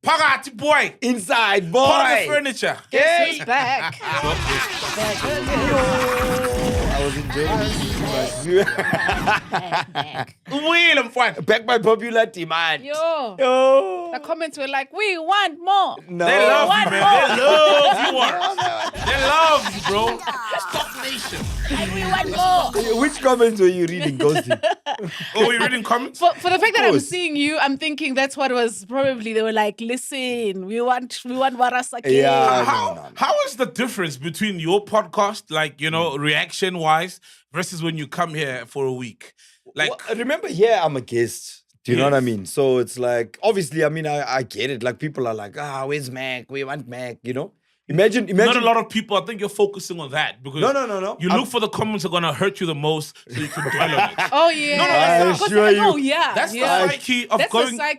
Pagati boy. Inside, boy. Part of the furniture. Guess who's back? I was in Germany. Back by popular demand. Yo. The comments were like, we want more. No. They love you, man. They love you, Warren. They love you, bro. Stop nation. And we want more. Which comments were you reading, Ghosty? Oh, were you reading comments? For the fact that I'm seeing you, I'm thinking that's what was probably, they were like, listen, we want Warasake. Yeah. How is the difference between your podcast, like, you know, reaction-wise, versus when you come here for a week? Like, well, remember, here I'm a guest. Do you know what I mean? So it's like, obviously, I mean, I get it. Like, people are like, where's Mac? We want Mac, you know? Imagine. Not a lot of people, I think you're focusing on that. Because No. You look for the comments that are going to hurt you the most so you can dwell on it. Oh, yeah. That's the psyche of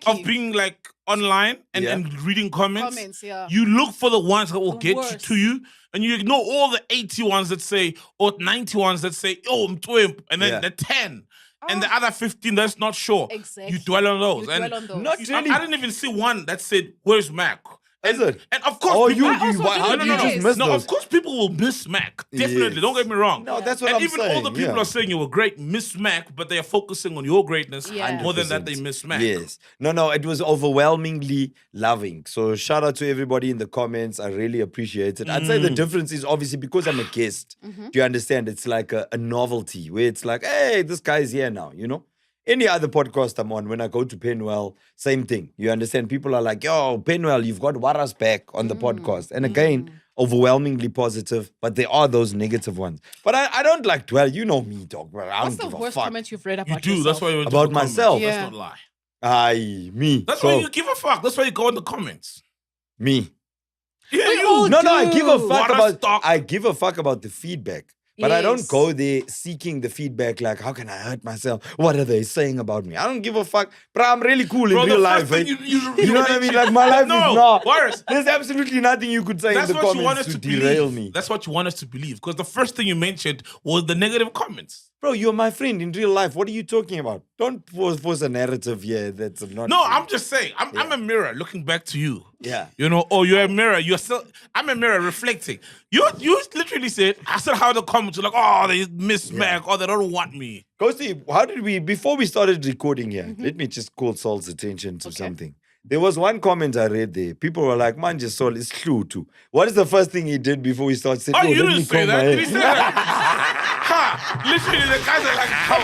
of being like online and reading comments. You look for the ones that will get to you, and you ignore all the 80 ones that say, or 90 ones that say, oh, I'm twimp, and then the 10. And the other 15 that's not sure. Exactly. You dwell on those. Not really. I didn't even see one that said, where's Mac? And of course, how do you just miss those? Of course, people will miss Mac. Definitely, don't get me wrong. No, that's what I'm saying. And even all the people are saying you were great, miss Mac, but they are focusing on your greatness more than that they miss Mac. Yes. No, it was overwhelmingly loving. So shout out to everybody in the comments. I really appreciate it. I'd say the difference is obviously because I'm a guest. Do you understand? It's like a novelty where it's like, hey, this guy's here now, you know? Any other podcast I'm on, when I go to Penwell, same thing. You understand? People are like, yo, Penwell, you've got Waras back on the podcast. And again, overwhelmingly positive, but there are those negative ones. But I don't like dwell. You know me, dog. What's the worst comment you've read about yourself? That's why you went about myself. Let's not lie. Me. That's why you give a fuck. That's why you go in the comments. Me. Yeah, I give a fuck I give a fuck about the feedback. But I don't go there seeking the feedback like, how can I hurt myself? What are they saying about me? I don't give a fuck. But I'm really cool in real life. You know what I mean? Like, my life is not. There's absolutely nothing you could say in the comments to derail me. That's what you want us to believe. Because the first thing you mentioned was the negative comments. Bro, you're my friend in real life. What are you talking about? Don't force a narrative here that's not No, true. I'm just saying. I'm a mirror looking back to you. Yeah. You know, you're a mirror. I'm a mirror reflecting. You literally said, I said how the comments were like, oh, they miss Mac, or they don't want me. Ghosty, how did we, before we started recording here, let me just call Saul's attention to something. There was one comment I read there. People were like, man, just Saul is true too. What is the first thing he did before we started saying, you didn't say that? Did he say that? Literally, the guys are like, how?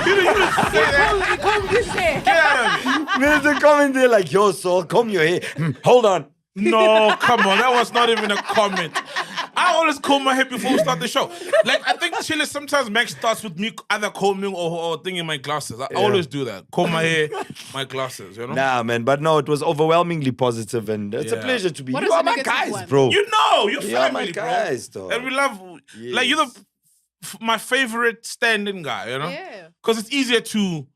You didn't say that. Get out of me. There's a comment there like, yo, Saul, comb your hair. Hold on. No, come on. That was not even a comment. I always comb my hair before we start the show. Like, I think Chile, sometimes Max starts with me either combing or thing in my glasses. I always do that. Comb my hair, my glasses, you know? Nah, man. But no, it was overwhelmingly positive, and it's a pleasure to be. You are my guys, bro. You know, you're family, my guys, bro. And we love, like, you're my favorite stand-in guy, you know? Yeah. Because it's easier to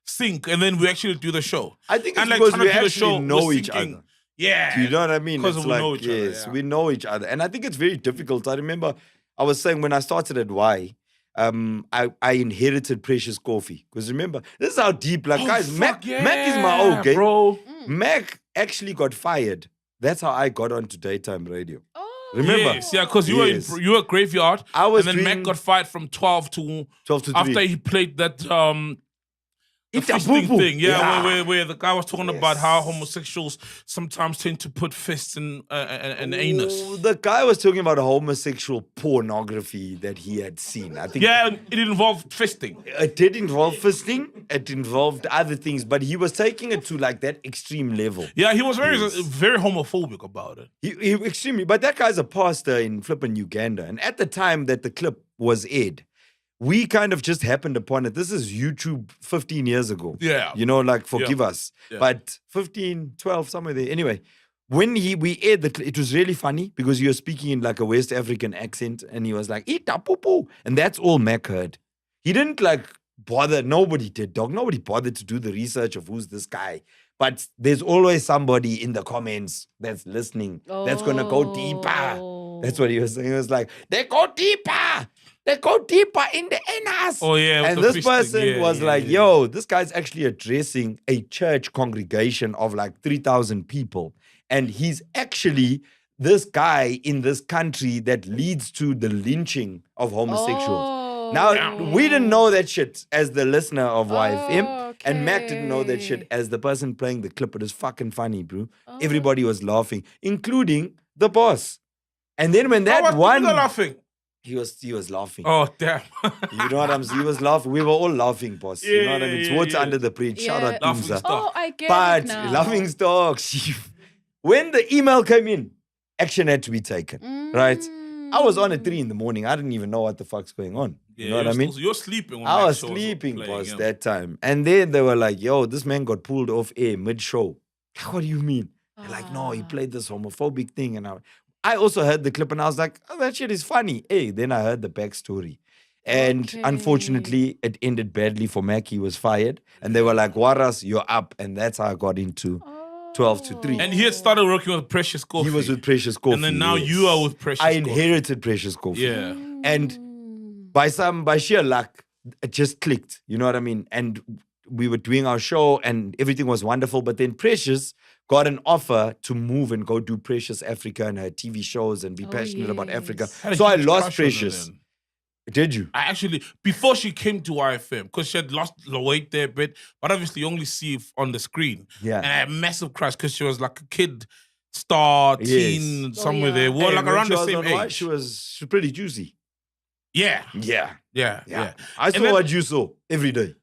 sync, and then we actually do the show. I think it's because we actually know each other. Yeah. Do you know what I mean? Because we know each other. We know each other. And I think it's very difficult. I remember I was saying when I started at Y, I inherited Precious Coffee. Because remember, this is how deep, like, guys, Mac is my old game. Bro. Mac actually got fired. That's how I got onto daytime radio. Remember? Yes, because you were graveyard, and then Mac got fired from 12 to 3. After he played that the fisting thing, where the guy was talking about how homosexuals sometimes tend to put fists in an anus. The guy was talking about a homosexual pornography that he had seen. I think. Yeah, it involved fisting. It did involve fisting. It involved other things, but he was taking it to like that extreme level. Yeah, he was very homophobic about it. He extremely. But that guy's a pastor in flipping Uganda, and at the time that the clip was aired, we kind of just happened upon it. This is YouTube 15 years ago. Yeah. You know, like, forgive us. Yeah. But 15, 12, somewhere there. Anyway, when we aired the clip, it was really funny because you were speaking in like a West African accent and he was like, "Ita poo." And that's all Mac heard. He didn't like bother. Nobody did, dog. Nobody bothered to do the research of who's this guy. But there's always somebody in the comments that's listening, that's going to go deeper. That's what he was saying. He was like, they go deeper. They go deeper in the anus. Oh, yeah. And this person was like, yo, this guy's actually addressing a church congregation of like 3,000 people. And he's actually this guy in this country that leads to the lynching of homosexuals. Now, we didn't know that shit as the listener of YFM. And Mac didn't know that shit as the person playing the clip. It was fucking funny, bro. Everybody was laughing, including the boss. And then when that one... laughing? He was laughing. Oh, damn. You know what I'm saying? He was laughing. We were all laughing, boss. You know what I mean? It's water under the bridge. Shout out to YoutubeZA. Oh, I get but it now. laughing stock. When the email came in, action had to be taken, right? I was on at 3 in the morning. I didn't even know what the fuck's going on. You know what I mean? You're sleeping. When I was sleeping, boss, that time. And then they were like, yo, this man got pulled off air mid-show. What do you mean? They're like, no, he played this homophobic thing. And I also heard the clip and I was like, oh, that shit is funny. Hey, then I heard the backstory. And unfortunately, it ended badly for Mac. He was fired. And they were like, Waras, you're up. And that's how I got into 12 to 3. And he had started working with Precious Coffee. He was with Precious Coffee. And then now you are with Precious Coffee. I inherited Precious Coffee. Yeah. And by sheer luck, it just clicked. You know what I mean? And we were doing our show and everything was wonderful. But then Precious got an offer to move and go do Precious Africa and her TV shows and be passionate about Africa. So I lost Precious. Did you? I actually, before she came to YFM, because she had lost the weight there a bit, but obviously you only see it on the screen. Yeah. And I had a massive crush because she was like a kid star, teen, somewhere there. We were like around the same age. She was pretty juicy. Yeah. Yeah. I saw what you saw every day.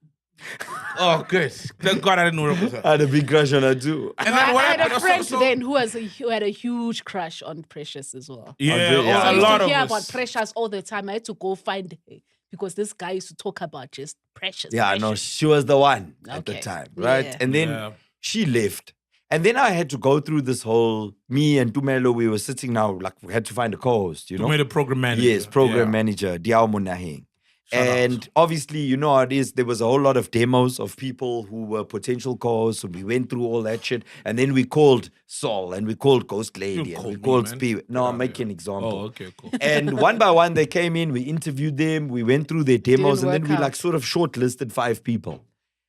Oh, good. Thank God I didn't know her. I had a big crush on her too. And then I had a friend then who had a huge crush on Precious as well. Yeah, a lot of us. I used to hear us. about Precious all the time. I had to go find her because this guy used to talk about just Precious. Yeah, no, she was the one at the time, right? Yeah. And then she left. And then I had to go through this whole, me and Tumelo, we were sitting now, like we had to find a co-host, you know? You made a program manager. Yes, program manager, Diao Munaheng. And obviously, you know how it is. There was a whole lot of demos of people who were potential co-hosts. And we went through all that shit. And then we called Saul and we called Ghost Lady and we called Speed. No, I'm making an example. Oh, okay, cool. And one by one, they came in. We interviewed them. We went through their demos. And then we like sort of shortlisted 5 people.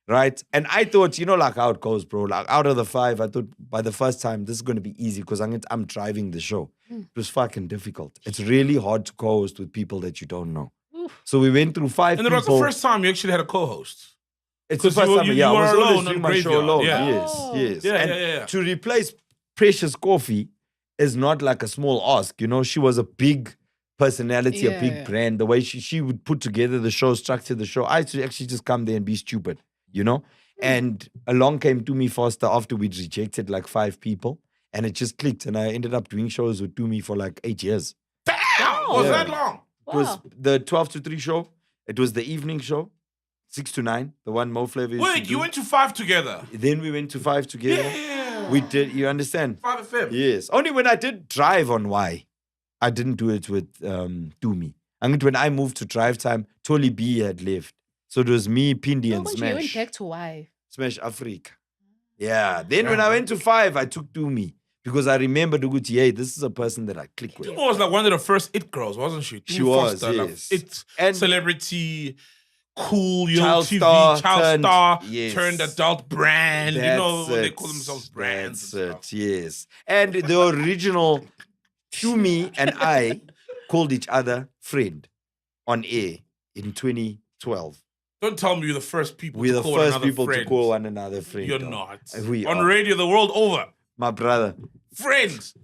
Right? And I thought, you know, like how it goes, bro. Like out of the 5, I thought by the first time, this is going to be easy because I'm driving the show. It was fucking difficult. It's really hard to co-host with people that you don't know. So we went through 5 people. And it was the first time you actually had a co-host. It's the first time. I was always doing my show alone. Yeah. Yes. Yeah. To replace Precious Coffee is not like a small ask. You know, she was a big personality, a big brand. The way she would put together the show, structure the show. I used to actually just come there and be stupid, you know? And along came Tumi Foster after we'd rejected like 5 people. And it just clicked. And I ended up doing shows with Tumi for like 8 years. Damn! Was that long? It was the 12 to 3 show. It was the evening show, 6 to 9. The one Mo Flavor. Wait, you went to 5 together? Then we went to 5 together. Yeah. We did, you understand? 5 FM. Yes. Only when I did Drive on Y, I didn't do it with Tumi. I mean, when I moved to Drive Time, Tolly B had left. So it was me, Pindi, and Smash. You went back to Y. Smash Africa. Yeah. Then when I went to 5, I took Tumi. Because I remembered, hey, this is a person that I click with. Tumi was like one of the first it girls, wasn't she? She was, Foster, yes. Like it and celebrity, cool, young child TV, star, turned adult brand. That's you know, they call themselves brands. That's it, yes. And the original Tumi and I called each other friend on air in 2012. Don't tell me you're the first people We're to the call first another people friend. to call one another friend. You're not. We on are. Radio the world over. My brother. Friends.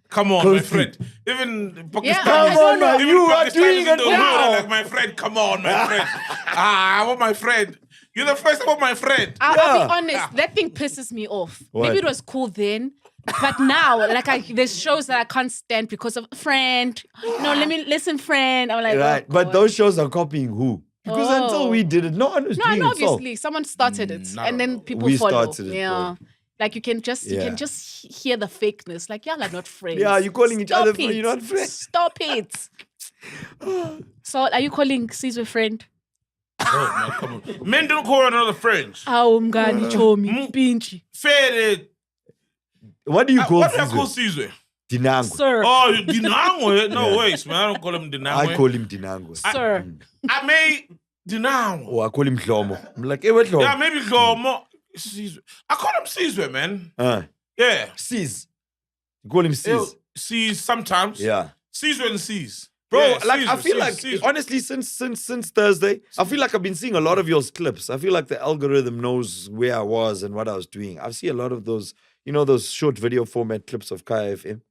Come on, my friend. Even Pakistan. Come on, man. You are doing it now. Like, my friend, come on, my friend. I want my friend. You're the first one, my friend. I'll be honest. That thing pisses me off. What? Maybe it was cool then. But now, like, there's shows that I can't stand because of friend. No, let me listen, friend. I'm like, right. Oh, but those shows are copying who? Because until we did it, no one was doing it. Obviously, someone started it, and then people we follow. Started it, yeah. bro. Like you can just hear the fakeness. Like y'all are not friends. Yeah, you're calling each other friends. You're not friends. Stop it. So are you calling Sizwe friend? Oh, man, come on. Men don't call another friends. Oh, mngani chomi, pinchi. Fair. What do you call What do you Sizwe? call Sizwe? Dinangwe. Sir. Oh, Dinangwe? No ways, man. I don't call him Dinangwe. I call him Dinangwe. Sir. I may Dinangwe. Oh, I call him Hlomo. I'm like, hey, what Hlomo? Yeah, maybe Hlomo. I call him Sizwe, man. Yeah. Sis. You call him Sis. Sis sometimes. Yeah. Sizwe and Sis. Bro, yeah, like Sizwe, I feel like Sizwe. honestly, since Thursday, I feel like I've been seeing a lot of your clips. I feel like the algorithm knows where I was and what I was doing. I see a lot of those, those short video format clips of Kaya FM.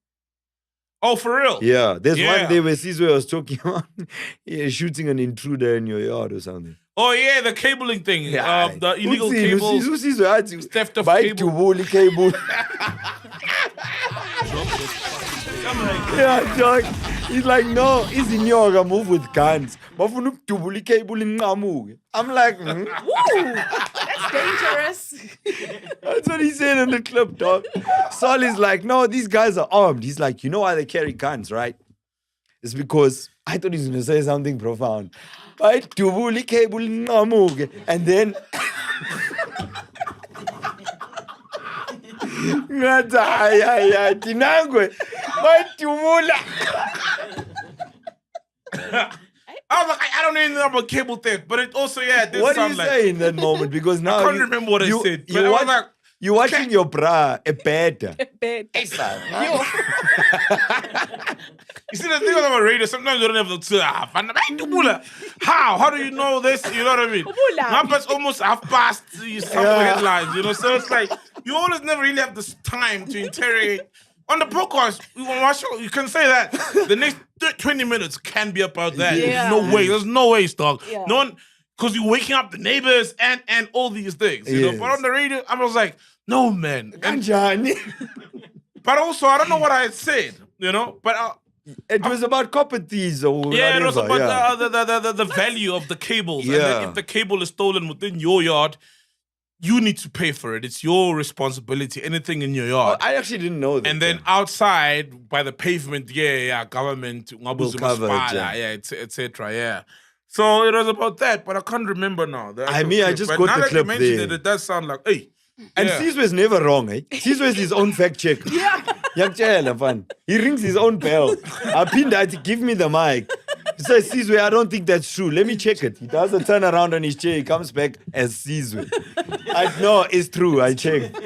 Oh, for real? Yeah. There's one day where Sizwe was talking about shooting an intruder in your yard or something. Oh yeah, the cabling thing. The illegal cables. Theft of cable. Cable. Yeah, dog. He's like, no, it's in your move with guns. I'm like, Woo! That's dangerous. That's what he said in the clip, dog. Sol is like, no, these guys are armed. He's like, you know why they carry guns, right? It's because I thought he was going to say something profound. Right? And then Dinangwe. I was like, I don't even know about cable theft, but it also, did what sound do you like... say in that moment? Because now I can't remember what I said. But I was like, you're watching your bra, a bed. You see, the thing about radio, sometimes you don't have the... How do you know this? You know what I mean? Numbers almost half past some headlines, So it's like, you always never really have this time to interrogate. On the podcast, you can say that. The next 20 minutes can be about that. Yeah. There's no way, dog. Yeah. No one... Because you're waking up the neighbors and all these things, you know. But on the radio, I was like, no, man. But also, I don't know what I had said, But it was about copper thieves or whatever. It was about the value of the cables. Yeah. And then if the cable is stolen within your yard, you need to pay for it. It's your responsibility. Anything in your yard. I actually didn't know that. And then outside by the pavement, government will cover it, etc. So it was about that, but I can't remember now. I just got the clip there. It does sound like, hey. And Sizwe is never wrong, eh? Sizwe is his own fact check. Yeah. He rings his own bell. Apinda, give me the mic. He says, Sizwe, I don't think that's true. Let me check it. He does a turn around on his chair. He comes back as Sizwe. No, it's true. I checked.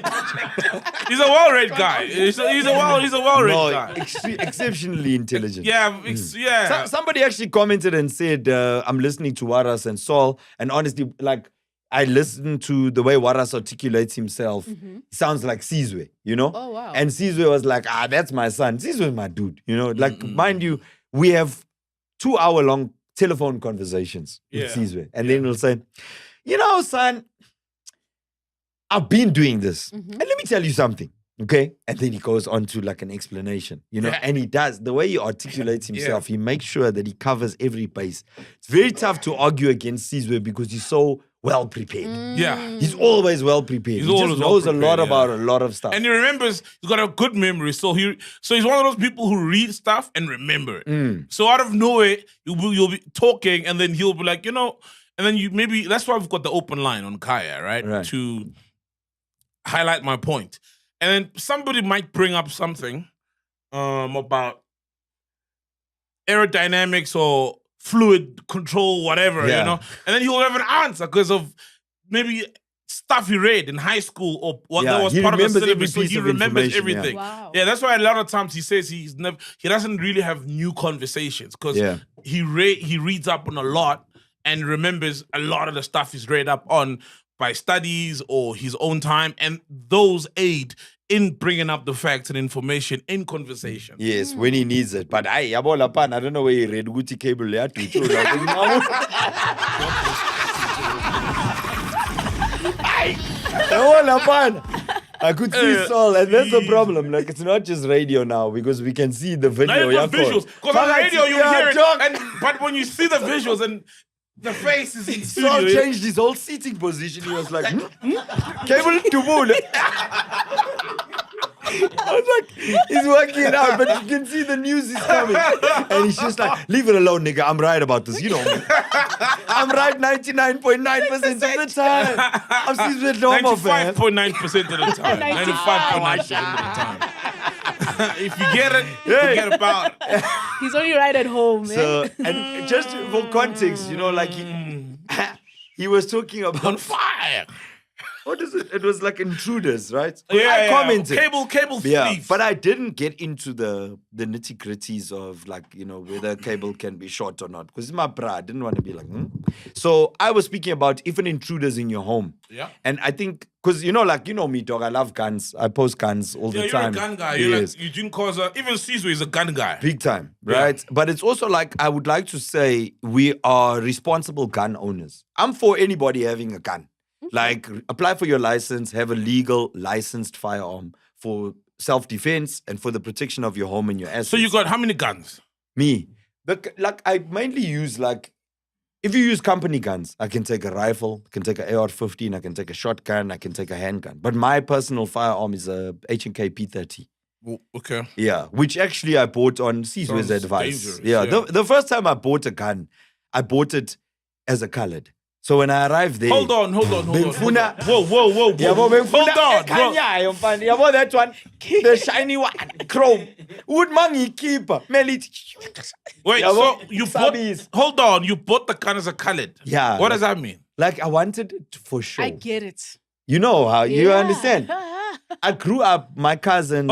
He's a well-read guy. He's a well-read guy. Exceptionally intelligent. Yeah. Somebody actually commented and said, I'm listening to Waras and Saul, and honestly, like, I listened to the way Waras articulates himself. Mm-hmm. He sounds like Sizwe, Oh, wow. And Sizwe was like, that's my son. Sizwe is my dude, Like, mind you, we have 2-hour-long telephone conversations with Sizwe. And then he'll say, son, I've been doing this. Mm-hmm. And let me tell you something, okay? And then he goes on to like an explanation, And he does, the way he articulates himself, he makes sure that he covers every base. It's very tough to argue against Sizwe because he's so well prepared. Yeah. He's always well prepared. He just knows a lot about a lot of stuff. And he remembers, he's got a good memory. So he's one of those people who read stuff and remember it. So out of nowhere, you'll be talking and then he'll be like, and then that's why we've got the open line on Kaya, right? To highlight my point. And then somebody might bring up something about aerodynamics or fluid control, whatever, And then he'll have an answer because of maybe stuff he read in high school or what that was part of the syllabus. So he remembers everything. Wow. Yeah, that's why a lot of times he says he doesn't really have new conversations because he reads up on a lot and remembers a lot of the stuff he's read up on by studies or his own time, and those aid in bringing up the facts and information in conversation. Yes, when he needs it. But I don't know where he read Gucci cable. I could see Saul, and that's the problem. Like, it's not just radio now because we can see the video. Not even visuals. Because on radio you hear it, but when you see the visuals and the face is in studio. Saul changed his whole seating position. He was like, cable to moon. I was like, he's working it out, but you can see the news is coming. And he's just like, leave it alone, nigga. I'm right about this. You know me. I'm right 99.9% of the time. I'm Sizwe Dlomo, fan. 95.9% of the time. 95.9% of the time. If you get it, forget about it. He's only right at home. So, and just for context, like he was talking about on fire. What is it? It was like intruders, right? I commented. Cable thieves. But I didn't get into the nitty-gritties of whether cable can be short or not. Because my bra, I didn't want to be like, So I was speaking about if an intruder's in your home. Yeah. And I think, because you know me, dog, I love guns. I post guns all the time. You're a gun guy. Yes. You're like Eugene Koza. Even Sizwe is a gun guy. Big time, right? Yeah. But it's also I would like to say we are responsible gun owners. I'm for anybody having a gun. Apply for your license, have a legal licensed firearm for self-defense and for the protection of your home and your assets. So you got how many guns? Me. I mainly use if you use company guns, I can take a rifle, I can take an AR-15, I can take a shotgun, I can take a handgun. But my personal firearm is a H&K P30. Oh, okay. Yeah, which actually I bought on Sizwe's advice. Yeah. The first time I bought a gun, I bought it as a colored. So when I arrived there... Hold on. Whoa. Hold on, bro. That one, the shiny one, chrome. Would mangi keep? Wait, so you bought... Hold on, you bought the gun as a colored. Yeah. What does that mean? I wanted it for sure. I get it. You know how, you understand? I grew up, my cousins,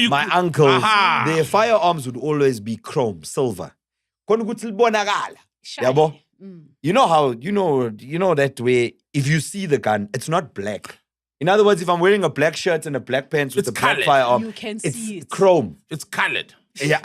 my uncles, their firearms would always be chrome, silver. Yabo? You know how, you know that way, if you see the gun, it's not black. In other words, if I'm wearing a black shirt and a black pants with a black firearm, you can see it's chrome. It's colored. Yeah.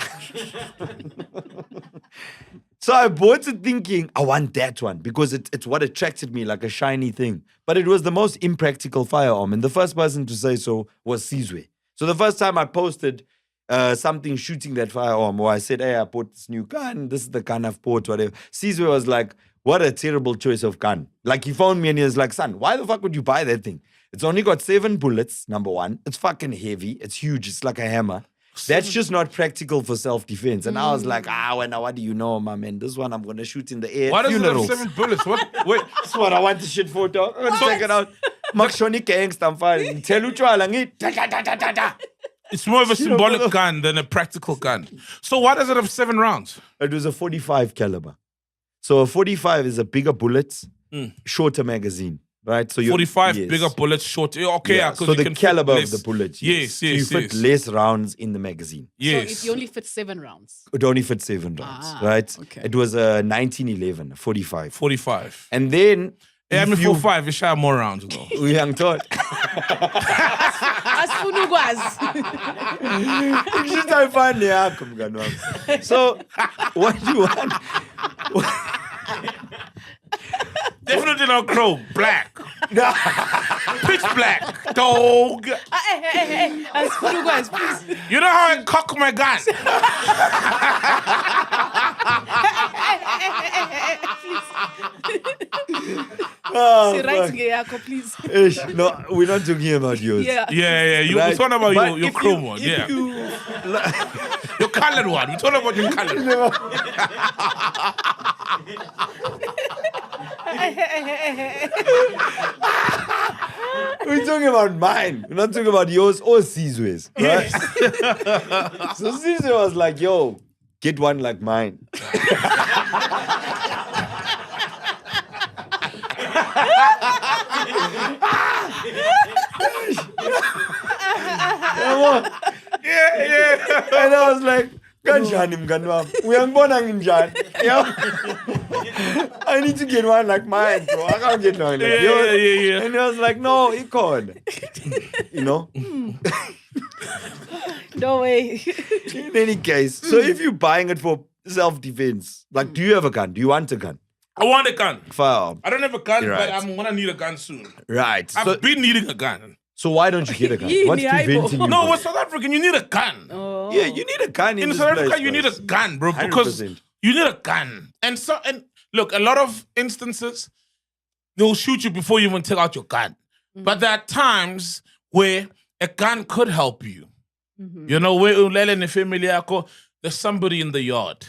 So I bought it thinking, I want that one because it's what attracted me, like a shiny thing. But it was the most impractical firearm. And the first person to say so was Sizwe. So the first time I posted something shooting that firearm, or I said, hey, I bought this new gun, this is the gun I've bought, whatever. Sizwe was like, what a terrible choice of gun. He phoned me and he was like, son, why the fuck would you buy that thing? It's only got 7 bullets, number one. It's fucking heavy. It's huge. It's like a hammer. That's just not practical for self-defense. And I was like, what do you know, my man? This one I'm going to shoot in the air. Why does it have 7 bullets? What? Wait. That's what I want the shit for, dog. I'm going to take it out. I'm fine. Tell you It's more of a symbolic gun than a practical gun. So why does it have 7 rounds? It was a 45 caliber. So a 45 is a bigger bullet, shorter magazine, right? So 45 bigger bullets, shorter. Okay, yeah. So the caliber of the bullet. Yes. So you fit less rounds in the magazine. Yes. So if you only fit 7 rounds. It only fit 7 rounds, right? Okay. It was a 1911, 45. 45. And then... mpho, you should have more rounds though. We young taught. So, what do you want? Definitely not chrome. Black. Pitch black. Dog. Hey. Please. You know how I cock my gun? Please. No, we're not talking about yours. Yeah. We're talking about your chrome one. Yeah. Your colored one. We're talking about your colored one. We're talking about mine. We're not talking about yours or Sizwe's. Right? Yes. So Sizwe was like, yo, get one like mine. Yeah. And I was like, kanjani mngani wami? Uyangibona nginjani? I need to get one like mine, bro. I can't get one like yours. Yeah. And I was like, no, he can't. You know? No way. In any case, so if you're buying it for self-defense, do you have a gun? Do you want a gun? I want a gun. Firearm. I don't have a gun, but I'm going to need a gun soon. Right. I've been needing a gun. So why don't you get a gun? What's preventing you? No, we're South African. You need a gun. Oh. Yeah, you need a gun in South Africa. Place, you need a gun, bro, because 100%. you need a gun. And look, a lot of instances, they'll shoot you before you even take out your gun. Mm-hmm. But there are times where a gun could help you. Mm-hmm. You know, where in the family, there's somebody in the yard.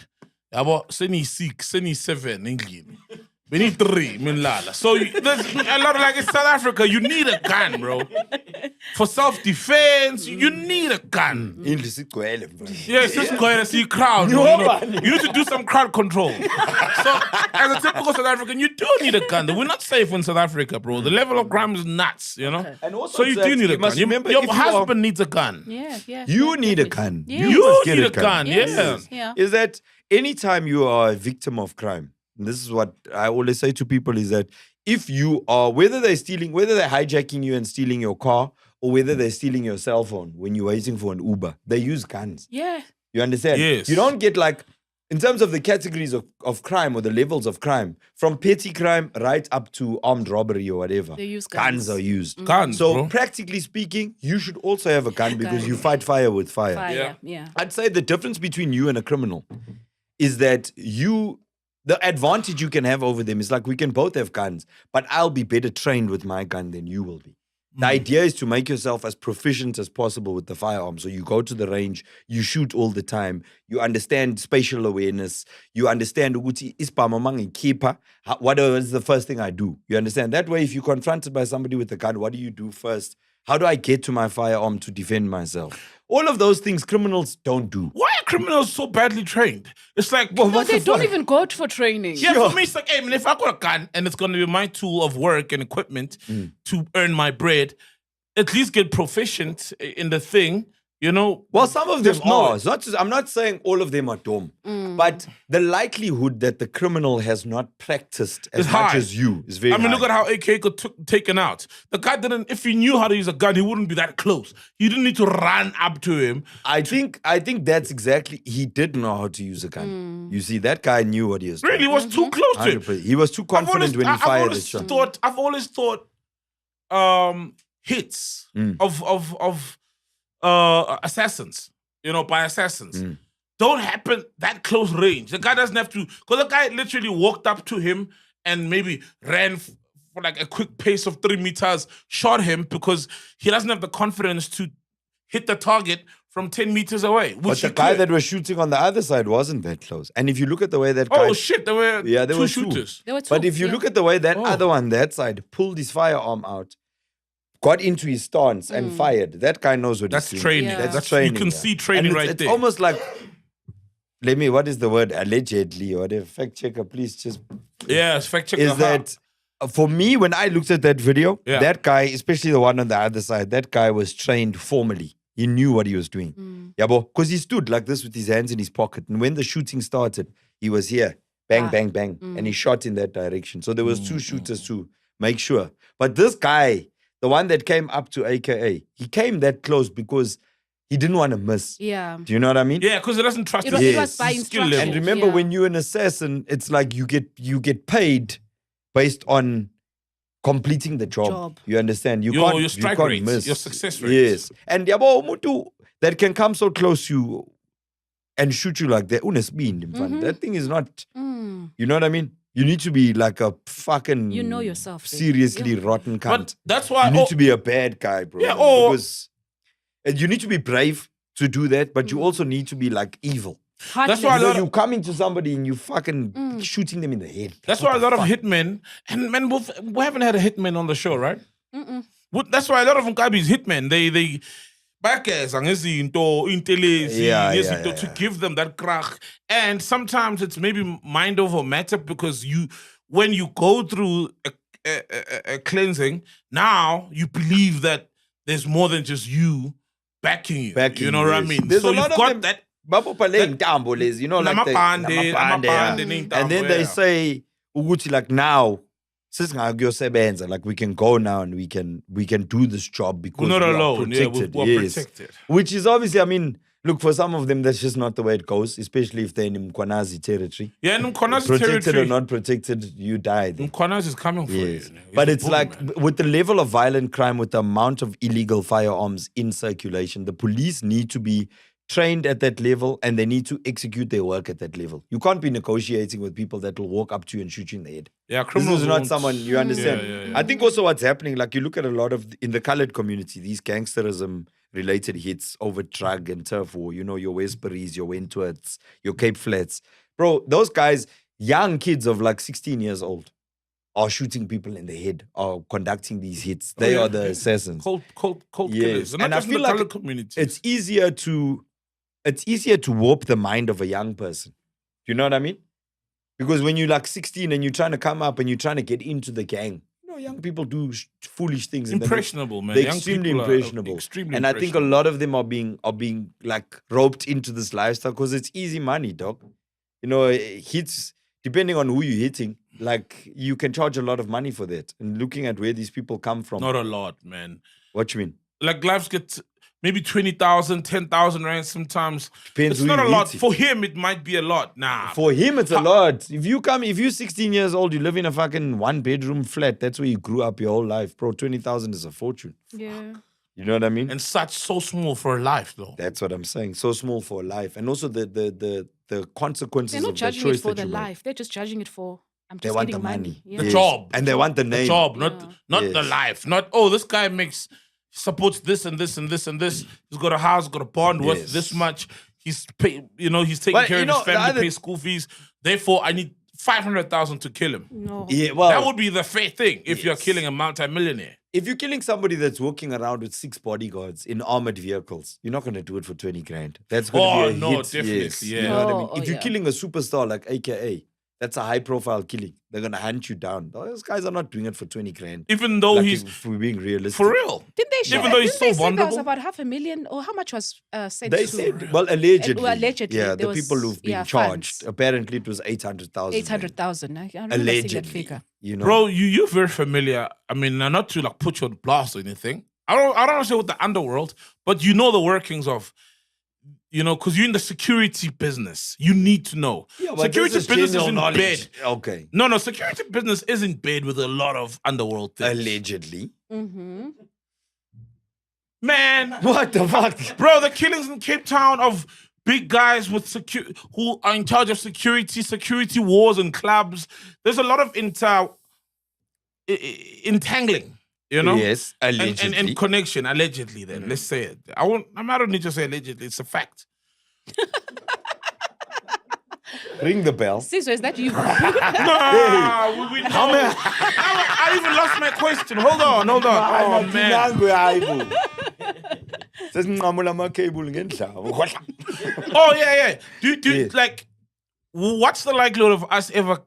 About 6, 7, We need 3, Minlala. So there's a lot of like in South Africa, you need a gun, bro. For self-defense, you need a gun. Yes, this is going to see crowd. You need to do some crowd control. So as a typical South African, you do need a gun. We're not safe in South Africa, bro. The level of crime is nuts, you know? And also so you do need a gun. Your husband needs a gun. Yeah. You need a gun. You need a gun, yes. Is that anytime you are a victim of crime, and this is what I always say to people, is that if you are, whether they're hijacking you and stealing your car, or whether they're stealing your cell phone when you're waiting for an Uber, they use guns. Yeah. You understand? Yes. You don't get like, in terms of the categories of crime or the levels of crime, from petty crime right up to armed robbery or whatever, they use guns are used. Guns, so bro. Practically speaking, you should also have a gun because you fight fire with fire. Yeah. I'd say the difference between you and a criminal is that the advantage you can have over them is like we can both have guns, but I'll be better trained with my gun than you will be. The idea is to make yourself as proficient as possible with the firearm. So you go to the range, you shoot all the time, you understand spatial awareness, you understand what is the first thing I do. You understand? That way, if you're confronted by somebody with a gun, what do you do first? How do I get to my firearm to defend myself? All of those things criminals don't do. Why are criminals so badly trained? It's like, well, they don't even go for training. Yeah, for me, it's like, hey, man, if I got a gun and it's going to be my tool of work and equipment to earn my bread, at least get proficient in the thing, you know. Well, some of them are. I'm not saying all of them are dumb, but the likelihood that the criminal has not practiced as much as you is very high. Look at how AK got taken out. The guy didn't, if he knew how to use a gun, he wouldn't be that close. You didn't need to run up to him. I think that's exactly, he did know how to use a gun. You see, that guy knew what he was doing. Really, he was too close to him. He was too confident when he fired the shot. I've always thought hits of assassins, by assassins, don't happen that close range. The guy doesn't have to, because the guy literally walked up to him and maybe ran for like a quick pace of 3 meters, shot him because he doesn't have the confidence to hit the target from 10 meters away. But the guy that was shooting on the other side wasn't that close. And if you look at the way that guy... Oh shit, there were two shooters. There were two. But if you look at the way that other one, that side, pulled his firearm out, got into his stance and fired. That guy knows what he's doing. Training. Yeah. That's training. You can see training right there. It's almost like, what is the word? Allegedly, or whatever. Fact checker, please just... Yes, fact checker. Is that, for me, when I looked at that video, that guy, especially the one on the other side, that guy was trained formally. He knew what he was doing. Yeah, because he stood like this with his hands in his pocket. And when the shooting started, he was here. Bang, bang, bang. And he shot in that direction. So there was 2 shooters to make sure. But this guy... The one that came up to AKA, he came that close because he didn't want to miss. Yeah. Do you know what I mean? Yeah, because he doesn't trust his It was by instruction. And remember, when you're an assassin, it's like you get paid based on completing the job. You understand? Your strike rate, miss. Your success rate. Yes. And Mutu, that can come so close to you and shoot you like that. That thing is not, you know what I mean? You need to be like a fucking... You know yourself. Seriously rotten cunt. But that's why... You need to be a bad guy, bro. Yeah, because you need to be brave to do that, but you also need to be like evil. That's why you coming to somebody and you fucking shooting them in the head. That's why a lot of hitmen... And man, we haven't had a hitman on the show, right? That's why a lot of them guys be hitmen. They to give them that krach. And sometimes it's maybe mind over matter because when you go through a cleansing, now you believe that there's more than just you backing you. You know what I mean? There's so a lot you've got that. You know, like and then they say, like now, like we can go now and we can do this job because we're not alone. Protected. We're protected. Which is obviously, look, for some of them, that's just not the way it goes, especially if they're in Mkwanazi territory. Yeah, in Mkwanazi territory. Protected territory. or not protected, you die. Mkwanazi is coming for you. But it's like, with the level of violent crime, with the amount of illegal firearms in circulation, the police need to be trained at that level and they need to execute their work at that level. You can't be negotiating with people that will walk up to you and shoot you in the head. Yeah, criminals This is not someone, you understand? Yeah. I think also what's happening, like you look at a lot of, in the colored community, these gangsterism related hits over drug and turf war, your Westbury's, your Wentworths, your Cape Flats. Bro, those guys, young kids of like 16 years old, are shooting people in the head or conducting these hits. They are the assassins. Cold killers. And I feel like community. It's easier to warp the mind of a young person. Do you know what I mean? Because when you're like 16 and you're trying to come up and you're trying to get into the gang, young people do foolish things. Impressionable, man. They're extremely impressionable. And I think a lot of them are being like roped into this lifestyle because it's easy money, dog. Hits, depending on who you're hitting, like you can charge a lot of money for that. And looking at where these people come from. Not a lot, man. What you mean? Like lives get maybe 20,000, 10,000 rand sometimes. Depends. It's not a lot. For him, it might be a lot. Nah. For him, it's a lot. If you're 16 years old, you live in a fucking 1-bedroom flat. That's where you grew up your whole life, bro. 20,000 is a fortune. Yeah. You know what I mean? And so small for a life, though. That's what I'm saying. So small for a life, and also the consequences. They're not of judging the choice it for that the you life. They're just judging it for. They want the money, Yeah. The job, and they want the name. The job, not the life. Not this guy supports this and this and this and this. He's got a house, got a bond worth this much. He's taking care of his family, pay school fees. Therefore, I need 500,000 to kill him. No. Yeah, well, that would be the fair thing if you're killing a multi-millionaire. If you're killing somebody that's walking around with 6 bodyguards in armored vehicles, you're not going to do it for 20 grand. That's going to be a hit. Definitely, yes. yeah. You know what I mean? If you're killing a superstar like AKA, that's a high-profile killing. They're going to hunt you down. Those guys are not doing it for 20 grand. Even though if we're being realistic. For real. Didn't they Even though he's so vulnerable. There was about 500,000, or how much was said They to? said, well, allegedly. Allegedly. Yeah, the people who've been charged. Funds. Apparently, it was 800,000. 800,000. I remember allegedly. seeing that figure. Bro, you're very familiar. I mean, not to like put you on blast or anything. I don't say with the underworld, but you know the workings of, because you're in the security business. You need to know. Yeah, security business is in bed. Okay. No, security business is in bed with a lot of underworld things. Allegedly. Mm-hmm. Man. What the fuck? Bro, the killings in Cape Town of big guys with who are in charge of security wars and clubs. There's a lot of entangling. Yes, allegedly. And connection, allegedly then. Let's say it. I don't need to say allegedly, it's a fact. Ring the bell. Siso, is that you? No, I even lost my question. Hold on. Oh, man. Oh, yeah. Do like, what's the likelihood of us ever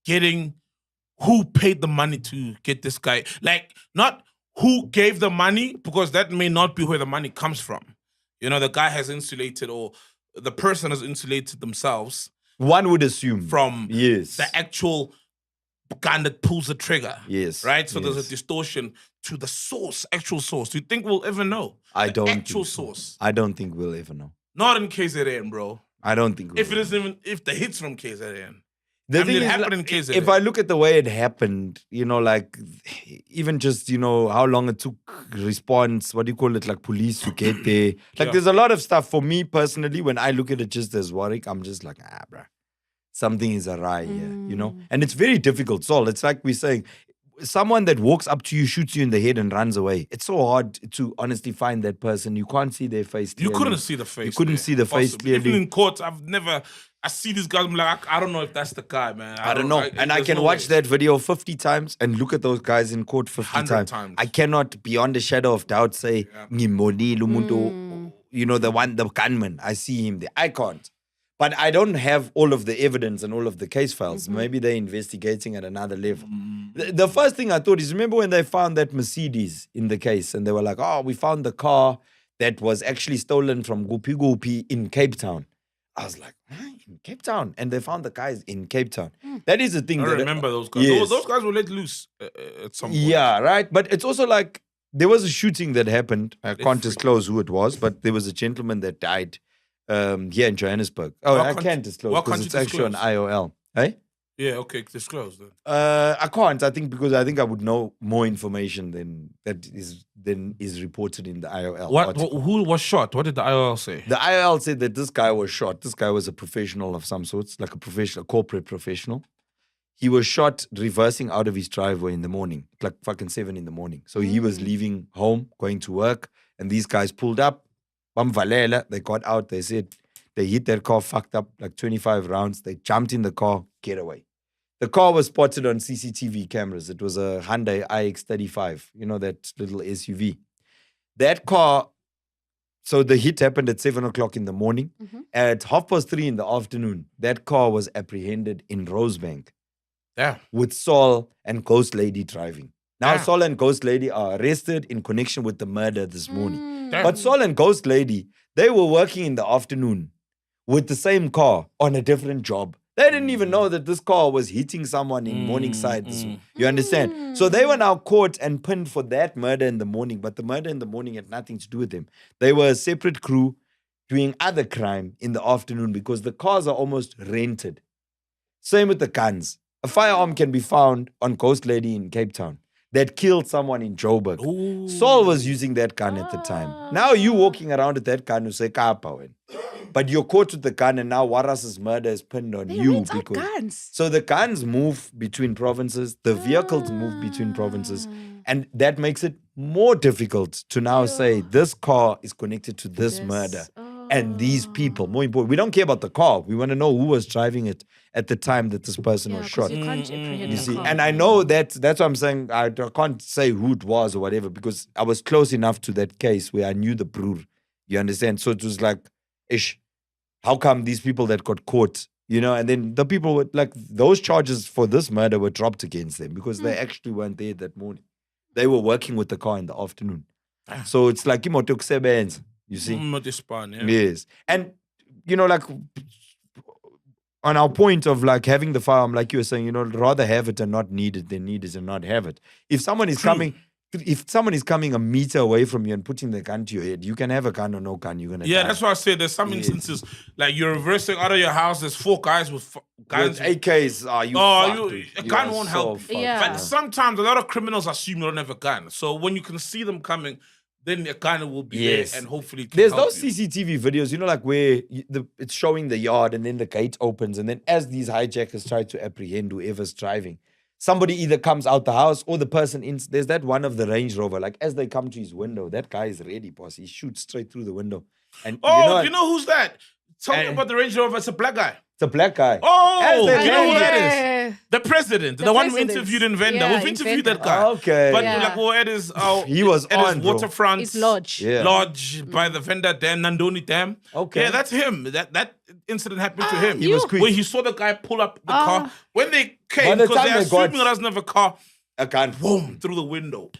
getting who paid the money to get this guy? Like, not who gave the money, because that may not be where the money comes from. The guy has insulated, or the person has insulated themselves. One would assume. From the actual gun that pulls the trigger. Yes. Right? So there's a distortion to the actual source. Do you think we'll ever know? I don't think actual so. source. I don't think we'll ever know. Not in KZN, bro. I don't think we'll if the hits from KZN. The thing it is, happened in KZN. If I look at the way it happened, like even just, how long it took response, what do you call it, like police to get there. Like there's a lot of stuff for me personally, when I look at it just as Warwick, I'm just like, bruh, something is awry here, And it's very difficult, Saul. It's like we're saying, someone that walks up to you, shoots you in the head and runs away. It's so hard to honestly find that person. You can't see their face clearly. You couldn't see the face. You couldn't see the face clearly. Even in court, I see these guys, I'm like, I don't know if that's the guy, man. I don't know. I can watch that video 50 times and look at those guys in court 50 times. I cannot, beyond a shadow of doubt, say, the gunman. I see him there. I can't. But I don't have all of the evidence and all of the case files. Mm-hmm. Maybe they're investigating at another level. The first thing I thought is, remember when they found that Mercedes in the case and they were like, we found the car that was actually stolen from Gupi in Cape Town. I was like, in Cape Town? And they found the guys in Cape Town. That is the thing. I remember those guys. Yes. Those guys were let loose at some point. Yeah, right. But it's also like, there was a shooting that happened. I can't disclose who it was, but there was a gentleman that died here in Johannesburg. I can't disclose because it's actually on IOL. Hey? Yeah, okay, disclose then. I can't. I think I would know more information than is reported in the IOL. Who was shot? What did the IOL say? The IOL said that this guy was shot. This guy was a professional of some sorts, like a corporate professional. He was shot reversing out of his driveway in the morning, like fucking 7 a.m. So he was leaving home, going to work, and these guys pulled up. They got out. They said they hit their car, fucked up like 25 rounds. They jumped in the car, get away. The car was spotted on CCTV cameras. It was a Hyundai iX35, that little SUV. That car, so the hit happened at 7 o'clock in the morning. At 3:30 in the afternoon, that car was apprehended in Rosebank. Yeah. With Saul and Ghost Lady driving. Now, Saul and Ghost Lady are arrested in connection with the murder this morning. But Saul and Ghost Lady, they were working in the afternoon with the same car on a different job. They didn't even know that this car was hitting someone in Morningside. You understand? So they were now caught and pinned for that murder in the morning. But the murder in the morning had nothing to do with them. They were a separate crew doing other crime in the afternoon because the cars are almost rented. Same with the guns. A firearm can be found on Ghost Lady in Cape Town that killed someone in Joburg. Ooh. Saul was using that gun at the time. Now you walking around with that gun, you say, but you're caught with the gun, and now Waras's murder is pinned on you. Because guns. So the guns move between provinces, the vehicles move between provinces, and that makes it more difficult to now say this car is connected to this murder. And these people, more important, we don't care about the car. We want to know who was driving it at the time that this person was shot. You can't apprehend the see, car. and I know that's what I'm saying. I can't say who it was or whatever because I was close enough to that case where I knew the broer. You understand? So it was like, how come these people that got caught, and then the people were like, those charges for this murder were dropped against them because they actually weren't there that morning. They were working with the car in the afternoon. So it's like, you see? Yes. And, like, on our point of, like, having the firearm, like you were saying, rather have it and not need it than need it and not have it. If someone is coming a meter away from you and putting the gun to your head, you can have a gun or no gun, you're going to die. That's why I said there's some instances, like you're reversing out of your house, there's 4 guys with guns. With AKs, a gun won't help. But sometimes a lot of criminals assume you don't have a gun. So when you can see them coming, then a gun will be there and hopefully it can There's help those CCTV videos, like where it's showing the yard and then the gate opens and then as these hijackers try to apprehend whoever's driving, somebody either comes out the house or the person there's that one of the Range Rover, like as they come to his window, that guy is ready, boss. He shoots straight through the window. And you know who's that? Tell me about the Range Rover. It's a black guy. It's a black guy. Oh, you know who that is? The president. The one who interviewed in Venda. We've interviewed that guy. Okay. But it is... he was on, Waterfront. It's Lodge. Yeah. Lodge by the Venda Dam, Nandoni Dam. Okay. Yeah, that's him. That incident happened to him. He was quick. When he saw the guy pull up the car. When they came, because they're assuming he doesn't have a car. A gun. Boom, through the window.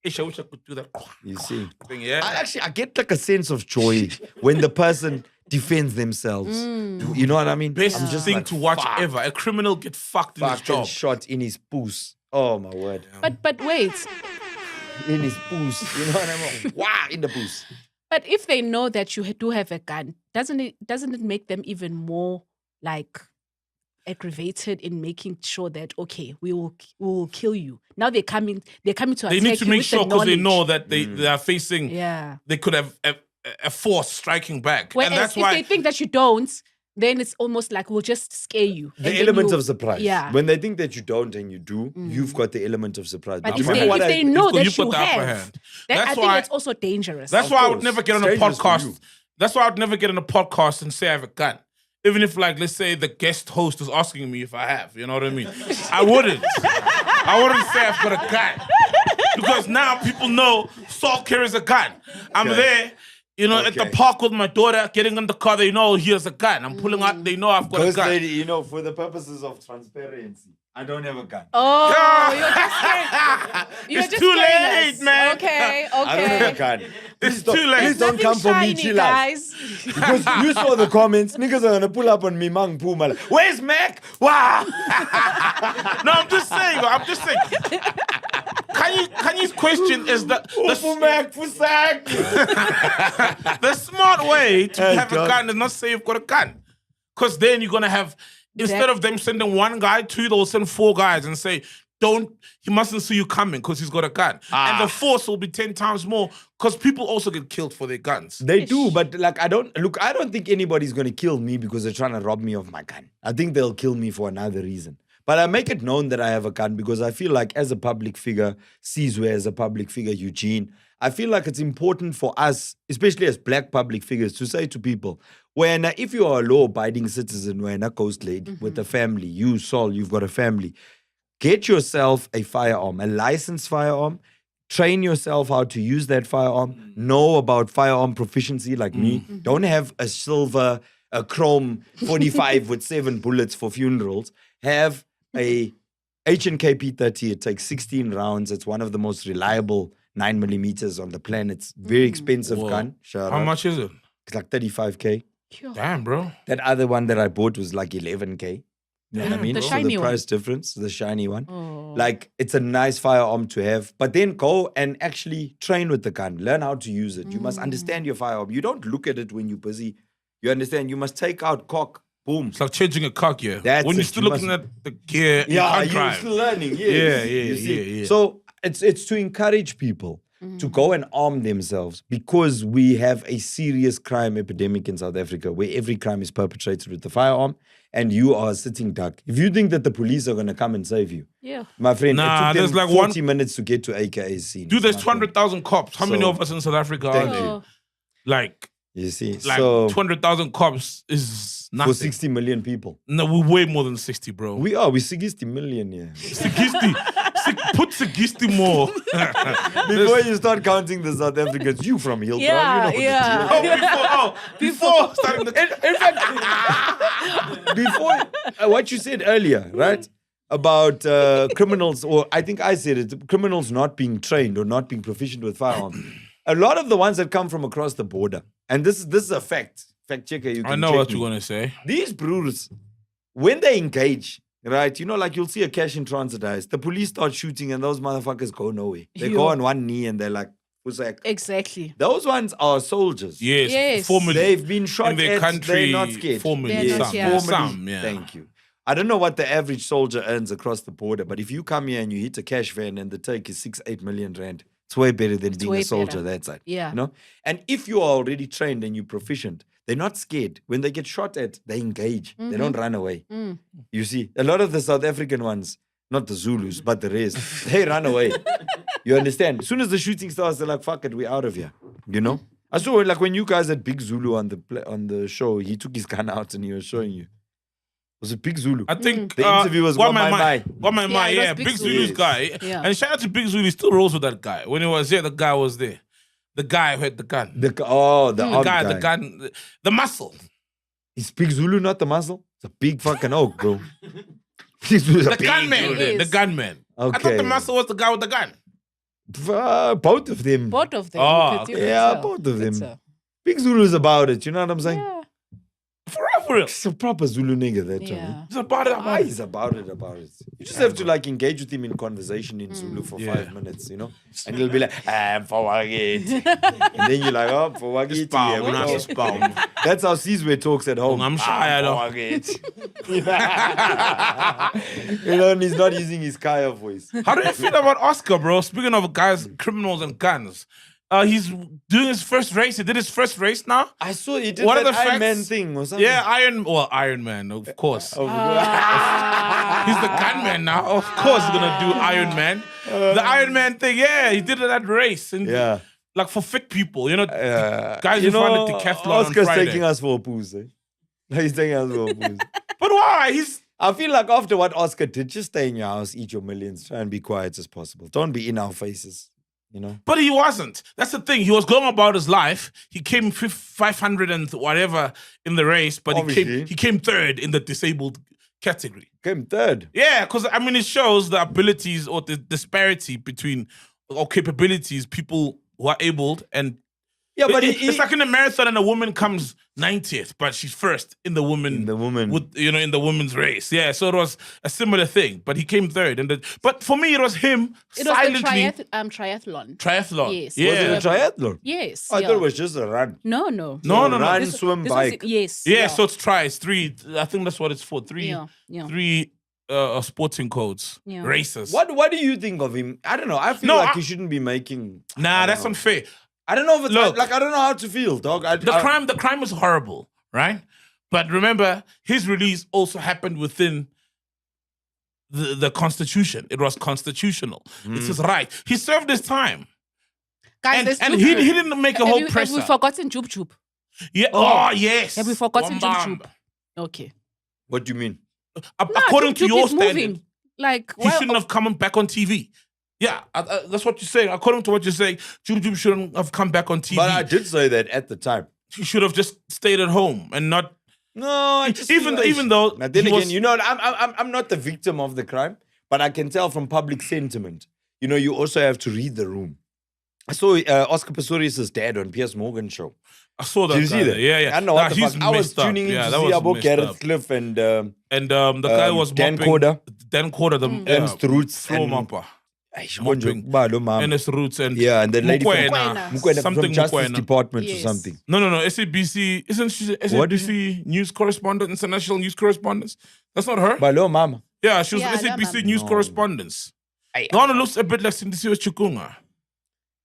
I wish I could do that. You see. Thing, yeah. I get like a sense of joy when the person defends themselves. You know what I mean? Best thing to watch ever. A criminal get fucked in his job. Shot in his poos. Oh my word. But wait. In his poos. You know what I mean? Wow, in the poos. But if they know that you do have a gun, doesn't it make them even more like aggravated in making sure that we will kill you? Now they're coming to attack you. They need to make sure because they know that they are facing. Yeah. They could have a force striking back. Whereas and that's if why they think that you don't, then it's almost like we'll just scare you. The element of surprise. Yeah. When they think that you don't and you do, you've got the element of surprise. But if they know that you have, then I think it's also dangerous. That's why I would never get on a podcast. That's why I would never get on a podcast and say I have a gun. Even if, like, let's say the guest host is asking me if I have, you know what I mean? I wouldn't say I've got a gun. Because now people know Saul carries a gun. I'm there, at the park with my daughter, getting in the car, they know he has a gun. I'm pulling out, they know I've got a gun. Lady, for the purposes of transparency, I don't have a gun. Oh, you're just scared. It's too late, man. Okay. I don't have a gun. It's too late. Please don't come for me, chill guys. Because you saw the comments, niggas are gonna pull up on me, mang puma. Where's Mac? Wow. No, I'm just saying. Kanye's question is the smart way to have a gun is not say you've got a gun. Because then you're gonna have, instead of them sending 1 guy, 2, they'll send 4 guys and say, he mustn't see you coming because he's got a gun. And the force will be 10 times more because people also get killed for their guns. They do, but I don't think anybody's going to kill me because they're trying to rob me of my gun. I think they'll kill me for another reason. But I make it known that I have a gun because I feel like as a public figure, Sizwe as a public figure, Eugene, I feel like it's important for us, especially as black public figures, to say to people, if you are a law-abiding citizen, when a coast lady with a family, you, Saul, you've got a family, get yourself a firearm, a licensed firearm, train yourself how to use that firearm, know about firearm proficiency like me. Don't have a silver, a chrome 45 with 7 bullets for funerals. Have a H&K P30. It takes 16 rounds. It's one of the most reliable 9mm on the planet. It's very expensive gun. How much is it? It's like 35K. Damn, bro. That other one that I bought was like 11K. You know what I mean? The So shiny the one. price difference, the shiny one. Oh. Like, it's a nice firearm to have. But then go and actually train with the gun. Learn how to use it. You must understand your firearm. You don't look at it when you're busy. You understand? You must take out cock. Boom. It's like changing a cock, yeah. That's when you're it. still You looking at the gear, Yeah, you you're can't still drive. learning. Yes. Yeah. So it's to encourage people to go and arm themselves because we have a serious crime epidemic in South Africa where every crime is perpetrated with the firearm and you are a sitting duck. If you think that the police are going to come and save you, my friend, Nah, it took there's them like 40 minutes to get to AKA's scene. Dude, there's my friend. 200,000 cops. How many So, of us in South Africa are thank there? you. Like You see, 200,000 cops is nothing. for 60 million people. No, we're way more than 60, bro. We're 60 million, yeah. Put 60 more. Before you start counting the South Africans, you from Hilltown, you know what Before starting the... In fact, before what you said earlier, right? About criminals, or I think I said it, criminals not being trained or not being proficient with firearms. A lot of the ones that come from across the border, and this is a fact checker, you can I know check what me. you're going to say. These brutes, when they engage, right, like you'll see a cash in transit eyes, the police start shooting and those motherfuckers go nowhere. They go on one knee and they're like, exactly. Those ones are soldiers. Yes. 4 million. They've been shot in their at, country. they're not scared. 4 million. They're not, Some. yeah. 4 million. Some, yeah. Thank you. I don't know what the average soldier earns across the border, but if you come here and you hit a cash van and the take is 6-8 million rand, it's way better than being way a soldier better. that side. Yeah. You know? And if you are already trained and you're proficient, they're not scared. When they get shot at, they engage. They don't run away. You see, a lot of the South African ones, not the Zulus, but the rest, they run away. You understand? As soon as the shooting starts, they're like, fuck it, we're out of here. You know? I saw like when you guys had Big Zulu on the show, he took his gun out and he was showing you. Was it Big Zulu? I think The interview was What My My Yeah, it was Big Big Zulu's Zulu. guy. Yeah. And shout out to Big Zulu, he still rolls with that guy. When he was here, the guy was there. The guy who had the gun. The armed guy. The gun, the muscle. Is Big Zulu not the muscle? It's a big fucking oak, bro. Big Zulu's a The big gunman. dude. It The is. gunman. I Okay. thought the muscle was the guy with the gun. Both of them. Both of them. Oh, you could okay. Yeah, tell. both of You could them. tell. Big Zulu is about it. You know what I'm saying? Yeah. For real. He's a proper Zulu nigga, that Yeah. Johnny. It's about it. Ah, he's about it. You just have to like engage with him in conversation in Zulu for 5 minutes, you know? And he'll be like, I'm for Wagit. And then you're like, oh, for Wagit. Spawn, when I say spawn. That's how Sizwe talks at home. I'm shy, though. You know, and he's not using his Kaya voice. How do you feel about Oscar, bro? Speaking of guys, criminals and guns. He's doing his first race. He did his first race now. I saw he did What are that the Iron Man facts? thing or something. Yeah, Iron Man, of course. Oh, He's the gunman now. Of course he's gonna do Iron Man. The Iron Man thing, yeah, he did that race. And yeah. like for fit people, you know, guys You who run know, the decathlon Oscar's on Friday. taking us for a poos, eh? He's taking us for a poos. But why? I feel like after what Oscar did, just stay in your house, eat your millions, try and be quiet as possible. Don't be in our faces, you know? But he wasn't. That's the thing. He was going about his life. He came 500 and whatever in the race, but Obviously. he came third in the disabled category. Came third. Yeah, because I mean, it shows the abilities or the disparity between or capabilities people who are abled and. Yeah, but it's like in a marathon and a woman comes 90th, but she's first in the woman. In the women's race. Yeah, so it was a similar thing, but he came third. But for me, it was him silently. It was the triathlon. Triathlon. Yes. Yeah. Was it a triathlon? Yes. I thought it was just a run. No. Run, This- swim, this was- bike. yes. Yeah, so it's it's 3. I think that's what it's for. 3. Yeah. 3 sporting codes. Yeah. Races. What do you think of him? I don't know. I feel like he shouldn't be making. Nah, that's unfair. I don't know if it's Look. like I don't know how to feel, dog. The crime was horrible, right? But remember, his release also happened within the Constitution. It was constitutional. It's his right. He served his time. Guys, and he didn't make a whole presser. Have we forgotten Jub Jub? Yeah. Oh, yes. Have we forgotten Jub Jub? Okay. What do you mean? According to your standard, like he shouldn't have come back on TV. Yeah, that's what you're saying. According to what you're saying, Jub Jub shouldn't have come back on TV. But I did say that at the time. He should have just stayed at home and not. No, I just even though. Now, then again, you know, I'm not the victim of the crime, but I can tell from public sentiment. You know, you also have to read the room. I saw Oscar Pistorius' dad on Piers Morgan's show. I saw that. Did you see that? Yeah. I don't know what the fuck. I was tuning in to see about Gareth Cliff and the guy was Dan mopping, Corder. Dan Corder, the Ernst Roots floor and mopper. mopping. Ernest Roots and and the lady Mukwena. from Something Justice Mukwena. Department or Yes. something. No. SABC isn't she? SABC news correspondent, international news correspondent. That's not her. Balo mama. Yeah, she was Yeah, SABC that news No. correspondent. The one who looks a bit like Sindisiwe Chukunga.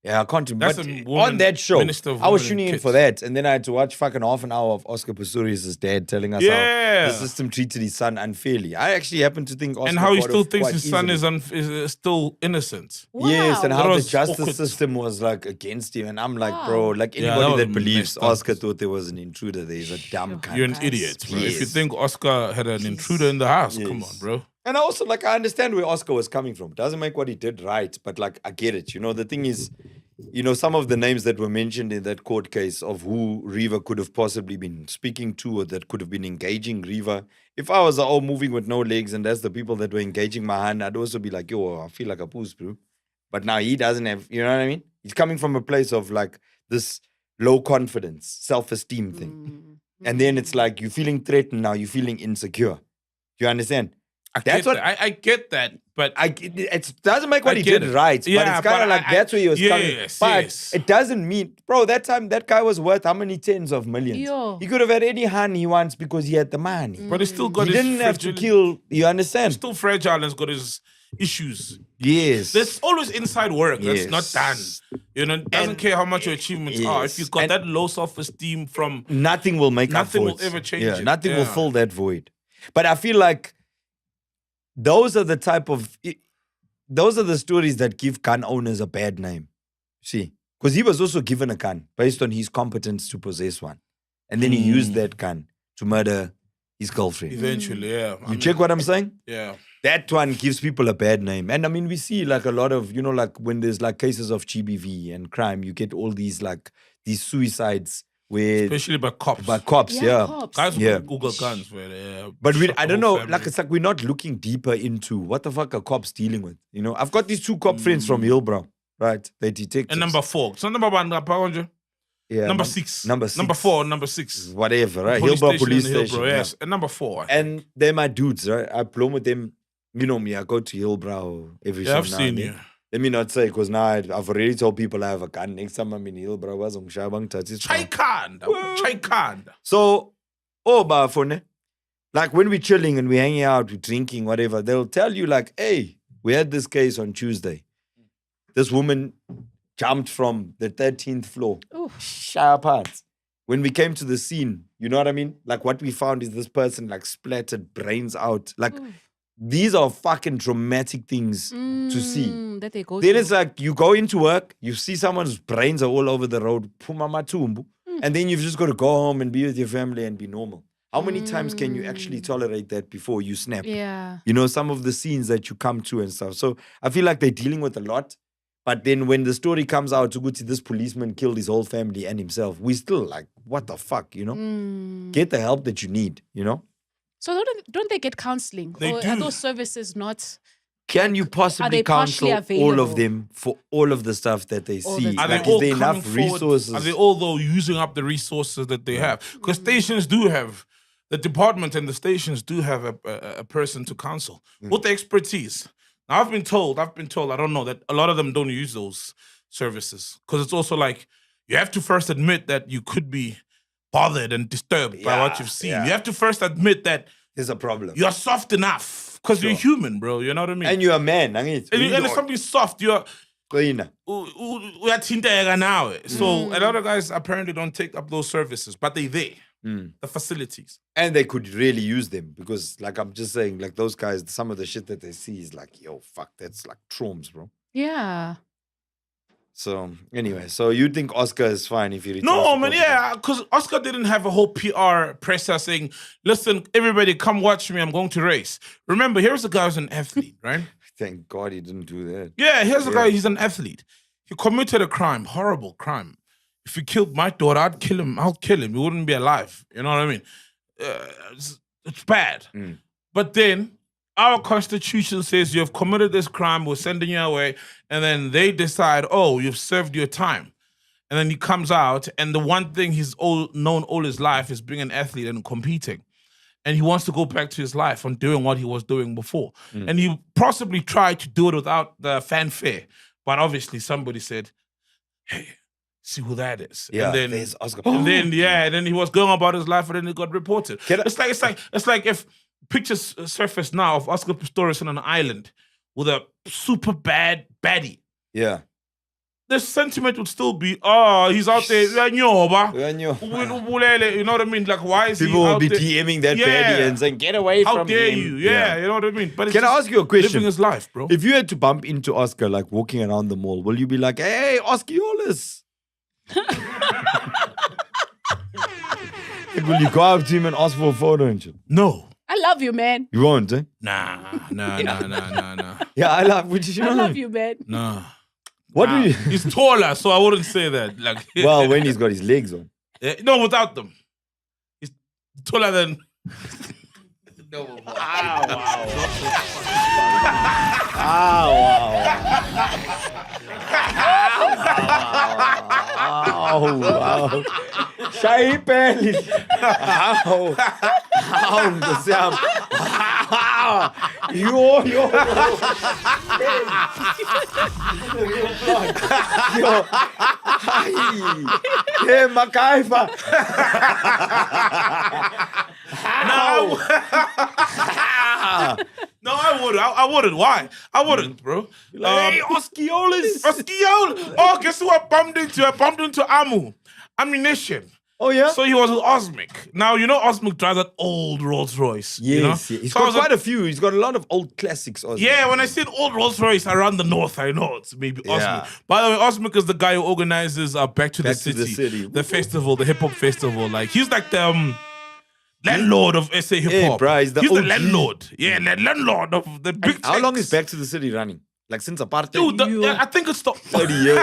Yeah, I can't That's but a woman, on that show, Minister of I was Women tuning and in for Kids. that, and then I had to watch fucking half an hour of Oscar Pistorius' dad telling us Yeah. how the system treated his son unfairly. I actually happen to think Oscar And how he got still off thinks quite his son easily. is still innocent. Wow. Yes, and how That the was justice awkward. system was like against him. And I'm like, Wow. bro, like Yeah, anybody that that, was believes messed up. Oscar thought there was an intruder there is a dumb cunt. You're an Guys, idiot, bro. If you please. think Oscar had an intruder in the house, come on, Yes. bro. And I also, like, I understand where Oscar was coming from. Doesn't make what he did right, but, like, I get it. You know, the thing is, you know, some of the names that were mentioned in that court case of who Riva could have possibly been speaking to or that could have been engaging Riva. If I was moving with no legs and that's the people that were engaging Mahan, I'd also be like, yo, I feel like a poos, bro. But now he doesn't have, you know what I mean? He's coming from a place of, like, this low confidence, self-esteem thing. And then it's like, you're feeling threatened now, you're feeling insecure. Do you understand? I get that, but It doesn't make what I he get did it. right, but Yeah, it's kind of but like that's where he was coming. yes, But yes. it doesn't mean, bro, that time that guy was worth how many tens of millions? Yo. He could have had any hand he wants because he had the money. but he still got He his didn't have to fragility. kill, you understand? He's still fragile and has got his issues. Yes. There's always inside work that's not Yes. done. You know, it doesn't care how much your achievements are. If Yes. you've got And- that low self-esteem from Nothing will make Nothing up will for it. ever change Yeah, it. nothing will Yeah. fill that void. But I feel like those are the type of, those are the stories that give gun owners a bad name. See, because he was also given a gun based on his competence to possess one. And then he used that gun to murder his girlfriend. eventually, yeah. You check what I'm saying? Yeah. That one gives people a bad name. And I mean, we see like a lot of, you know, like when there's like cases of GBV and crime, you get all these like these suicides where Especially by cops. by cops, yeah. Cops. Guys Yeah. with Google guns, where But we, shot I the don't whole know, family. like it's like we're not looking deeper into what the fuck are cops dealing with. You know, I've got these two cop friends from Hillbrow, right? They detectives. And number 4. So number 1, yeah, number 6. Number 6. Number 4, number 6. Whatever, right? Police Hillbrow station police in Hillbrow, station. yes. And number 4. And they're my dudes, right? I blow with them. You know me, I go to Hillbrow every Yeah, I've now seen and then. you. Let me not say, because now I've already told people I have a gun. Next time I'm in Hillbrow, Chaikand. So, Bafone, like when we're chilling and we're hanging out, we're drinking, whatever, they'll tell you like, hey, we had this case on Tuesday. This woman jumped from the 13th floor. Sharp hearts. When we came to the scene, you know what I mean? Like what we found is this person like splattered brains out. Like these are fucking traumatic things to see. That they go Then through. it's like you go into work, you see someone's brains are all over the road, and then you've just got to go home and be with your family and be normal. How many times can you actually tolerate that before you snap? Yeah. You know, some of the scenes that you come to and stuff. So I feel like they're dealing with a lot. But then when the story comes out, Tuguti, this policeman killed his whole family and himself, we still like, what the fuck, you know? Get the help that you need, you know? So don't they get counseling? They or do. are those services not? Can you possibly they partially counsel all of available? them for all of the stuff that they All see? the Are time. they all is there coming enough forward? resources? Are they all though using up the resources that they have? Because stations do have, the department and the stations do have a person to counsel with the expertise. Now I've been told, I don't know, that a lot of them don't use those services because it's also like you have to first admit that you could be bothered and disturbed by what you've seen. yeah. You have to first admit that There's a problem. you're soft enough because you're human, bro. You know what I mean? And you're a man. and it's something soft. You're uyathinteka now. So a lot of guys apparently don't take up those services, but they're there. the facilities. And they could really use them because, like, I'm just saying, like, those guys, some of the shit that they see is like, yo, fuck, that's like traumas, bro. Yeah. So, anyway, so you think Oscar is fine if he returns? No, man, yeah, because Oscar didn't have a whole PR presser saying, listen, everybody, come watch me, I'm going to race. Remember, here's a guy who's an athlete, right? Thank God he didn't do that. Yeah, here's a guy, he's an athlete. He committed a crime, horrible crime. If he killed my daughter, I'd kill him. I'll kill him. He wouldn't be alive. You know what I mean? It's bad. But then our constitution says you have committed this crime, we're sending you away. And then they decide, oh, you've served your time. And then he comes out, and the one thing he's known all his life is being an athlete and competing. And he wants to go back to his life and doing what he was doing before. And he possibly tried to do it without the fanfare. But obviously somebody said, hey, see who that is. Yeah, and then, there's Oscar. And then he was going about his life and then he got reported. It's like if pictures surface now of Oscar Pistorius on an island with a super bad baddie. Yeah. The sentiment would still be, oh, he's out there. You know what I mean? Like, why is people he will out be there? DMing that baddie and saying, get away from him. How dare you? Yeah, you know what I mean? But it's Can I ask you a question? Living his life, bro. If you had to bump into Oscar, like walking around the mall, will you be like, hey, Osceolas? Will you go up to him and ask for a photo and shit? No. I love you, man. You won't, eh? Nah. Yeah, I love you, man. Nah. What do you... He's taller, so I wouldn't say that. Like, well, when he's got his legs on. No, without them. He's taller than... No. Wow. Shy belly. Yo. Hey, MacGyver. No, I wouldn't. Why? I wouldn't, bro. Hey, Osceolas. Oh, guess who I bumped into? I bumped into Ammunition. Oh, yeah? So he was with Osmic. Now, you know Osmic drives that old Rolls Royce. Yes, you know? yeah. He's got quite a few. He's got a lot of old classics. Osmic. Yeah, when I see an old Rolls Royce around the north, I know it's maybe Osmic. By the way, Osmic is the guy who organizes Back to the City. The festival, the hip-hop festival. Like, he's like the... landlord of SA Hip Hop. Hey, he's the landlord. Yeah, landlord of the big. How long is Back to the City running? Like since apartheid? Dude, I think it's 30 years.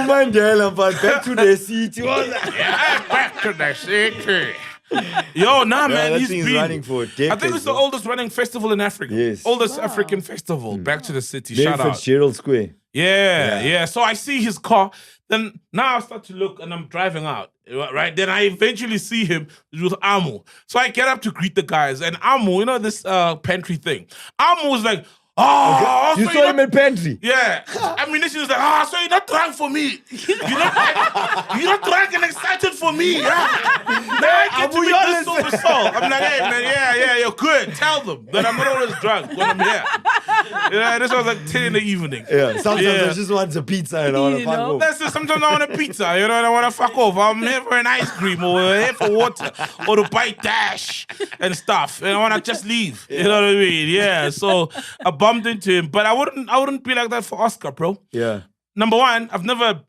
Mandela, but Back to the City. Back to the City. Yo, man, he's been running for decades. I think it's the oldest running festival in Africa. Yes. Oldest African festival. Back to the City. Shout Shout out. Fitzgerald Square. Yeah. So I see his car. Then now I start to look and I'm driving out, right? Then I eventually see him with Amu. So I get up to greet the guys. And Amu, you know this pantry thing. Amu was like, oh, you saw him in pantry? Yeah. Ammunition is like, so you're not drunk for me. You're not drunk and excited for me. Yeah. Now I get to meet this silver soul. I'm like, hey, man, yeah, you're good. Tell them that I'm not always drunk when I'm here. Yeah, this was like 10 in the evening. Yeah, sometimes I just want a pizza and I want to fuck off. That's it. Sometimes I want a pizza, and I want to fuck off. I'm here for an ice cream or here for water or to buy dash and stuff. And I want to just leave. You know what I mean? Yeah, so I bumped into him. But I wouldn't be like that for Oscar, bro. Yeah. Number one, I've never...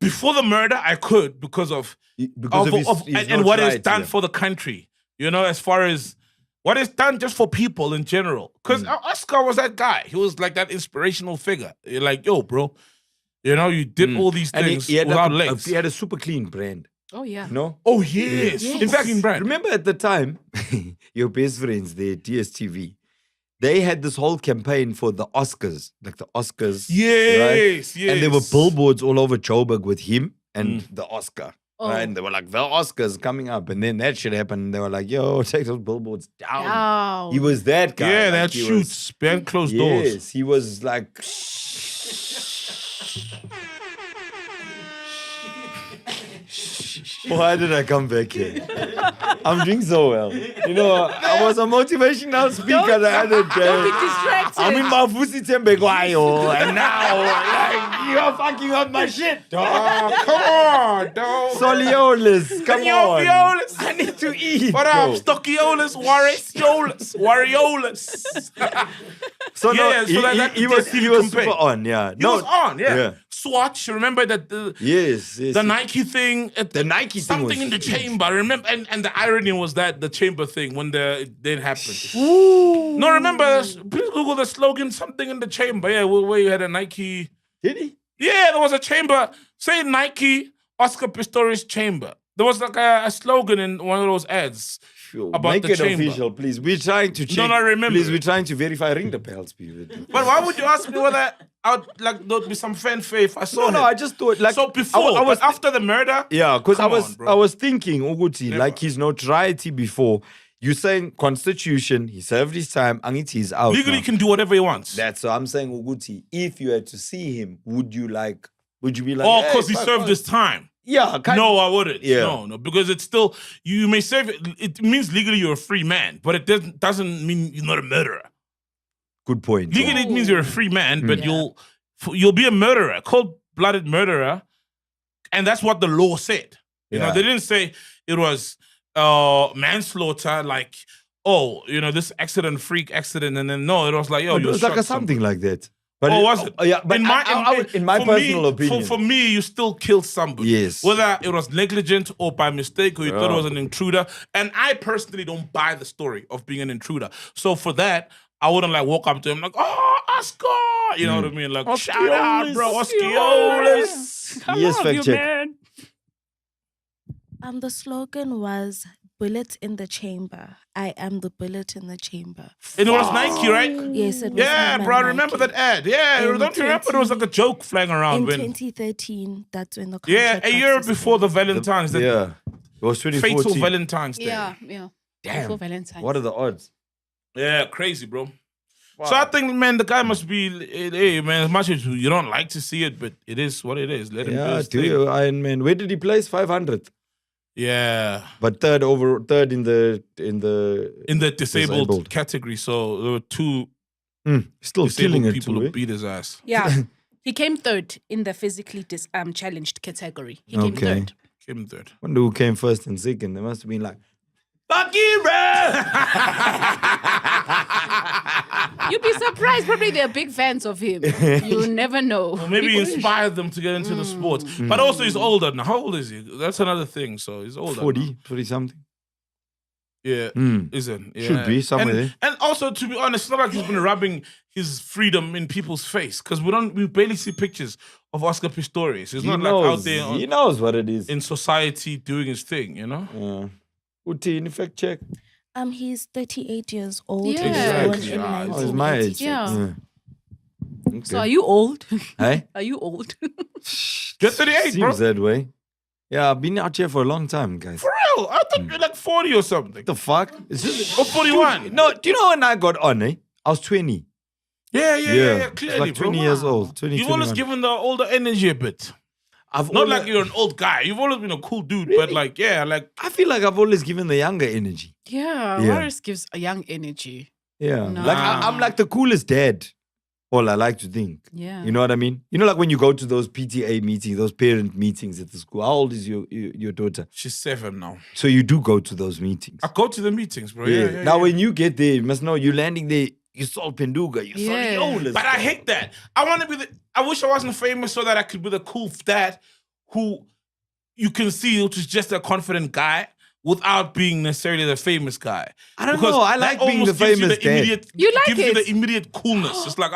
Before the murder, I could because of what it's done for the country. You know, as far as... what is done just for people in general. Because Oscar was that guy. He was like that inspirational figure. You're like, yo, bro, you know, you did all these things without legs. He had a super clean brand. Oh, yeah. No? Oh, yes. In fact, remember at the time, your best friends there, DSTV, they had this whole campaign for the Oscars. Like the Oscars. Yes, right? And there were billboards all over Joburg with him and the Oscar. Oh. Right? And they were like, the Oscars coming up. And then that shit happened. And they were like, yo, take those billboards down. He was that guy. Yeah, like, that shoots behind closed doors. Yes, he was like... Why did I come back here? I'm doing so well. You know, I was a motivational speaker the other day. Don't be distracted. I'm in my Vusi Tembekwayo, and now you're fucking up my shit. Oh, come on, dog. Soliolis, come on. I need to eat. What up, Stockiolis, Wariolis? So Yeah, no, so he was super on, yeah. He was on, yeah. Swatch, remember that yes, the Nike thing, the Nike something thing was in the chamber. Remember, and the irony was that the chamber thing when it didn't happen. Ooh. No, remember? Please Google the slogan, something in the chamber. Yeah, where you had a Nike. Did he? Yeah, there was a chamber. Say Nike, Oscar Pistorius chamber. There was like a slogan in one of those ads. Sure. About Make the it chamber. official, please. We're trying to check. No, I remember. Please, we're trying to verify. Ring the bells, people. But why would you ask me whether there'd be some fanfare if I saw No, him? I just thought like So before, I was after the murder? Yeah, because I Bro. was thinking, Uguti, like his notoriety before. You're saying Constitution, he served his time, and he's out. Legally, now. he can do whatever he wants. That's so I'm saying, Uguti, if you had to see him, would you be like, Oh, because he served his time. Yeah, No, I wouldn't. Yeah. No, because it's still, you may serve it. It means legally you're a free man, but it doesn't mean you're not a murderer. Good point. Legally, it means you're a free man, but you'll be a murderer, cold-blooded murderer, and that's what the law said. You know, they didn't say it was manslaughter, like, this freak accident, and then no, it was like, it was like something like that. But was it? Yeah, but in my personal opinion. For me, you still killed somebody. Yes. Whether it was negligent or by mistake, or you thought it was an intruder. And I personally don't buy the story of being an intruder. So for that, I wouldn't walk up to him like, oh, Oscar! You know what I mean? Like, shout out, bro, Osceolis. Yes, fact check. The slogan was, bullet in the chamber. I am the bullet in the chamber. It was Nike, right? Yes, it was. Yeah, bro, I remember that ad. Yeah, don't you remember? It was like a joke flying around. In 2013, that's when the contract a year before the Valentine's. It was 2014. Fatal Valentine's Day. Yeah. Damn. Before Valentine's. What are the odds? Yeah, crazy, bro. Wow. So I think, man, the guy must be, hey, man, as much as you don't like to see it, but it is what it is. Let him do his thing. Iron Man. Where did he place? 500th. Yeah, but third in the disabled category. So there were two still killing it people who beat his ass. Yeah, he came third in the physically challenged category. He came third. Wonder who came first and second. They must have been like, fuck you, bro! You'd be surprised. Probably they're big fans of him. You'll never know. Or maybe he inspired them to get into the sport. But also he's older now. How old is he? That's another thing. So he's older 40 something. Yeah, isn't. Yeah. Should be somewhere there. And also, to be honest, it's not like he's been rubbing his freedom in people's face. Because we barely see pictures of Oscar Pistorius. He's not out there. He knows what it is. In society doing his thing, you know? Yeah. Uti, in fact check. He's 38 years old. Yeah. Exactly. He's my age. Yeah. Okay. So are you old? Hey? Are you old? You're 38, Seems bro. that way. Yeah, I've been out here for a long time, guys. For real? I thought you're like 40 or something. The fuck? It's just, or 41. No, do you know when I got on, I was 20. Yeah. Clearly, like 20 years old. 20, You've always given the older energy a bit. Not like you're an old guy. You've always been a cool dude, really? But I feel like I've always given the younger energy. Yeah, Morris gives a young energy. Yeah. No. Like I'm like the coolest dad. All I like to think. Yeah. You know what I mean? You know, like when you go to those PTA meetings, those parent meetings at the school. How old is your daughter? She's 7 now. So you do go to those meetings? I go to the meetings, bro. Yeah. Now when you get there, you must know you're landing there. You saw Penduga. You saw the oldest. But I hate that. I wish I wasn't famous so that I could be the cool dad who you can see, which is just a confident guy without being necessarily the famous guy. I don't know. I like being the famous dad. You like gives it? you the immediate coolness. It's like,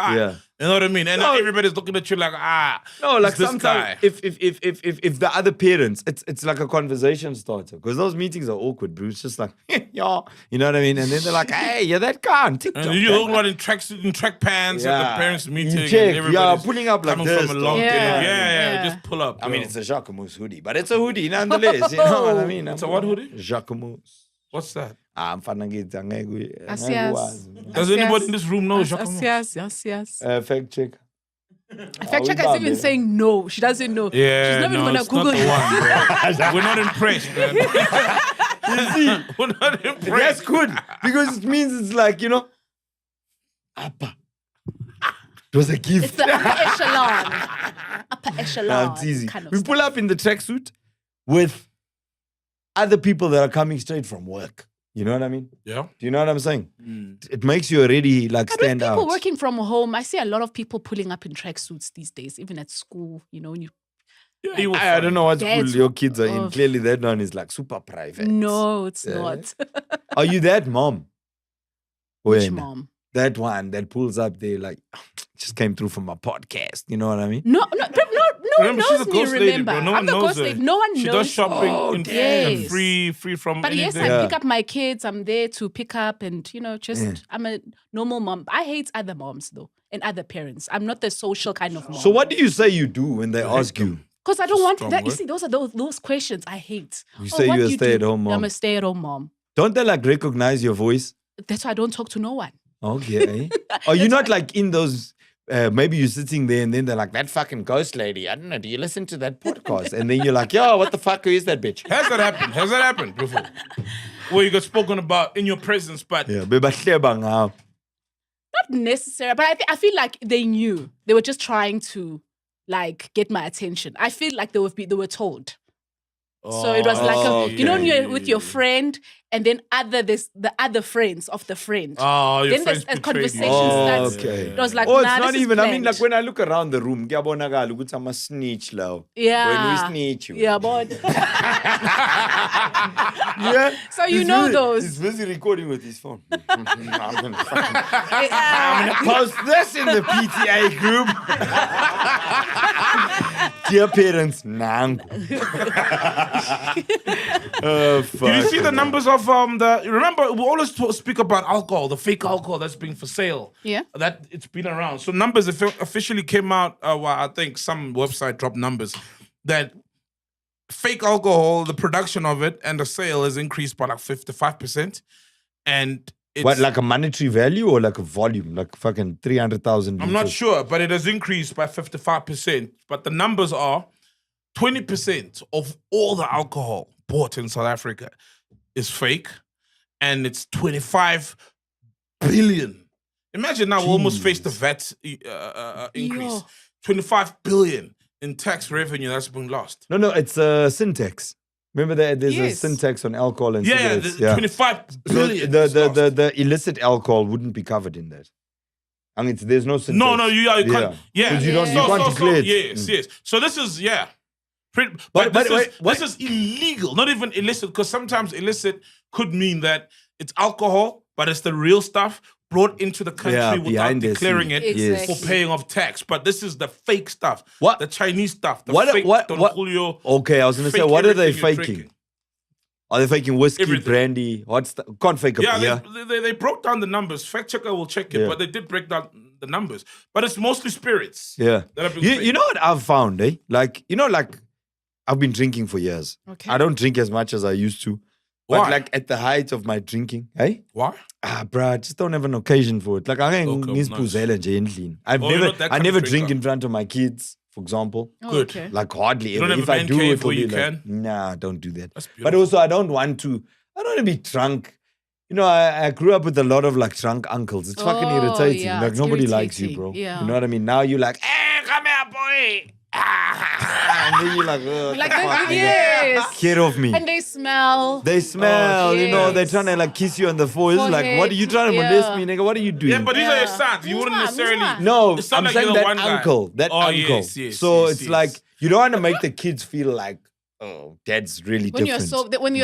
you know what I mean? And everybody's looking at you like, No, like this sometimes guy. if the other parents, it's like a conversation starter. Because those meetings are awkward, bro. It's just like, yeah. You know what I mean? And then they're like, hey, you're that guy on TikTok. And you're talking about in track pants at the parents' meeting. You check, and everybody's pulling up like coming this. from a long Yeah. just pull up. I mean, it's a Jacquemus hoodie, but it's a hoodie nonetheless. You know what I mean? It's a what hoodie? Jacquemus. What's that? I'm fanagit. Yes. Does anybody in this room know Jacquemus? Yes. Fact check. Fact checker is even saying no. She doesn't know. Yeah, she's not even gonna it's Google not the one, bro. We're not impressed, man. You see, We're not impressed. that's good because it means it's like, Appa. It was a gift. It's the upper echelon. Upper echelon. No, it's easy. Kind of We stuff. pull up in the tracksuit with other people that are coming straight from work. You know what I mean? Yeah. Do you know what I'm saying? It makes you already But stand with people out. working from home, I see a lot of people pulling up in tracksuits these days, even at school. When you Yeah, I don't know what school That's your kids are in. of- Clearly, that one is like super private. no, it's Yeah. not. Are you that mom? Which When? mom? That one that pulls up there like, just came through from my podcast. You know what I mean? No one Remember, she's knows a me. ghost lady, Remember, bro. No I'm one the knows ghost her. lady. No one She knows. does shopping me. and yes. free from But yes, anything. I Yeah. pick up my kids. I'm there to pick up and, I'm a normal mom. I hate other moms, though, and other parents. I'm not the social kind of mom. So what do you say you do when they ask you? Because I don't want Strong that. You word. see, those are those questions I hate. You say what you're do a stay-at-home mom. I'm a stay-at-home mom. Don't they like recognize your voice? That's why I don't talk to no one. Okay. Are you not like in those? Maybe you're sitting there and then they're like, that fucking ghost lady. I don't know. Do you listen to that podcast? And then you're like, yo, what the fuck? Who is that bitch? Has that happened? Has that happened before? Where you got spoken about in your presence, but Yeah, beba now. Not necessary, but I feel like they knew. They were just trying to get my attention. I feel like they were told. So it was like when you're with your friend and then there's the other friends of the friend. Oh, your Then friends there's a betrayed you. conversation starts. Okay. It was like, Oh, nah, it's not this is even. I mean, like planned. when I look around the room, ngiyabonakala ukuthi I'm a snitch now. Yeah. When we snitch you. Yeah, but Yeah. So you He's know busy- those. He's busy recording with his phone. I'm gonna post this in the PTA group. Dear parents, nangu. Oh, fuck. Did you see the numbers of remember, we always speak about alcohol, the fake alcohol that's being for sale. Yeah. That it's been around. So numbers officially came out, I think some website dropped numbers, that fake alcohol, the production of it and the sale has increased by like 55%. And it's, What, like a monetary value or like a volume? Like fucking 300,000 I'm not sure, but it has increased by 55%. But the numbers are 20% of all the alcohol bought in South Africa is fake, and it's 25 billion. Imagine now we almost faced the VAT increase. Yo. 25 billion in tax revenue that's been lost. No, it's syntax. Remember that there's Yes. a syntax on alcohol and Yeah, cigarettes. the 25 So billion. is lost. the illicit alcohol wouldn't be covered in that. I mean, there's no syntax. No, you can't. Yeah, 'Cause you can't declare it. Yes. So this is But But this wait. is illegal, not even illicit, because sometimes illicit could mean that it's alcohol, but it's the real stuff brought into the country Yeah, without behind the declaring scene. it Yes. for paying off tax. But this is the fake stuff, What? the Chinese stuff, the What- fake what- Don what- Julio. Okay, I was gonna say, fake what are they everything you're faking? drinking. Are they faking whiskey, Everything. brandy? Can't fake a Yeah, beer. they broke down the numbers. Fact checker will check it, Yeah. but they did break down the numbers. But it's mostly spirits. Yeah. that have been You fake. know what I've found, eh? Like I've been drinking for years. Okay. I don't drink as much as I used to. Why? But like at the height of my drinking, eh? Why? Bruh, I just don't have an occasion for it. Like I Okay, nice. Oh, you're not that I kind never of drink drinker. in front of my kids, for example. Oh, Good. okay. Like hardly You ever. don't have If a I man do cave it, will where be you like, can? nah, don't do that. That's But beautiful. also I don't want to be drunk. I grew up with a lot of like drunk uncles. It's fucking Oh, irritating. yeah, Like it's nobody likes you, irritating. bro. Yeah. You know what I mean? Now you're like, hey, come here, boy. And then you're like, ugh, Like fuck, nigga. yes. Get off me. And they smell. They smell, yes. they're trying to like kiss you on the forehead. Like, what are you trying to Forehead, molest yeah. me, nigga? What are you doing? Yeah, but these are your Yeah. sons. You wouldn't Mwah, necessarily. mwah. No, It's not I'm like saying you're the that one guy. uncle. That Oh, uncle. yes, so yes, it's yes. like, you don't want to make the kids feel like, oh, dad's really When different.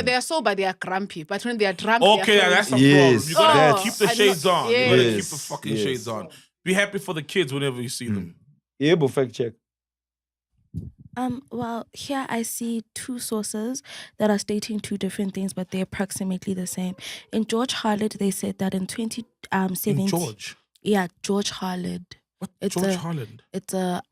they are sober, they are grumpy. But when they are drunk, Okay, they are that's the Yes, problem. You gotta that's- keep the I shades know. on. You gotta keep Yes, the fucking yes. shades on. Be happy for the kids whenever you see them. Yeah, but fact check. Well, here I see two sources that are stating two different things, but they're approximately the same. In George Harlot, they said that in 2017. In George. Yeah, George Harlot. What? It's George a- Holland. It's a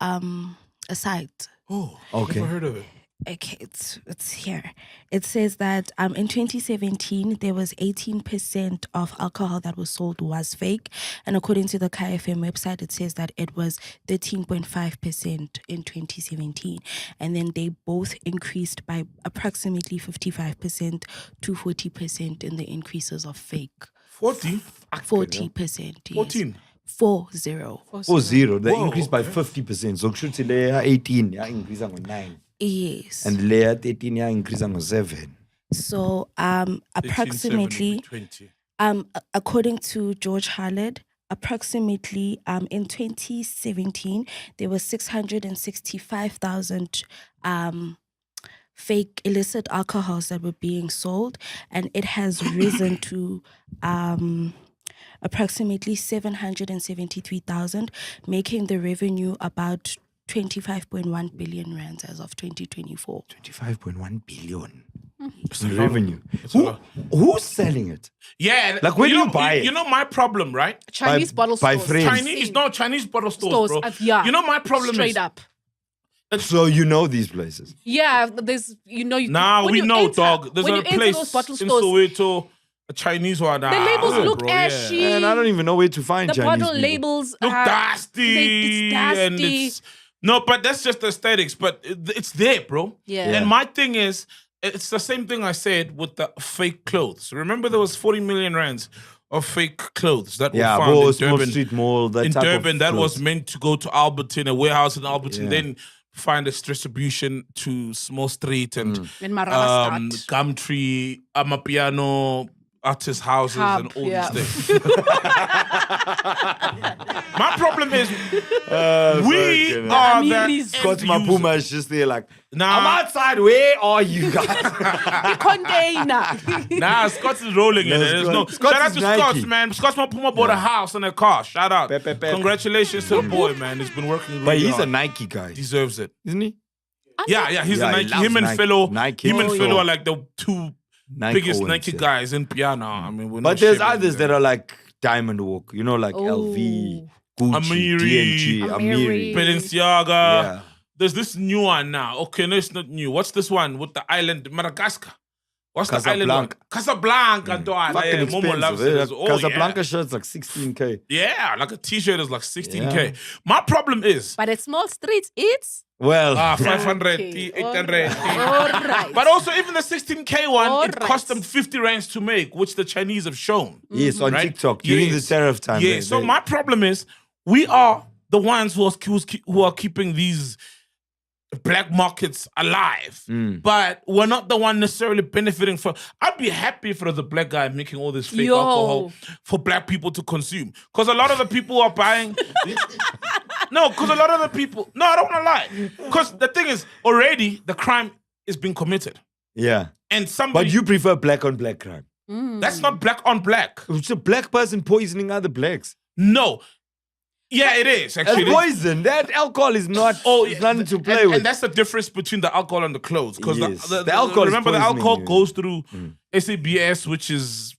site. Oh, Okay. never heard of it. Okay, it's here. It says that in 2017 there was 18% of alcohol that was sold was fake, and according to the KFM website, it says that it was 13.5% in 2017, and then they both increased by approximately 55% to 40% in the increases of fake. 40? 40%. Yes. 14. 40. 40. They Whoa, increased by 50%. So should say 18, yeah, increase on 9. Yes. And layer 13, yeah, increase on 7. So approximately 20. according to George Harlett, approximately in 2017 there were 665,000 fake illicit alcohols that were being sold, and it has risen to approximately 773,000, making the revenue about 25.1 billion rands as of 2024. 25.1 billion. It's revenue. Who's selling it? Yeah. Like, where do you buy it? You know my problem, right? Chinese bottle by stores. friends. Chinese bottle stores, bro. Yeah. You know my problem Straight up. So you know these places? Yeah, there's, we know, dog. There's a place in Soweto, a Chinese one. The labels look bro, ashy. Yeah. And I don't even know where to find The Chinese bottle people. labels Look dusty. it's dusty. And no, but that's just aesthetics. But it's there, bro. Yeah. And my thing is, it's the same thing I said with the fake clothes. Remember, there was 40 million rands of fake clothes that were found in Durban. Street Mall, in Durban, that was meant to go to Alberton, a warehouse in Alberton, then find its distribution to Small Street and Gumtree, Amapiano, artist houses, and all these things. My problem is we are the Scott Mapuma is just there like, Nah. I'm outside, where are you guys? The container. Nah, Scott is rolling in it. There's no. Scott Shout out is to Nike. Scott, man. Scott Mapuma bought a house and a car. Shout out. Pep. Congratulations to the boy, man. He's been working really But he's hard. a Nike guy, Deserves it. isn't he? Yeah, he's a he Nike. loves Him and Nike. Philo, Nike. him and Oh, Philo yeah. are like the two Nike biggest owns, Nike yeah. guys in piano. I mean, we're But not there's shaming others them. that are like Diamond Walk, you know, like LV, Gucci, Amiri. DNG, Amiri. Balenciaga. Yeah. There's this new one now. Okay, no, it's not new. What's this one with the island, Madagascar? What's the island one? Casablanca. Fucking Momo loves it. expensive. Oh, Casablanca shirt's like 16K. Yeah, like a t-shirt is like 16K. Yeah. My problem is But at Small Streets, it's 500, okay. 800. All right. But also, even the 16K one, All it cost them 50 rands to make, which the Chinese have shown. Yes, on Right? TikTok during the tariff time. Yeah, so my problem is, we are the ones who are keeping these black markets alive, but we're not the one necessarily benefiting from. I'd be happy if it was a black guy making all this fake alcohol for black people to consume, because a lot of the people are buying. No, because a lot of the people. No, I don't want to lie. Because the thing is, already the crime is being committed, Yeah. and somebody. But you prefer black on black crime. That's not black on black. It's a black person poisoning other blacks. No. Yeah, it is That's actually. poison. That alcohol is not. It's nothing to play with. And that's the difference between the alcohol and the clothes. Because Yes. the alcohol is remember, the poisoning alcohol you. goes through SABS, which is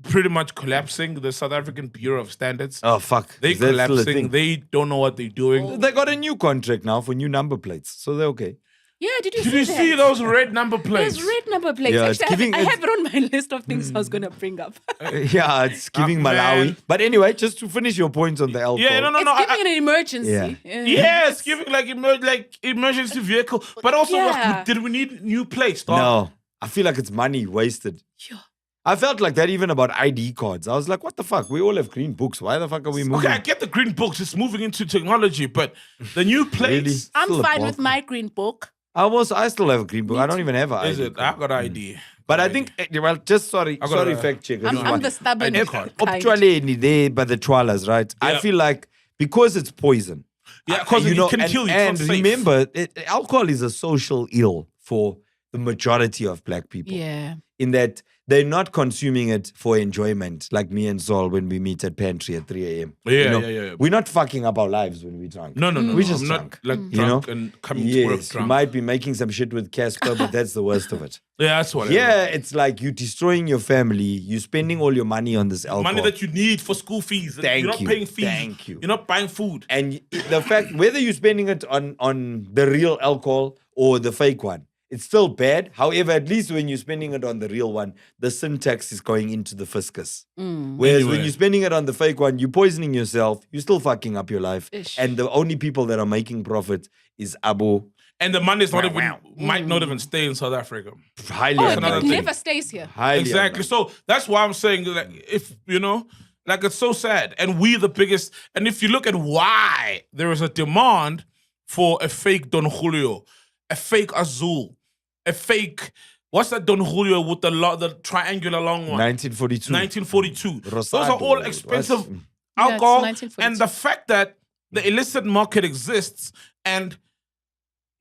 pretty much collapsing. The South African Bureau of Standards. Oh fuck! They Is that still a collapsing. thing? They don't know what they're doing. They got a new contract now for new number plates, so they're okay. Yeah, did you Did see you that? see those red number plates? There's red number plates. Yeah, it's Actually, giving- I have it on my list of things I was going to bring up. Yeah, it's giving Malawi. man. But anyway, just to finish your points on the alcohol. Yeah, no. It's giving an emergency. Yeah. Yeah, it's giving like emergency vehicle. But also, Yeah. did we need new plates? dog? No, I feel like it's money wasted. Yeah. I felt like that even about ID cards. I was like, what the fuck? We all have green books. Why the fuck are we moving? Okay, I get the green books. It's moving into technology, but the new plates. Really? I'm Still a fine with bother. my green book. I still have a green book. I don't even have an Is ID it? I card. got ID. But I think, well, just sorry got a- fact check. I'm the stubborn ID kind. card. Optualeni there by the trawlers, right? I Yeah. feel like because it's poison. Yeah, because it can kill you. And It's not safe. remember, alcohol is a social ill for the majority of black people. Yeah. In that they're not consuming it for enjoyment, like me and Sol when we meet at pantry at 3 a.m. Yeah, yeah. We're not fucking up our lives when we're drunk. No. We're just I'm drunk. not like You know? drunk and coming to work Yes, you drunk. might be making some shit with Casper, but that's the worst of it. Yeah, that's what. Yeah, it's like you destroying your family. You're spending all your money on this alcohol. Money that you need for school fees. Thank You're not you. paying fees. Thank you. You're not buying food. And the fact, whether you're spending it on the real alcohol or the fake one. It's still bad. However, at least when you're spending it on the real one, the sin tax is going into the fiscus. Whereas when you're spending it on the fake one, you're poisoning yourself. You're still fucking up your life. And the only people that are making profit is Abo. And the money is might not even stay in South Africa. Highly it never stays here. Exactly. So that's why I'm saying, like, if, like, it's so sad. And we the biggest, and if you look at why there is a demand for a fake Don Julio, a fake Azul, a fake, what's that Don Julio with the triangular long one? 1942. Those are all expensive alcohol. And the fact that the illicit market exists and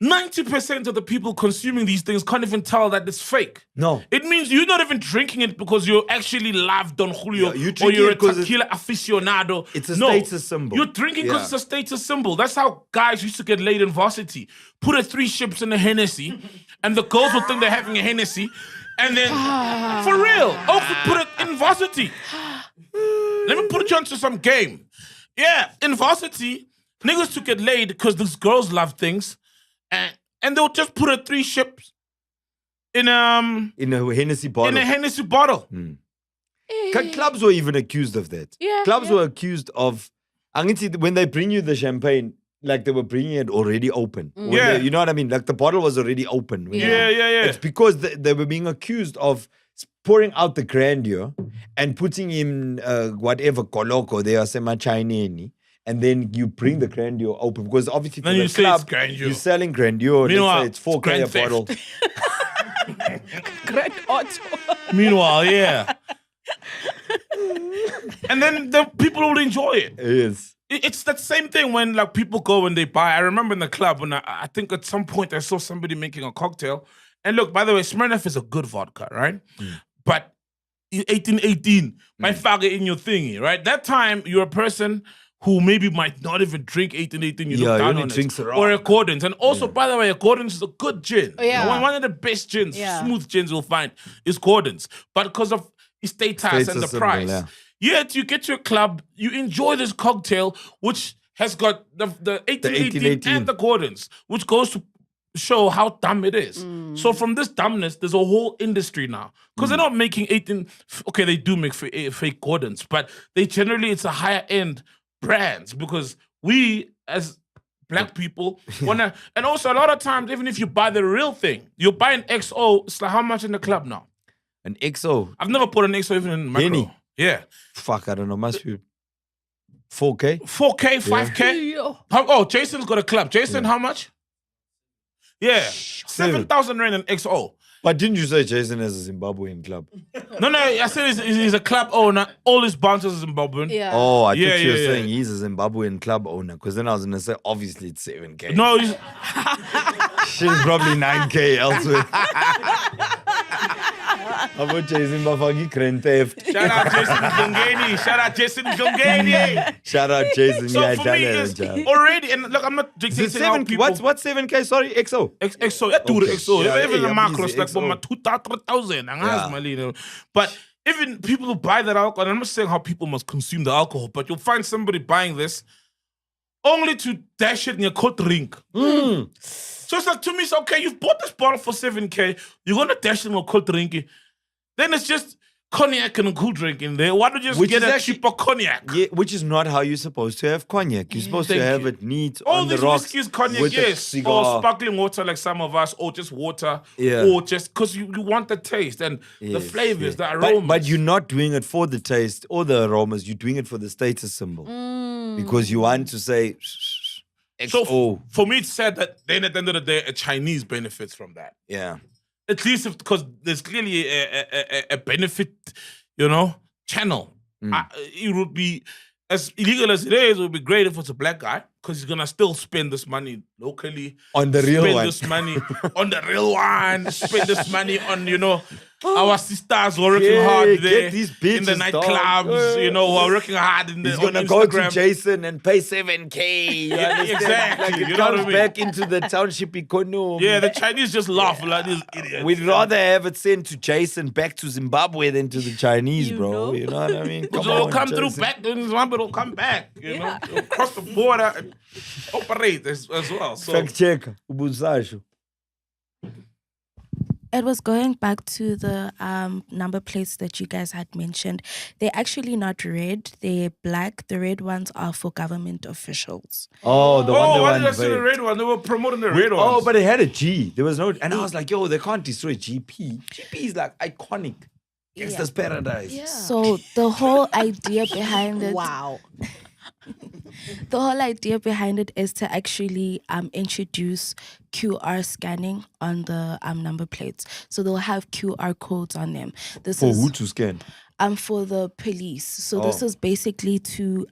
90% of the people consuming these things can't even tell that it's fake. No. It means you're not even drinking it because you actually love Don Julio or you're a tequila aficionado. It's a status symbol. You're drinking because it's a status symbol. That's how guys used to get laid in varsity. Put a 3 ships in a Hennessy and the girls would think they're having a Hennessy and then, for real, put it in varsity. Let me put you onto some game. Yeah, in varsity, niggas to get laid because these girls love things. And they'll just put a 3 ships in a Hennessy bottle. In a Hennessy bottle. Clubs were even accused of that. Clubs were accused of, when they bring you the champagne, like they were bringing it already open. You know what I mean? Like the bottle was already open. It's because they were being accused of pouring out the grandeur and putting in whatever koloko they are sema-Chinese. And then you bring the grandeur open because obviously for the club, you're selling grandeur. Meanwhile, it's 4K a bottle. Grand Auto. Meanwhile, yeah. And then the people will enjoy it. Yes. It's that same thing when like people go and they buy. I remember in the club when I think at some point I saw somebody making a cocktail. And look, by the way, Smirnoff is a good vodka, right? But 1818, might fag it in your thingy, right? That time you're a person who maybe might not even drink 1818, you look down on it. Or Accordance. And also, by the way, Accordance is a good gin. One of the best gins, smooth gins you'll find is Accordance. But because of its status and the price. Yet you get to a club, you enjoy this cocktail, which has got the 1818 and the Accordance, which goes to show how dumb it is. So from this dumbness, there's a whole industry now. Because they're not making 18... Okay, they do make fake Accordance, but it's a higher end brands because we as black people wanna, and also a lot of times even if you buy the real thing, you buy an XO. It's like how much in the club now? An XO. I've never put an XO even in macro. Yeah. Fuck, I don't know. Must be 4K. 4K, 5K. Oh, Jason's got a club. Jason, how much? Yeah, 7,000 rand an XO. But didn't you say Jason has a Zimbabwean club? No, I said he's a club owner. All his bouncers are Zimbabwean. Yeah. Oh, I thought you were saying he's a Zimbabwean club owner. Because then I was going to say, obviously it's 7K. No, she's probably 9K elsewhere. How about Jason Bafagi Grand Theft? Shout out Jason Gongeni. Shout out Jason. So for me, it's already, and look, I'm not dictating how people... What's 7K? Sorry, XO? XO, XO. Even the macro, it's like for my 2,000. But even people who buy that alcohol, and I'm not saying how people must consume the alcohol, but you'll find somebody buying this only to dash it in your cold drink. So it's like, to me, it's okay, you've bought this bottle for 7K, you're going to dash it in a cold drink. Then it's just cognac and a cool drink in there. Why don't you just get a cheaper cognac? Yeah, which is not how you're supposed to have cognac. You're supposed to have it neat on the rocks. All these whiskeys, cognac, yes. Or sparkling water like some of us, or just water. Or just because you want the taste and the flavors, the aromas. But you're not doing it for the taste or the aromas. You're doing it for the status symbol. Because you want to say... XO. So for me, it's sad that then at the end of the day, a Chinese benefits from that. Yeah. At least because there's clearly a benefit, channel. It would be, as illegal as it is, it would be great if it's a black guy because he's going to still spend this money locally. On the real one. Spend this money on the real one. Spend this money on, our sisters who are working hard there in the nightclubs, who are working hard in the He's going to go to Jason and pay 7K. Exactly. Like it comes back into the township economy. Yeah, the Chinese just laugh like these idiots. We'd rather have it sent to Jason back to Zimbabwe than to the Chinese, bro. You know what I mean? It'll come through back, then it'll come back. It'll cross the border and operate as well. So. Fact check, Ubuzasho. It was going back to the number plates that you guys had mentioned. They're actually not red. They're black. The red ones are for government officials. Oh, the one. Why did I see the red one? They were promoting the red ones. Oh, but it had a G. There was no... And I was like, yo, they can't destroy GP. GP is like iconic. Gangsta's paradise. Yeah. So the whole idea behind it... Wow. The whole idea behind it is to actually introduce QR scanning on the number plates. So they'll have QR codes on them. This For is who to scan? For the police. So this is basically to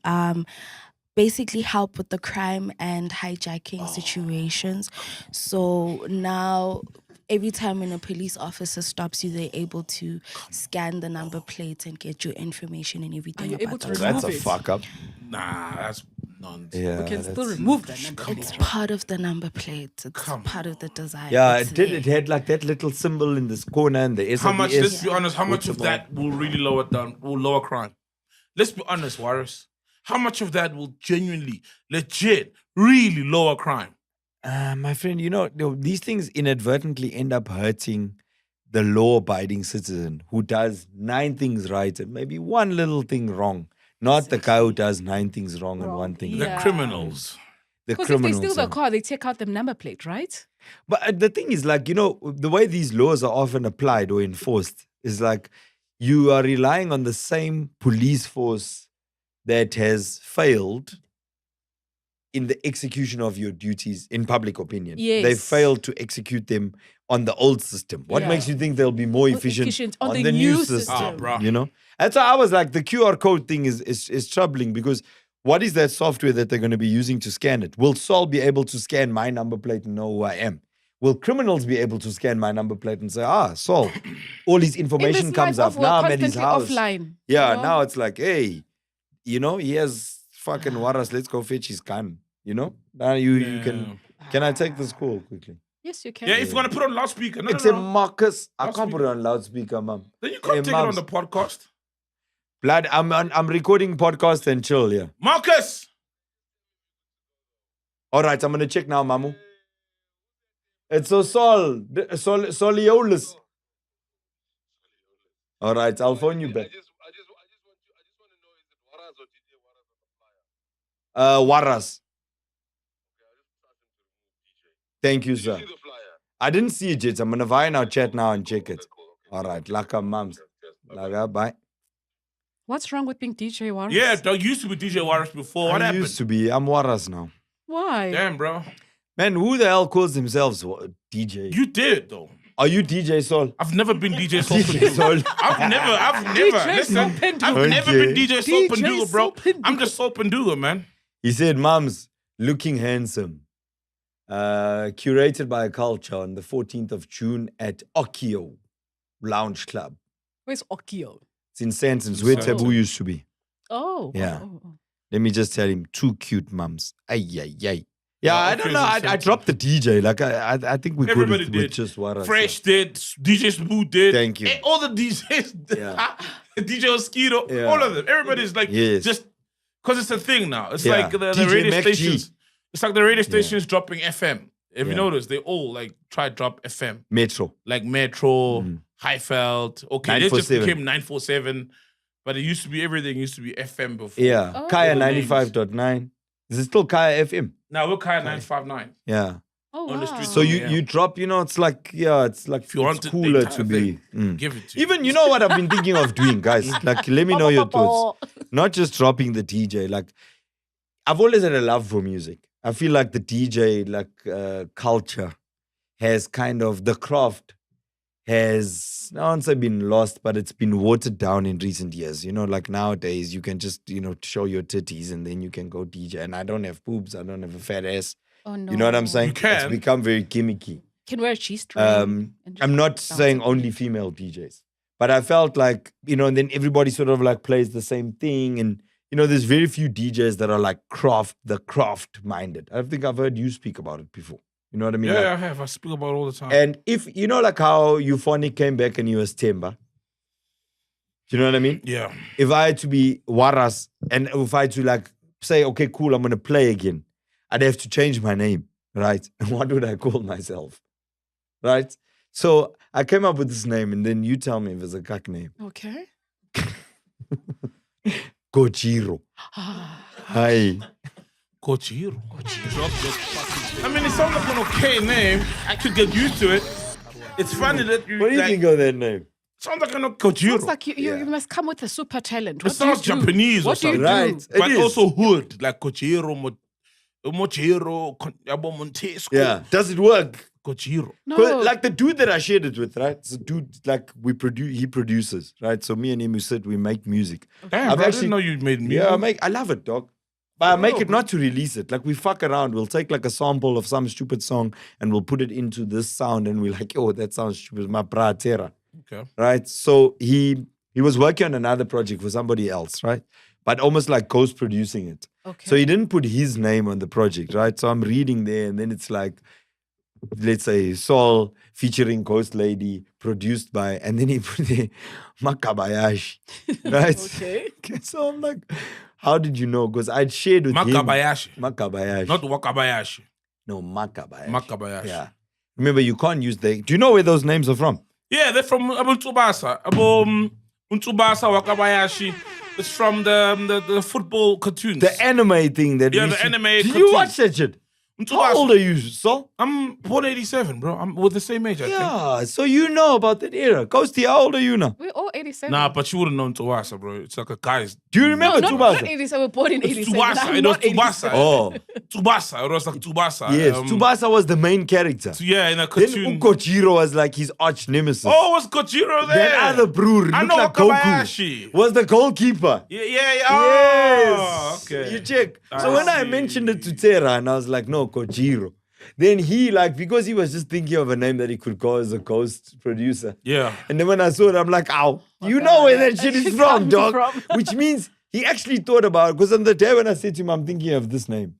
basically help with the crime and hijacking situations. So now every time when a police officer stops you, they're able to scan the number plates and get your information and everything. Are you able to remove That's a it? fuck up. Nah, that's nonsense. Yeah, We can still remove that number. It's part of the number plates. It's part of the design. Yeah, It's it did. there. It had like that little symbol in this corner and the How much, SABS. let's be honest, how much of that will really lower crime? Let's be honest, Warris. How much of that will genuinely, legit, really lower crime? My friend, these things inadvertently end up hurting the law-abiding citizen who does 9 things right and maybe one little thing wrong. Not the guy who does 9 things wrong and one thing The right. criminals. The Because if they criminals. steal the car, they take out the number plate, right? But the thing is, like, the way these laws are often applied or enforced is like you are relying on the same police force that has failed in the execution of your duties in public opinion. Yes. They failed to execute them on the old system. What Yeah. makes you think they'll be more efficient on on the the new new system? system. Bruh. That's why I was like, the QR code thing is troubling because what is that software that they're going to be using to scan it? Will Sol be able to scan my number plate and know who I am? Will criminals be able to scan my number plate and say, Sol, all his information comes up. Now I'm at his house. Offline. Yeah, now it's like, hey, he has fucking Waras, let's go fetch his gun. Now you can I take this call quickly? Yes, you can. Yeah, if you want to put on loudspeaker. No, It's no, a no. Marcus. I can't put it on loudspeaker, mom. Then you can't Hey, take Mams. it on the podcast. Blood, I'm recording podcast and chill, yeah. Marcus! All right, I'm gonna check now, Mamu. It's a Soliolis. All right, I'll phone you back. I just want to know, is it Waras or DJ Waras or the flyer? Waras. Okay, I'll just ask him to remove DJ. Thank you, Did sir. you see the flyer? I didn't see it yet. I'm gonna via our chat now and check it. Okay, cool. Okay. All right, laka mums. Yes, Laka, bye. What's wrong with being DJ Warren? Yeah, there used to be DJ Warris before. What I happened? used to be. I'm Waras now. Why? Damn, bro. Man, who the hell calls themselves DJ? You did, though. Are you DJ Sol? I've never been DJ Soul DJ Sol. I've never. DJ Listen, Soul I've never Okay. been DJ Soul DJ Penduga, bro. Soul I'm just Soul Penduga, man. He said, Mums, looking handsome. Curated by a culture on the 14th of June at Okio Lounge Club. Where's Okio? It's in Sandton's, where Sandton. Taboo used to be. Oh. Yeah. Oh. Let me just tell him, 2 cute mums. Ay, ay, ay. Yeah, Yeah, I don't Okio's know. in I Sandton. dropped the DJ. Like, I think we Everybody could did. with just what Fresh did. DJ Smooth did. Thank you. All the DJs. Yeah. DJ Mosquito. Yeah. All of them. Everybody's like, Yes. just because it's a thing now. It's Yeah. like the DJ radio MacG. stations. It's like the radio stations dropping FM. If you Yeah. notice, they all like try to drop FM. Metro. Like Metro, Highveld. Okay, they just 947. became 947. But it used to be everything used to be FM before. Yeah. Oh. Kaya All the names. 95.9. Is it still Kaya FM? Now we're Kaya 959. Yeah. Oh, On the wow. street. So you, Yeah. you drop, it's like, it's like If you want it's it, cooler they to be. Give it to you. Even, what I've been thinking of doing, guys? Like, let me know your thoughts. Not just dropping the DJ. Like, I've always had a love for music. I feel like the DJ, culture has kind of, the craft has, I won't say been lost, but it's been watered down in recent years. Like nowadays, you can just, show your titties and then you can go DJ. And I don't have boobs. I don't have a fat ass. Oh, no. You know what I'm saying? You can. It's become very gimmicky. Can wear a G-string. and just I'm not bounce saying it. only female DJs, but I felt like, and then everybody sort of like plays the same thing. And, there's very few DJs that are like craft minded. I think I've heard you speak about it before. You know what I mean? Yeah, Like- I have. I speak about it all the time. and if, like how Euphonic came back and he was Temba. Do you know what I mean? Yeah. If I had to be Waras and if I had to like say, okay, cool, I'm going to play again, I'd have to change my name, right? And what would I call myself? Right? So I came up with this name, and then you tell me if it's a cuck name. Okay. Kojiro. Hi. Kojiro. I mean, it sounds like an okay name. I could get used to it. It's funny that you. What do you think of that name? Sounds like an Kojiro. Sounds like you must come with a super talent. It sounds Japanese or something. Right. But also hood, like Kojiro, Mochiro, Montesco. Yeah. Does it work? Kojiro. No. Like the dude that I shared it with, right? It's a dude like he produces, right? So me and him, we sit, we make music. Damn, I didn't know you made music. Yeah, I love it, dog. But I make it not to release it. Like we fuck around. We'll take like a sample of some stupid song and we'll put it into this sound and we're like, oh, that sounds stupid. My bratera. Okay. Right? So he was working on another project for somebody else, right? But almost like ghost producing it. Okay. So he didn't put his name on the project, right? So I'm reading there and then it's like, let's say Saul featuring Ghost Lady, produced by, and then he put the Makabayashi, right? Okay. So I'm like, how did you know? Because I'd shared with Makabayashi. him. Makabayashi. Not Wakabayashi. No, Makabayashi. Makabayashi. Yeah. Remember, you can't use the... Do you know where those names are from? Yeah, they're from Tsubasa. Tsubasa, Wakabayashi. It's from the football cartoons. The anime thing that Yeah, the anime Did you cartoons. watch that shit? Tsubasa. How old are you, Saul? I'm born 87, bro. I'm with the same age, I think. Yeah, so you know about that era. Ghosty, how old are you now? We're all 87. Nah, but you wouldn't know Tsubasa, bro. It's like a guy's... Do you remember not Tsubasa? 87. We're born in It's 87. Tsubasa. I'm It was not Tsubasa. 87. Oh, Tsubasa. It was like Tsubasa. yes. Tsubasa was the main character. Yeah, in a Then cartoon. Ukojiro was like his arch nemesis. Oh, was Kojiro there? That other brewer I looked know like Wakabayashi. Goku. Was the goalkeeper. Yeah. Oh, Yes. okay. You check. I So when I see. mentioned it to Tera and I was like, no, Kojiro. Then he because he was just thinking of a name that he could go as a ghost producer. Yeah. And then when I saw it, I'm like, ow, you know where that shit is from, dog. Which means he actually thought about it. Because on the day when I said to him, I'm thinking of this name.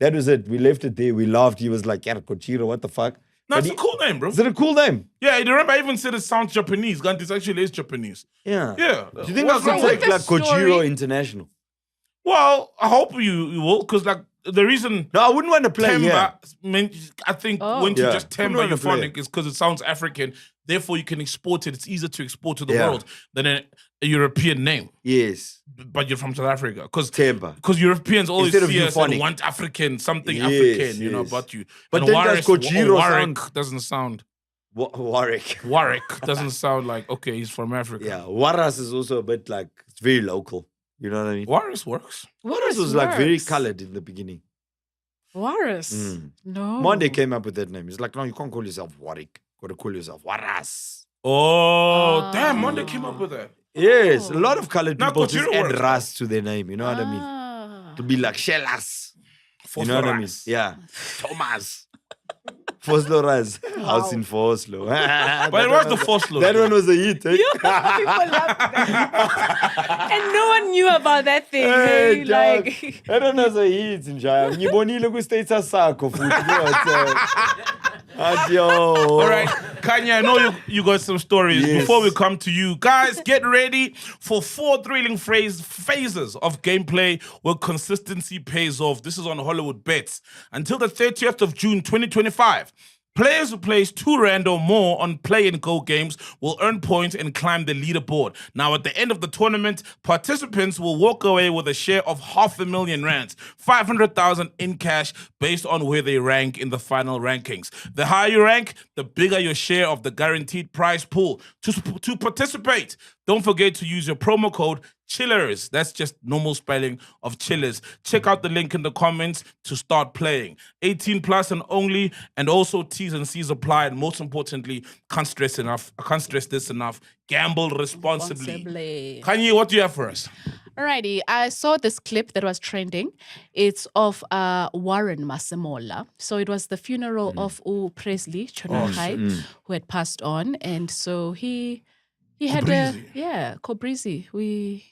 That was it. We left it there. We laughed. He was like, yeah, Kojiro, what the fuck? No, it's a cool name, bro. Is it a cool name? Yeah, you remember I even said it sounds Japanese. This actually is Japanese. Yeah. Yeah. Do you think I could take like Kojiro International? Well, I hope you will, because like the reason No, I wouldn't want to play here. I think Oh. when to Yeah. just Wouldn't Temba wanna play euphonic is because it sounds African. Therefore, you can export it. It's easier to export to the Yeah. world than a European name. Yes. But you're from South Africa. Because Temba. Europeans always Instead of see us and euphonic. want African, something Yes, African, you know, yes. about you. But And then does Kojiro Warwick sound- doesn't sound... Warwick. Warwick doesn't sound like, okay, he's from Africa. Yeah. Waras is also a bit like, it's very local. You know what I mean? Warwick works. Waras was like very colored in the beginning. Warris. Mm. No. Monday came up with that name. He's like, no, you can't call yourself Warwick. You got to call yourself Waras. Oh, damn, Monday came up with that. Yes, a lot of colored Now, people just Kojiro add works, ras to their name. You know what I mean? Ah. To be like Shellas. You know what I mean? Phosphorus. Yeah. Thomas. Fosloras. House in Foslo. But it was the Foslo. That one was a hit. Eh? People loved that. And no one knew about that thing. Hey, Hey, dog. like, That one was a hit in Jaya. Ngibonile ku-states sakho futhi. Adio. All right, Kanye, I know you got some stories. Yes. Before we come to you, guys, get ready for 4 thrilling phases of gameplay where consistency pays off. This is on Hollywood Bets. Until the 30th of June, 2025. Players who place 2 rand or more on play and go games will earn points and climb the leaderboard. Now, at the end of the tournament, participants will walk away with a share of R500,000, 500,000 in cash based on where they rank in the final rankings. The higher you rank, the bigger your share of the guaranteed prize pool. To participate, don't forget to use your promo code Chillers. That's just normal spelling of chillers. Check out the link in the comments to start playing. 18 plus and only, and also T's and C's apply. And most importantly, can't stress this enough. Gamble responsibly. Kanye, what do you have for us? alrighty. I saw this clip that was trending. It's of Warren Masemola. So it was the funeral of Presley Chonahide, who had passed on. And so he had Kobrizi.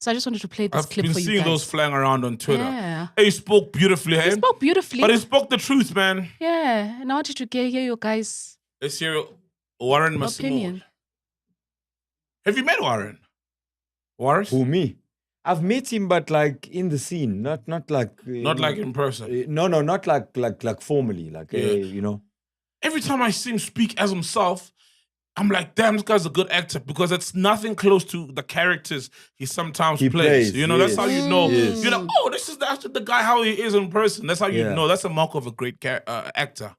So I just wanted to play this clip for you guys. I've been seeing those flying around on Twitter. Yeah. He spoke beautifully, He hey? spoke beautifully. But he spoke the truth, man. Yeah. And I wanted to hear you guys' Let's hear Warren Masemola. opinion. Have you met Warren? Warren? Who, me? I've met him, but like in the scene, not like Not like in person. no, not like formally, like Yeah. you know. every time I see him speak as himself, I'm like, damn, this guy's a good actor because it's nothing close to the characters he sometimes plays. You know, that's how you know. Yes. You're like, oh, this is the guy how he is in person. That's how you know. That's a mark of a great actor.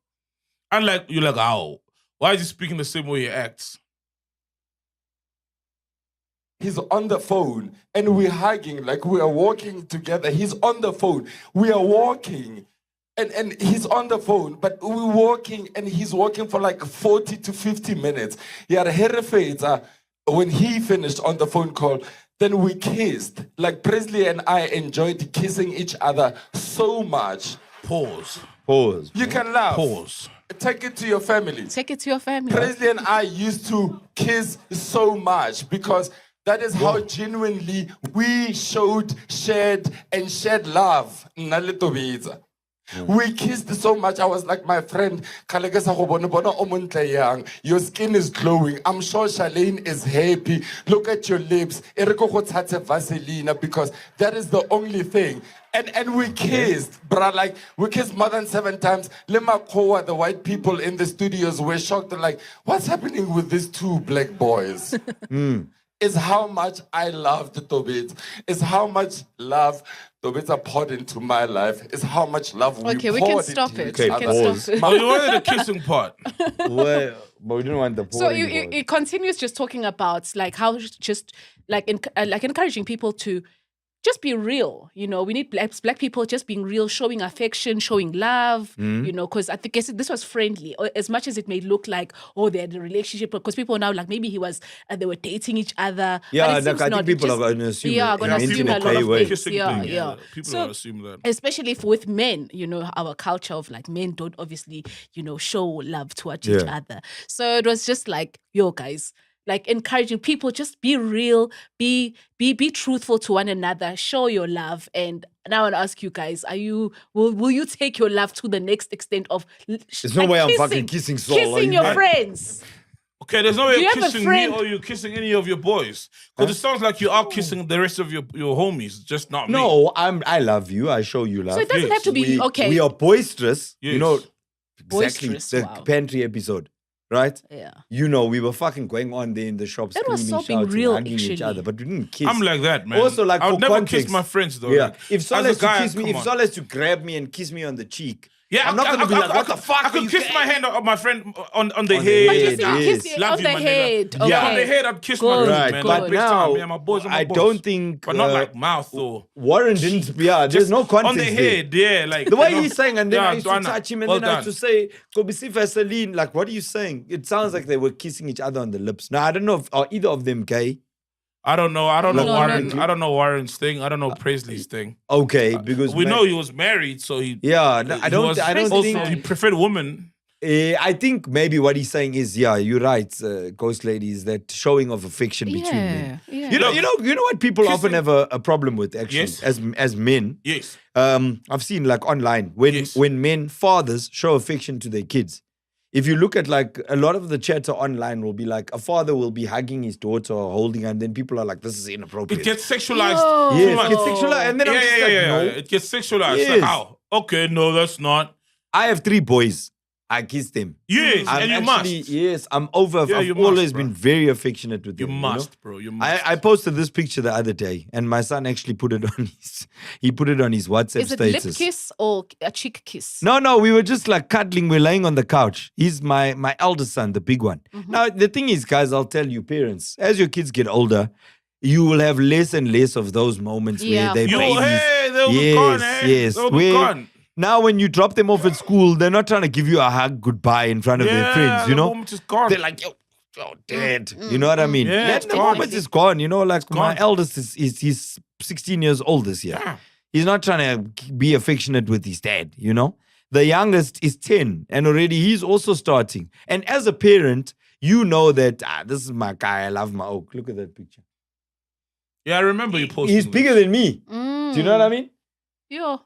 And like, you're like, oh, why is he speaking the same way he acts? He's on the phone and we're hugging, like we are walking together. He's on the phone. We are walking. And he's on the phone, but we're walking and he's walking for like 40 to 50 minutes. He had a herefeita when he finished on the phone call. Then we kissed. Like Presley and I enjoyed kissing each other so much. Pause. You can laugh. Pause. Take it to your family. Take it to your family. Presley and I used to kiss so much because that is how genuinely we shared love. We kissed so much. I was like, my friend, your skin is glowing. I'm sure Charlene is happy. Look at your lips. Vaseline, because that is the only thing. And we kissed, bruh, like we kissed more than 7 times. Lemakoa, the white people in the studios were shocked. They're like, what's happening with these 2 black boys? Is how much I loved Tobit. Is how much love Tobita poured into my life. Is how much love we poured into we can stop it. Okay, we can stop it. Oh, you wanted the kissing part. Well, but we didn't want the So it continues just talking about like how just like encouraging people to just be real. You know, we need black people just being real, showing affection, showing love, you know, because I think this was friendly. As much as it may look like, oh, they had a relationship, because people now like maybe they were dating each other. Yeah, like, I think people are going to assume going to assume a lot of things. Yeah. People So, assume that. especially with men, you know, our culture of like men don't obviously, you know, show love towards each other. So it was just like, yo, guys, like encouraging people, just be real, be truthful to one another, show your love. And now I want to ask you guys, will you take your love to the next extent of There's no way I'm fucking kissing Saul. Kissing your friends. Okay, there's no way you're have a kissing me friend? or you're kissing any of your boys. Because it sounds like you are kissing the rest of your homies, just not me. No, I love you. I show you love. So it doesn't have to be okay. We are boisterous. Yes. You know, exactly Boisterous, the wow. pantry episode, right? Yeah. You know, we were fucking going on there in the shop, That was screaming, so being shouting, real, hugging each actually. other, but we didn't kiss. I'm like that, man. Also, like, I would for never context. kiss my friends, though. Yeah. Like, If Sol as a has to guy, kiss me, come if on. Sol has to grab me and kiss me on the cheek, Yeah, I'm not going to be like, what the fuck I are could you kiss saying? my hand on my friend on the On the head. But you head, still yes. kiss Love on you, the my nigga. head. Yeah. Okay. On the head, I'd kiss my Good, dude, Right, man. good. but Like, big now time. Yeah, my boys are my I boys. don't think But not like mouth, though. Warren didn't. Yeah, there's no context On the there. head, yeah, like The way you know, he's saying, and then yeah, I used to Dwana. touch him, and Well then I used to done. say, Kobisi Vaseline. Like, what are you saying? It sounds like they were kissing each other on the lips. Now, I don't know if are either of them gay. I don't know. I don't know No, Warren. no. I don't know Warren's thing. I don't know Presley's thing. Okay, because We know he was married, so he. Yeah, no, I he don't. was I don't also, think. he preferred women. I think maybe what he's saying is, yeah, you're right, Ghost Lady, is that showing of affection between men. Yeah. You know what people often Kissing- have a problem with, actually, Yes. as men. Yes. I've seen like online when men, fathers, show affection to their kids. If you look at like a lot of the chatter online will be like a father will be hugging his daughter or holding her, and then people are like, this is inappropriate. It gets sexualized. No. too Yes, much. it gets sexualized, and then I'm just like, no. It gets sexualized. Yes. Like, how? Okay, no, that's not. I have 3 boys. I kiss them. Yes, I'm and you actually, must. yes, I'm over. Yeah, I've you must, always bro. been very affectionate with You them. must, bro. You must. I posted this picture the other day, and my son actually put it on his. He put it on his WhatsApp Is it status. lip kiss or a cheek kiss? No, we were just like cuddling. We're laying on the couch. He's my eldest son, the big one. Now the thing is, guys, I'll tell you, parents, as your kids get older, you will have less and less of those moments Yeah, where they of You, course. hey, they'll be Yes, gone, hey. yes. They'll be Where- gone. Now, when you drop them off at school, they're not trying to give you a hug goodbye in front of their friends. You the know, moment is gone. they're like, yo, dad. You know what I mean? Yeah, Then it's the gone. moment is gone. You know, like my gone. eldest he's 16 years old this year. Yeah. He's not trying to be affectionate with his dad. You know, the youngest is 10, and already he's also starting. And as a parent, you know that this is my guy. I love my oak. Look at that picture. Yeah, I remember you posted. He's bigger than me. Mm. Do you know what I mean? Yeah.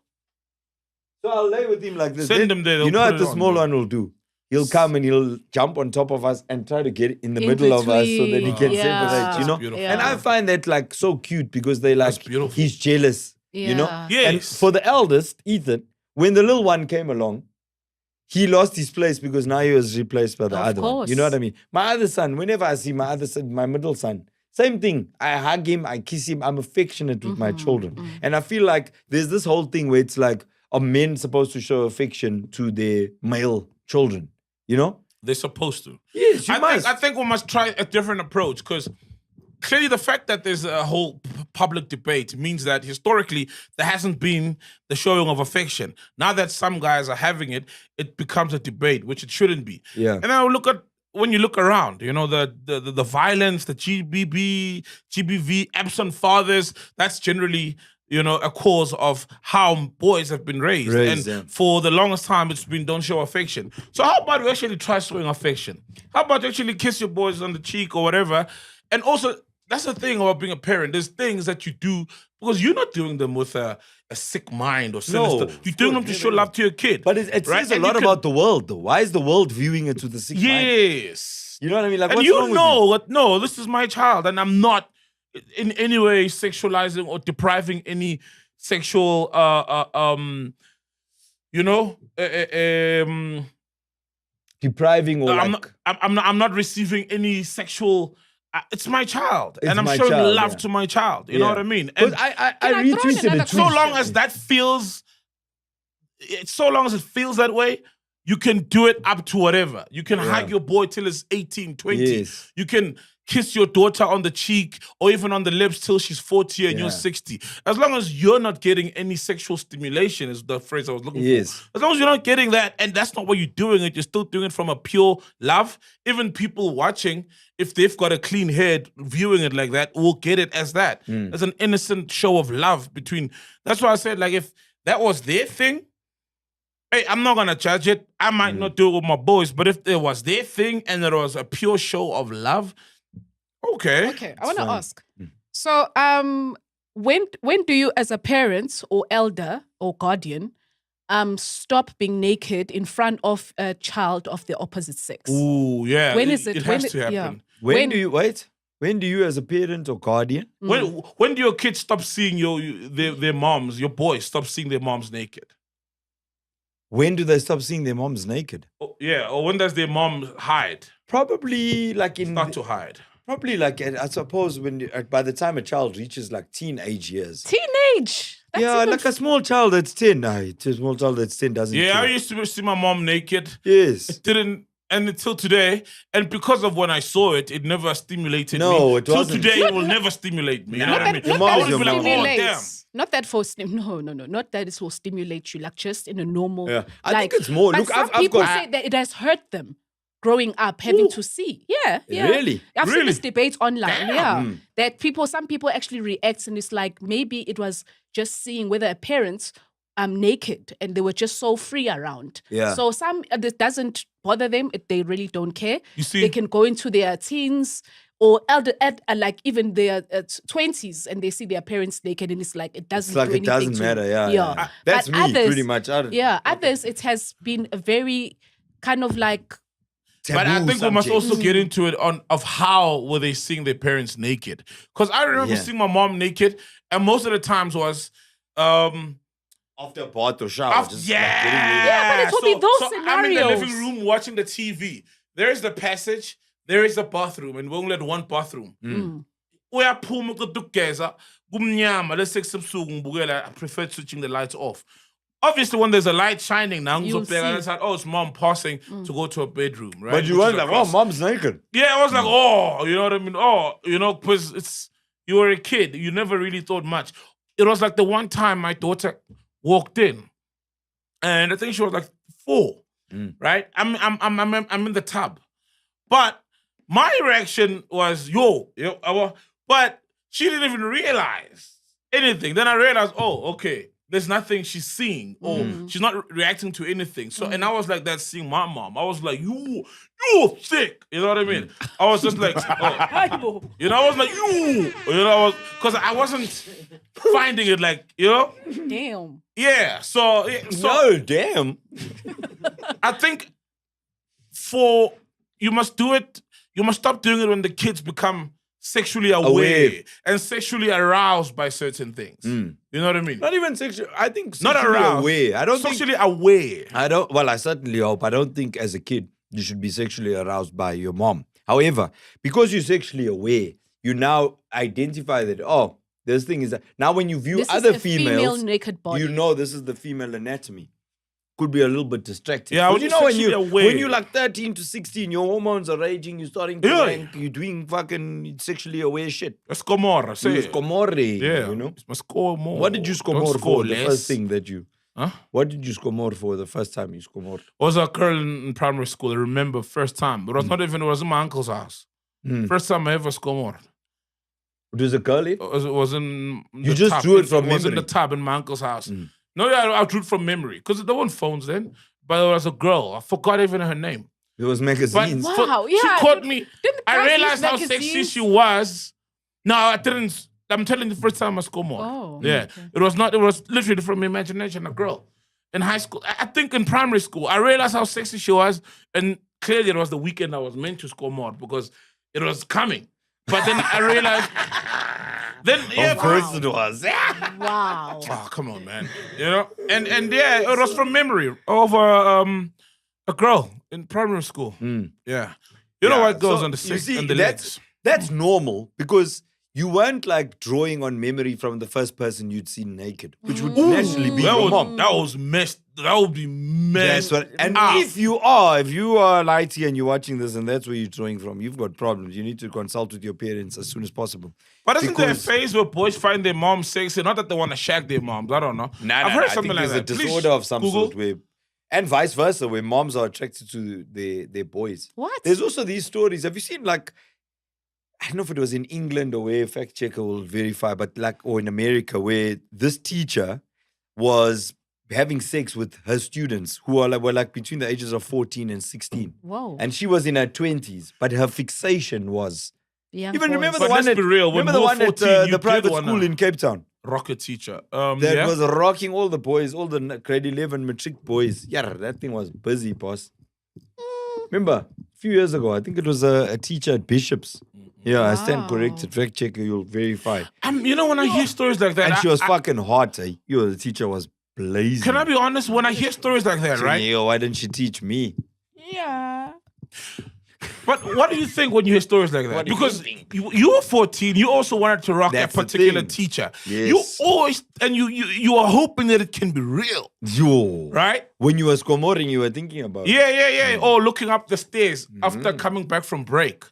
So I'll lay with him like this. Send Then- him there, You they'll know put what it the on, small bro. one will do? He'll come and he'll jump on top of us and try to get in the In middle of us so that he can between, separate, you know? Beautiful. And I find that like so cute because they like, That's beautiful. he's jealous, you know? Yeah. Yes. And for the eldest, Ethan, when the little one came along, he lost his place because now he was replaced by the Of other one. course. You know what I mean? My other son, whenever I see my other son, my middle son, same thing. I hug him, I kiss him. I'm affectionate with my children. And I feel like there's this whole thing where it's like, are men supposed to show affection to their male children? You know? They're supposed to. Yes, you must. I think we must try a different approach because clearly the fact that there's a whole public debate means that historically there hasn't been the showing of affection. Now that some guys are having it, it becomes a debate, which it shouldn't be. Yeah. And then when you look around, you know, the violence, the GBV, absent fathers, that's generally, you know, a cause of how boys have been raised. And for the longest time, it's been don't show affection. So how about we actually try showing affection? How about you actually kiss your boys on the cheek or whatever? And also, that's the thing about being a parent. There's things that you do because you're not doing them with a sick mind or sinister. You're doing them to show love to your kid. But it says a lot about the world, though. Why is the world viewing it with a sick mind? Yes. You know what I mean? Like, and what's you wrong know with what? No, this is my child, and I'm not in any way sexualizing or depriving any sexual, you know, depriving or I'm not receiving any sexual. It's my child, and I'm my showing child, love to my child. You know what I mean? And I retweeted it. So long as that feels, so long as it feels that way, you can do it up to whatever. You can hug your boy till he's 18, 20. Yes. You can kiss your daughter on the cheek or even on the lips till she's 40 and you're 60. As long as you're not getting any sexual stimulation is the phrase I was looking for. As long as you're not getting that, and that's not what you're doing it, you're still doing it from a pure love. Even people watching, if they've got a clean head, viewing it like that, will get it as that. As an innocent show of love between. That's why I said, like, if that was their thing, hey, I'm not gonna judge it. I might not do it with my boys, but if it was their thing and it was a pure show of love, okay. Okay, I want to ask. So, when do you, as a parent or elder or guardian, stop being naked in front of a child of the opposite sex? Ooh, yeah. When is it? It has to happen. Yeah. When do you wait? When do you, as a parent or guardian, when do your kids stop seeing their moms, your boys stop seeing their moms naked? When do they stop seeing their moms naked? Oh, yeah, or when does their mom hide? Probably like Start to hide. Probably like, I suppose, when by the time a child reaches like teenage years. Teenage? That's like a small child that's 10. A small child that's 10 doesn't care. I used to see my mom naked. Yes. It didn't, and until today, and because of when I saw it, it never stimulated me. No, it wasn't. Till today, it will never stimulate me. You know what I mean? Not that for not that it will stimulate you, like just in a normal. Yeah. I think it's more. But look, some people say that it has hurt them growing up, having to see. Yeah. Really? I've seen this debate online. That some people actually react, and it's like maybe it was just seeing whether a parent naked and they were just so free around. Yeah. So some it doesn't bother them. They really don't care. You see, they can go into their teens or like even their 20s and they see their parents naked and it's like it doesn't do anything. It doesn't matter. Yeah. That's but me others, pretty much. Others it has been a very kind of like. But I think we must also get into it of how were they seeing their parents naked? Because I remember seeing my mom naked, and most of the times was after a bath or shower. But it will be those scenarios. I'm in the living room watching the TV. There is the passage. There is the bathroom, and we only had one bathroom. I prefer switching the lights off. Obviously, when there's a light shining now, it's mom passing to go to a bedroom, right? But you weren't like, mom's naked. Yeah, I was like, you know what I mean? Because you were a kid. You never really thought much. It was like the one time my daughter walked in, and I think she was like 4, right? I'm in the tub, but my reaction was but she didn't even realize anything. Then I realized, okay. There's nothing she's seeing, or she's not reacting to anything. So, and I was like that seeing my mom. I was like, you sick. You know what I mean? I was just like, I was like, because I wasn't finding it like, Damn. Yeah. So no, damn. I think you must do it. You must stop doing it when the kids become sexually aware and sexually aroused by certain things. Mm. You know what I mean? Not even sexually. I think Not sexually aroused. aware. I don't sexually aware. Well, I certainly hope. I don't think as a kid you should be sexually aroused by your mom. However, because you're sexually aware, you now identify that, this thing is that. Now when you view this other is a females, female naked body. you know this is the female anatomy. Could be a little bit distracting. Yeah, when when you're like 13 to 16, your hormones are raging, you're starting to rank, you're doing fucking sexually aware shit. Escomor, say it. Escomore, Yeah, you know? you must score more. What did you Don't score score for the less. first thing that you... Huh? What did you score for the first time you scored? Was a girl in primary school. I remember first time, but it was in my uncle's house. First time I ever scored. It was a girl? It was in You the just tub. drew it from It was in memory? the tub in my uncle's house. No, yeah, I drew it from memory because there weren't phones then. But there was a girl. I forgot even her name. It was magazines. Wow, yeah. She caught me. Didn't I guys realized use how sexy magazines? she was. No, I didn't. I'm telling you, the first time I scored more. Oh, yeah. okay. It was literally from imagination, a girl. In high school, I think in primary school, I realized how sexy she was. And clearly it was the weekend I was meant to score more because it was coming. But then I realized... Of course it was. Wow. Oh, come on, man. You know? And yeah, it was from memory of a girl in primary school. Yeah. You know what goes on the sex and the legs. That's normal because you weren't like drawing on memory from the first person you'd seen naked, which would naturally be your mom. That was messed. That would be messed. If you are lighty and you're watching this and that's where you're drawing from, you've got problems. You need to consult with your parents as soon as possible. But isn't there a phase where boys find their mom sexy? Not that they want to shag their moms. I don't know. I've heard something like there's that. a disorder of some sort where, and vice versa, where moms are attracted to their boys. What? There's also these stories. Have you seen like, I don't know if it was in England or where, fact checker will verify, but like, or in America, where this teacher was having sex with her students who were like between the ages of 14 and 16. Whoa. And she was in her 20s, but her fixation was... Young Even boys. remember But the one let's be real, when remember the we were one at 14, you the did private wanna- school in Cape Town? Rocket teacher. That was rocking all the boys, all the grade 11 matric boys. Yeah, that thing was busy, boss. Remember, a few years ago, I think it was a teacher at Bishop's. Yeah, I stand corrected. Fact checker, you'll verify. You know, when I hear stories like that, And she was fucking hot. Eh? The teacher was blazing. Can I be honest? When I hear stories like that, right? Yo, why didn't she teach me? Yeah. But what do you think when you hear stories like that? What do you Because think? you were 14, you also wanted to rock That's that the particular thing. teacher. Yes. You always, and you are hoping that it can be real, Yo. right? When you were scomoring, you were thinking about it. Yeah. Or looking up the stairs after coming back from break.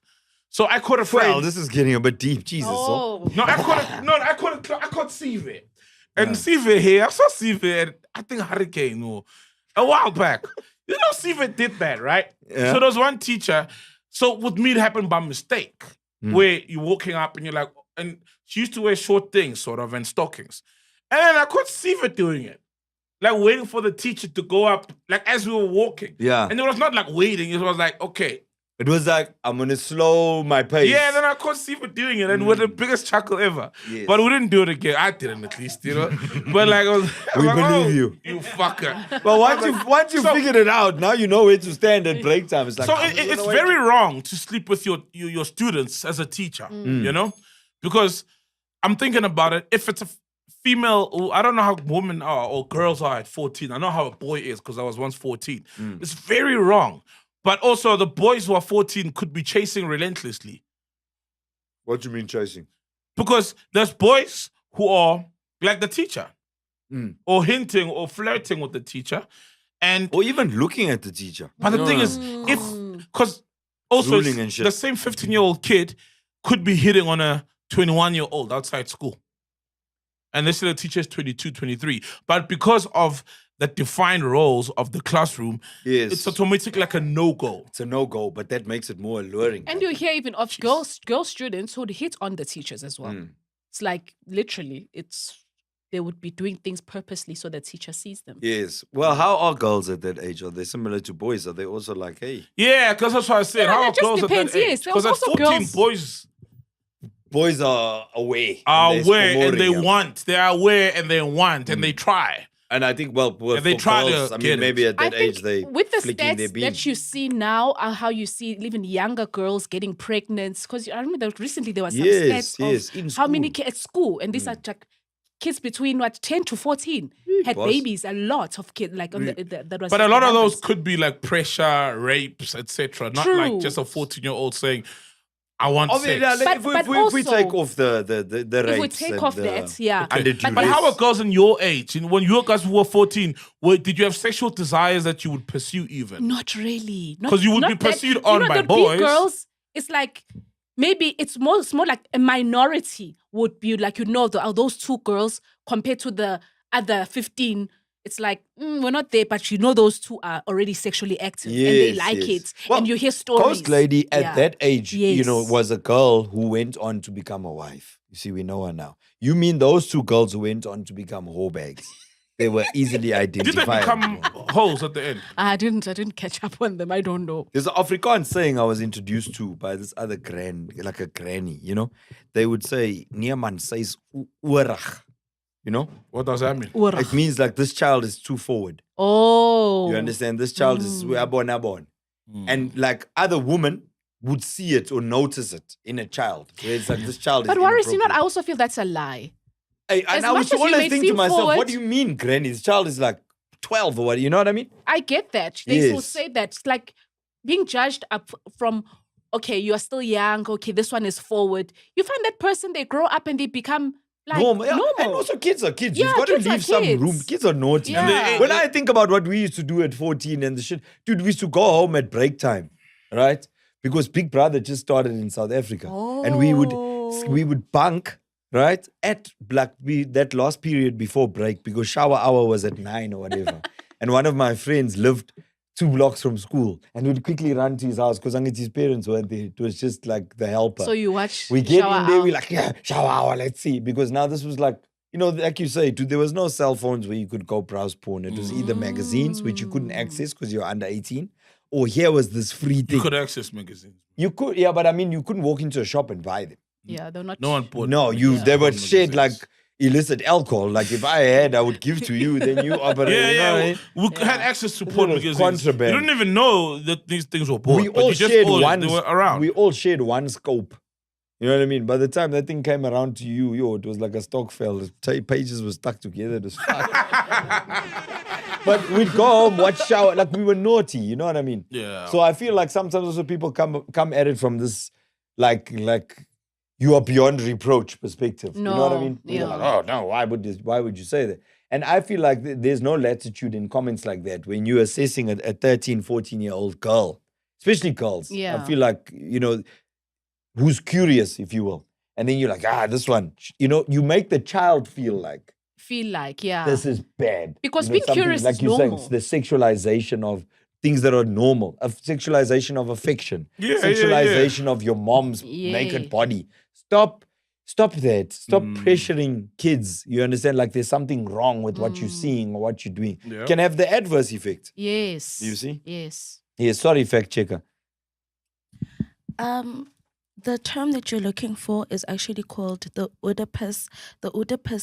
So I caught a friend. Well, this is getting a bit deep. Jesus. Oh. I caught Sive. And Sive here, I saw Sive at, I think, Hurricane a while back. You know, Sive did that, right? Yeah. So there was one teacher. So with me, it happened by mistake, where you're walking up and you're like, and she used to wear short things, sort of, and stockings. And then I caught Siva doing it. Like waiting for the teacher to go up, like as we were walking. Yeah. And it was not like waiting, it was like, okay. It was like, I'm going to slow my pace. Yeah, then I caught Siva doing it, and with the biggest chuckle ever. Yes. But we didn't do it again. I didn't, at least, you know. But like, I was We like, believe you. You fucker. But once you figured it out, now you know where to stand at break time. It's like, So it's very wrong to sleep with your students as a teacher, you know? Because I'm thinking about it, if it's a female, I don't know how women are or girls are at 14. I know how a boy is because I was once 14. It's very wrong. But also the boys who are 14 could be chasing relentlessly. What do you mean chasing? Because there's boys who are like the teacher or hinting or flirting with the teacher. Or even looking at the teacher. But the thing is, because also Ruling and shit. the same 15-year-old kid could be hitting on a 21-year-old outside school. And they say the teacher is 22, 23. But because of the defined roles of the classroom, Yes. it's automatically like a no-go. It's a no-go, but that makes it more alluring. And you hear even of girl students who'd hit on the teachers as well. It's like literally, they would be doing things purposely so the teacher sees them. Yes. Well, how are girls at that age? Are they similar to boys? Are they also like, hey? Yeah, because that's what I said. Yeah, How it are just girls depends, at that age? yes. There Because at was also 14, girls- boys Boys are aware. are and they're aware and they scomoring, yeah. want. They are aware and they want and they try. And I think, they try girls, to maybe at that age they with the flicking their stats beam. that you see now, how you see even younger girls getting pregnant. Because I remember that recently there was some stats of how many kids at school, and these are like kids between 10 to 14 had babies. A lot of kids that was. But a lot of those could be like pressure, rapes, etc. Not like just a 14-year-old saying, "I want sex." If we take off the rapes, if we take off that, Okay. But how are girls in your age? When you guys were 14, did you have sexual desires that you would pursue even? Not really. Because you would be pursued on by boys. Girls, it's like maybe it's more like a minority would be like, those two girls compared to the other 15. It's like, we're not there, but those two are already sexually active and they like it. Well, and you hear stories. Ghost Lady at that age, was a girl who went on to become a wife. You see, we know her now. You mean those two girls who went on to become whore bags? They were easily identified. Did they become hoes at the end? I didn't catch up on them. I don't know. There's an Afrikaans saying I was introduced to by this other like a granny, They would say, Nieman says oorag. What does that mean? It means like this child is too forward. Oh. You understand? This child is abon. And like other women would see it or notice it in a child. So it's like this child but is Waris, I also feel that's a lie. And I was always thinking to myself, what do you mean, granny? This child is like 12 or what? You know what I mean? I get that. They will say that. It's like being judged up from, okay, you are still young. Okay, this one is forward. You find that person, they grow up and they become normal. And also kids are kids. You've got to leave some room. Kids are naughty. Yeah. When I think about what we used to do at 14 and the shit, dude, we used to go home at break time, right? Because Big Brother just started in South Africa. And we would bunk, right? At that last period before break, because shower hour was at 9 or whatever. And one of my friends lived 2 blocks from school and we'd quickly run to his house because his parents weren't there. It was just like the helper. So you watch. We get in there, we're like, shower hour, let's see. Because now this was like, like you say, there was no cell phones where you could go browse porn. It was either magazines, which you couldn't access because you're under 18, or here was this free thing. You could access magazines. You could, but you couldn't walk into a shop and buy them. Yeah, they're not. No one bought. No, they were shared like illicit alcohol. Like if I had, I would give to you, then you operate. We had access to porn magazines. Contraband. You didn't even know that these things were bought. We all shared one. They were around. We all shared one scope. You know what I mean? By the time that thing came around to you, it was like a stock fell. The pages were stuck together. It was fun. But we'd go home, watch shower, like we were naughty. You know what I mean? Yeah. So I feel like sometimes also people come at it from this, like you are beyond reproach perspective. No, you know what I mean? yeah. Like, oh no, why would you say that? And I feel like there's no latitude in comments like that when you're assessing a 13, 14-year-old girl, especially girls. Yeah. I feel like, who's curious, if you will. And then you're like, this one, you make the child feel like, this is bad. Because being curious like is you're normal. saying, the sexualization of things that are normal, a sexualization of affection, sexualization of your mom's naked body. Stop that. Stop pressuring kids. You understand? Like there's something wrong with what you're seeing or what you're doing. Yeah. Can have the adverse effect. Yes. You see? Yes. Yes, sorry, fact checker. The term that you're looking for is actually called the Oedipus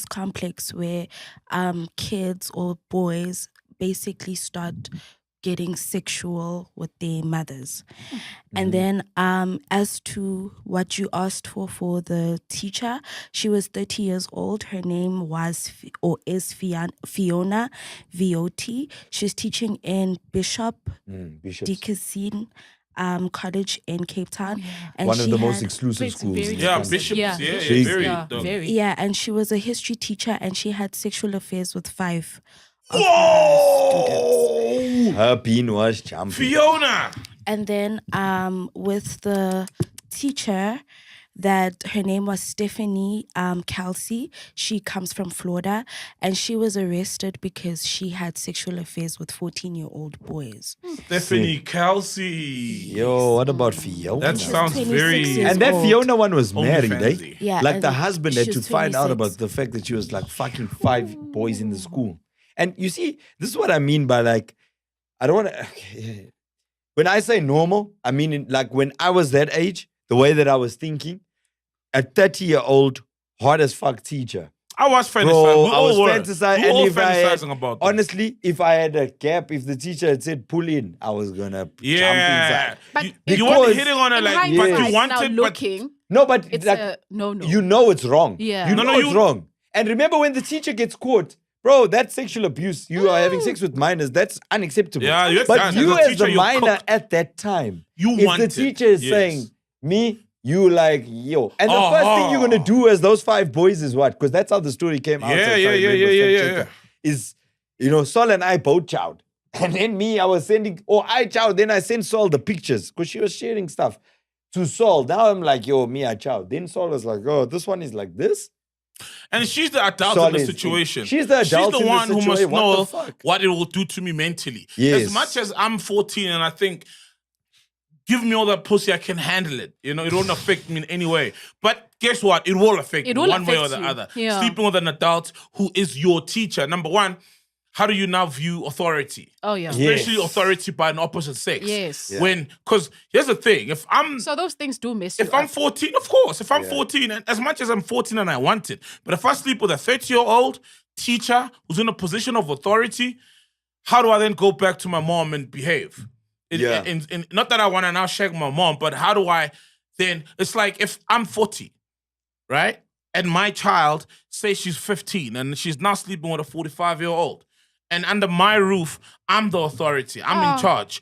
complex, where kids or boys basically start getting sexual with their mothers. And then as to what you asked for the teacher, she was 30 years old. Her name is Fiona V.O.T. She's teaching in Bishop Dickinson College in Cape Town. And one of the most exclusive schools. Bishops. Very. Yeah, and she was a history teacher and she had sexual affairs with 5 of Whoa! Her bean was jumping. Fiona! And then with the teacher, that her name was Stephanie Kelsey. She comes from Florida and she was arrested because she had sexual affairs with 14-year-old boys. Stephanie Kelsey. Yo, what about Fiona? That sounds very... And that Fiona one was married, eh? Yeah. Like the husband had to find out 26. about the fact that she was like fucking 5 boys in the school. And you see, this is what I mean by like, I don't want to... When I say normal, I mean like when I was that age, the way that I was thinking, a 30-year-old hard as fuck teacher I was fantasizing. Bro, We I all was were. fantasizing. We were all And if I had, fantasizing about that. honestly, if I had a gap, if the teacher had said pull in, I was gonna jump Yeah. inside. But You weren't because- hitting on her in like, but hindsight, you wanted, now but looking, No, but it's like, a no. you know it's wrong. Yeah. You No, know no, it's you- wrong. And remember when the teacher gets caught, bro, that's sexual abuse. You are having sex with minors. That's unacceptable. Yeah, you're but done. you As a as teacher, the you're minor cooked. at that time, You if wanted. the teacher is Yes. saying, me, you like, yo. And the first thing you're going to do as those 5 boys is what? Because that's how the story came out. Yeah, if I yeah, remember, yeah. fact checker, is, Sol and I both chowed. And then me, I was sending, I chowed. Then I sent Sol the pictures because she was sharing stuff to Sol. Now I'm like, yo, me, I chowed. Then Sol was like, oh, this one is like this. And she's the adult Sol in the is- situation. she's the adult in the one who must situation. What the know fuck? what it will do to me mentally. Yes. As much as I'm 14 and I think, give me all that pussy, I can handle it. It won't affect me in any way. But guess what? It will affect It me will one way or affect the you. other. Yeah. Sleeping with an adult who is your teacher. Number one, how do you now view authority? Oh yeah. Yeah. Especially authority by an opposite sex. Yes. Yeah. Because here's the thing. So those things do mess you If I'm up. 14, of course. If I'm 14, and as much as I'm 14 and I want it, but if I sleep with a 30-year-old teacher who's in a position of authority, how do I then go back to my mom and behave? Not that I want to now shag my mom, but how do I then? It's like if I'm 40, right? And my child says she's 15 and she's now sleeping with a 45-year-old. And under my roof, I'm the authority. I'm in charge.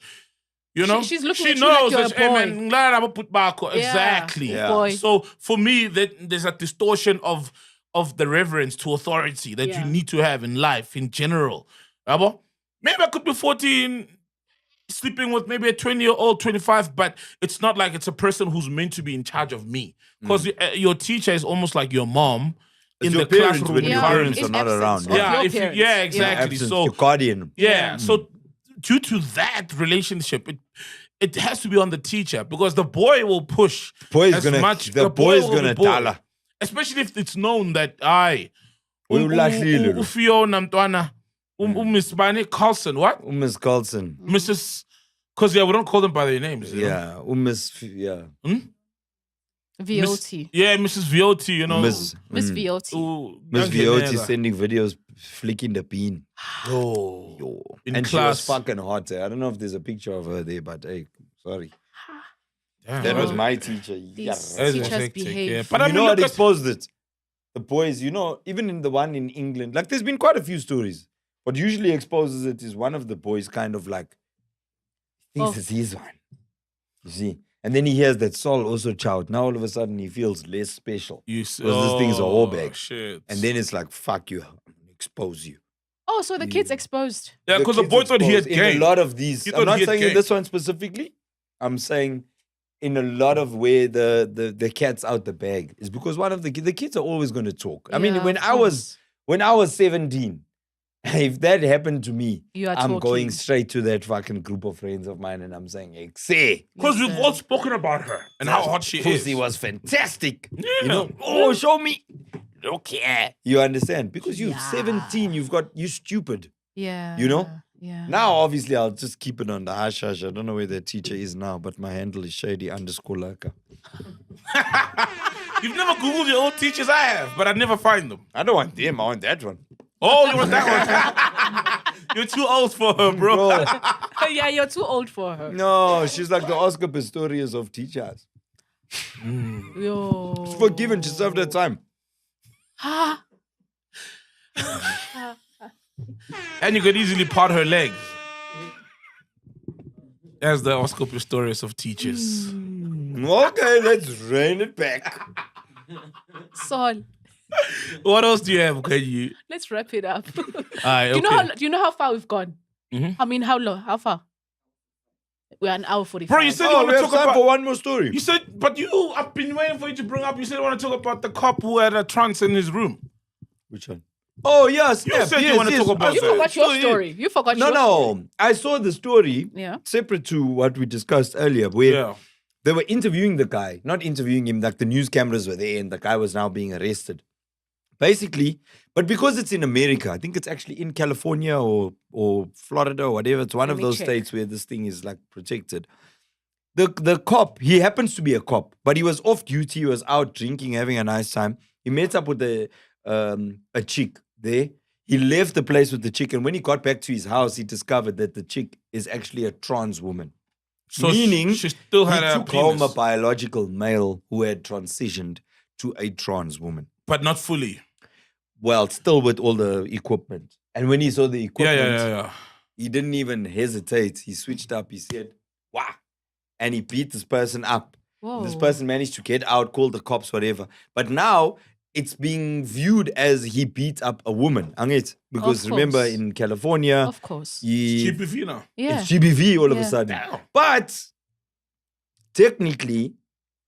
She's looking she at you like knows you're a that, hey, boy. man, ngilala nabo put back. Exactly. Yeah. Boy. So for me, there's a distortion of the reverence to authority that you need to have in life in general. Yabo? Maybe I could be 14, sleeping with maybe a 20-year-old, 25, but it's not like it's a person who's meant to be in charge of me. Because your teacher is almost like your mom in It's the your parents classroom when your environment. parents are In not absence around. of Yeah, your if you, parents. yeah, exactly. Absence, So your guardian. yeah, so due to that relationship, it has to be on the teacher because the boy will push Boy is as gonna- much. the boy is will gonna be boy. tala. Especially if it's known that Ulahlile lo. Fiona Mtwana, Miss Bani Carlson, what? Miss Carlson. Mrs. Because we don't call them by their names. Yeah. Yeah. VOT. Yeah, Mrs. Vioti, Miss VOT. Miss Vioti sending videos flicking the bean. Oh, Yo. in And class. she was fucking hot. I don't know if there's a picture of her there, but hey, sorry. Damn. That was my teacher. These Yeah. That's teachers hectic, behave. yeah. But I You mean, know what look at, exposed it? The boys, even in the one in England, like there's been quite a few stories. What usually exposes it is one of the boys kind of like thinks it's his one. You see? And then he hears that Saul also chowed. Now all of a sudden he feels less special. Because this thing is a whole bag. Shit. And then it's like, fuck you, I'm gonna expose you. Oh, so the kid's exposed. Yeah, because the kids boy thought he had exposed in game. a lot of these. He I'm thought not he had saying in game. this one specifically. I'm saying in a lot of where the cat's out the bag is because one of the kids are always going to talk. I mean, Yeah, when of I was 17, if that happened to me, You are I'm talking. going straight to that fucking group of friends of mine and I'm saying, hey, say, Because we've all spoken about her and how hot she pussy is. was fantastic. Yeah. You know, oh, show me. Okay. You understand? Because you're 17, you're stupid. Yeah. You know? Yeah. Now, obviously, I'll just keep it on the hush hush. I don't know where the teacher is now, but my handle is shady_laka. You've never Googled your old teachers? I have, but I never find them. I don't want them. I want that one. Oh, you want that one? You're too old for her, bro. Bro, Yeah, you're too old for her. no, she's like the Oscar Pistorius of teachers. Yo. She's forgiven. She served her time. And you could easily part her legs. As the Oscar Pistorius of teachers. Okay, let's rein it back. Sol, What else do you have? Can you? let's wrap it up. Aye, Do you know okay. do you know how far we've gone? Mhm. I mean, how long? How far? We're an hour 45. Bro, you said you Oh, want we to have talk time about. for one more story. You said, but I've been waiting for you to bring up. You said you want to talk about the cop who had a trance in his room. Which one? Oh, yes. You said you want to talk about you that. forgot your story. You forgot No, your story. no. I saw the story Yeah. separate to what we discussed earlier, where Yeah. they were interviewing the guy, not interviewing him, like the news cameras were there and the guy was now being arrested. Basically, but because it's in America, I think it's actually in California or Florida or whatever, it's one Let of me those check. states where this thing is like protected. The cop, he happens to be a cop, but he was off duty, he was out drinking, having a nice time. He met up with a chick there. He left the place with the chick, and when he got back to his house, he discovered that the chick is actually a trans woman. So meaning she still had he a took penis. home a biological male who had transitioned to a trans woman. But not fully. Well, still with all the equipment. And when he saw the equipment, Yeah. he didn't even hesitate. He switched up. He said, "Wah!" And he beat this person up. Whoa. This person managed to get out, call the cops, whatever. But now it's being viewed as he beat up a woman. Angit? Because remember, in California, of course, it's GBV now. It's GBV all of a sudden. Damn. But technically,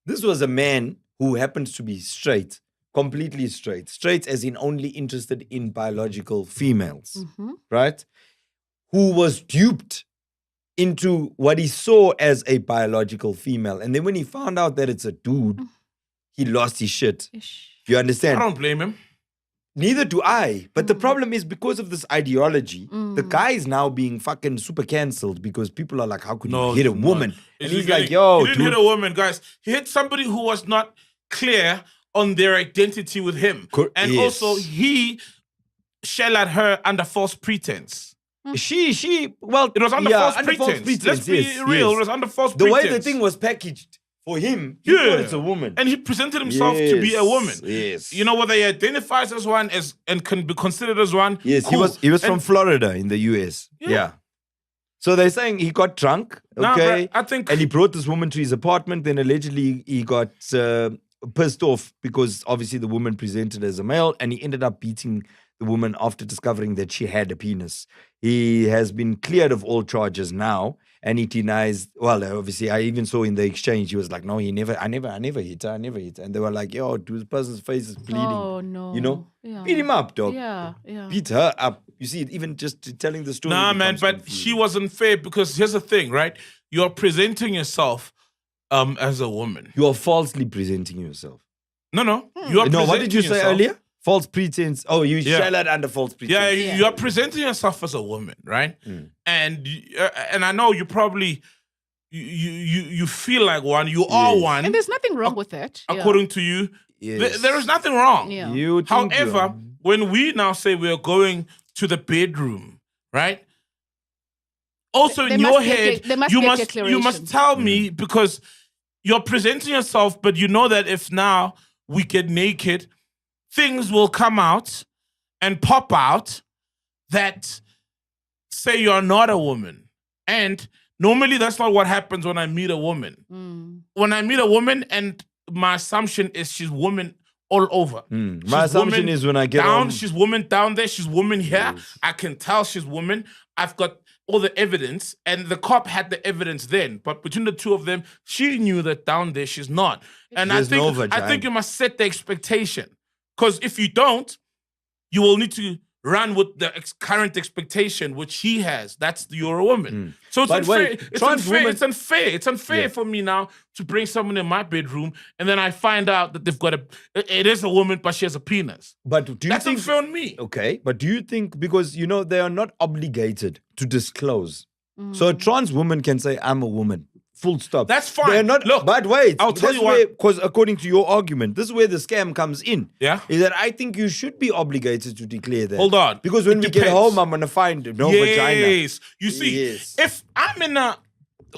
this was a man who happens to be straight, completely straight. Straight as in only interested in biological females, right? Who was duped into what he saw as a biological female. And then when he found out that it's a dude, he lost his shit. You understand? I don't blame him. Neither do I. But the problem is because of this ideology, the guy is now being fucking super cancelled because people are like, how could you hit a woman? And he's like, yo, he didn't hit a woman, guys. He hit somebody who was not clear on their identity with him. And also, he shell at her under false pretense. Well, it was under false pretense. Let's be real. It was under false pretense. The way the thing was packaged for him, he thought it's a woman. And he presented himself to be a woman. Yes. You know, whether he identifies as one and can be considered as one. Yes, cool. he was from Florida in the US. Yeah. So they're saying he got drunk, okay? I think, and he brought this woman to his apartment. Then allegedly he got pissed off because obviously the woman presented as a male, and he ended up beating the woman after discovering that she had a penis. He has been cleared of all charges now, and he denies. Well, obviously, I even saw in the exchange he was like, "No, I never hit her. And they were like, "Yo, dude, this person's face is bleeding." Oh no! You know, beat him up, dog. Yeah. Beat her up. You see, even just telling the story. Nah, man, but she wasn't fair because here's the thing, right? You're presenting yourself as a woman. You are falsely presenting yourself. No. You are. No, what did you say earlier? False pretense. Oh, you shell out under false pretense. Yeah, you are presenting yourself as a woman, right? And I know you probably you feel like one. You are one, and there's nothing wrong with that. According to you, there is nothing wrong. Yeah. However, when we now say we are going to the bedroom, right? Also, in your head, you must tell me because you're presenting yourself, but you know that if now we get naked, things will come out and pop out that say you're not a woman. And normally that's not what happens when I meet a woman. When I meet a woman, and my assumption is she's woman all over. My assumption is when I get down, she's woman down there, she's woman here. Yes. I can tell she's woman. I've got all the evidence, and the cop had the evidence then. But between the two of them, she knew that down there she's not. And I think you must set the expectation. Because if you don't, you will need to run with the current expectation which he has. That's you're a woman. So it's unfair. It's unfair for me now to bring someone in my bedroom and then I find out that they've got it is a woman, but she has a penis. But do you That's think, unfair on me. Okay, but do you think, because you know they are not obligated to disclose. So a trans woman can say, I'm a woman. Full stop. That's fine. They're not. Look, but wait, I'll tell you why. Because according to your argument, this is where the scam comes in. Yeah. Is that I think you should be obligated to declare that. Hold on. Because when we get home, I'm gonna find no vagina. Yes. You see, if I'm in a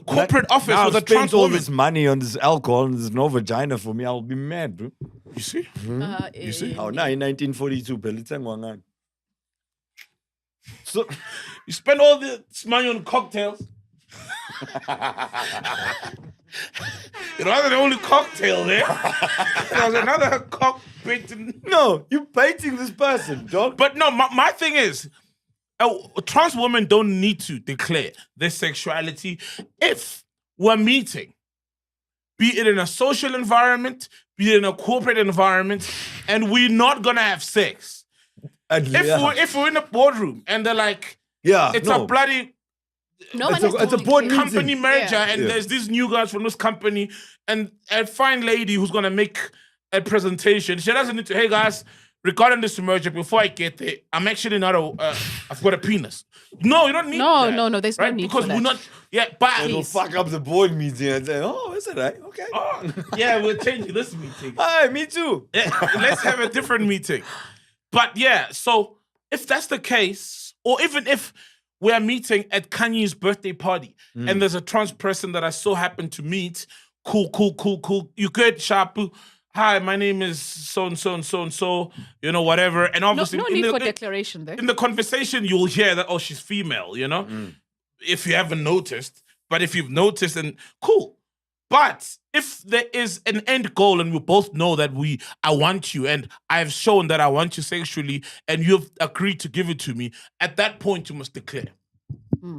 corporate office with a trans all woman, this money on this alcohol and there's no vagina for me, I'll be mad, bro. You see? You see? Oh, now in 1942, Pelitangwangan. So you spend all this money on cocktails. It wasn't the only cocktail there. There was another cock baiting. No, you baiting this person, dog. But no, my thing is, trans women don't need to declare their sexuality if we're meeting. Be it in a social environment, be it in a corporate environment, and we're not gonna have sex. If we're in a boardroom and they're like, it's a bloody it's a board company merger, and there's these new guys from this company, and a fine lady who's gonna make a presentation. She doesn't need to. Hey guys, regarding this merger, before I get there, I'm actually not I've got a penis. No, you don't need. No. There's no need because for that. We're not. Yeah, but it'll fuck up the board meeting and say, "Oh, is it right? Okay. Yeah, we're changing this meeting. Hi, me too. Let's have a different meeting. But yeah, so if that's the case, or even if we're meeting at Kanye's birthday party and there's a trans person that I so happen to meet, cool. You good, Shapu? Hi, my name is so-and-so, you know, whatever. And obviously... No need for declaration there. In the conversation, you'll hear that, oh, she's female, you know? If you haven't noticed. But if you've noticed, then cool. But if there is an end goal and we both know that I want you and I've shown that I want you sexually and you've agreed to give it to me, at that point, you must declare.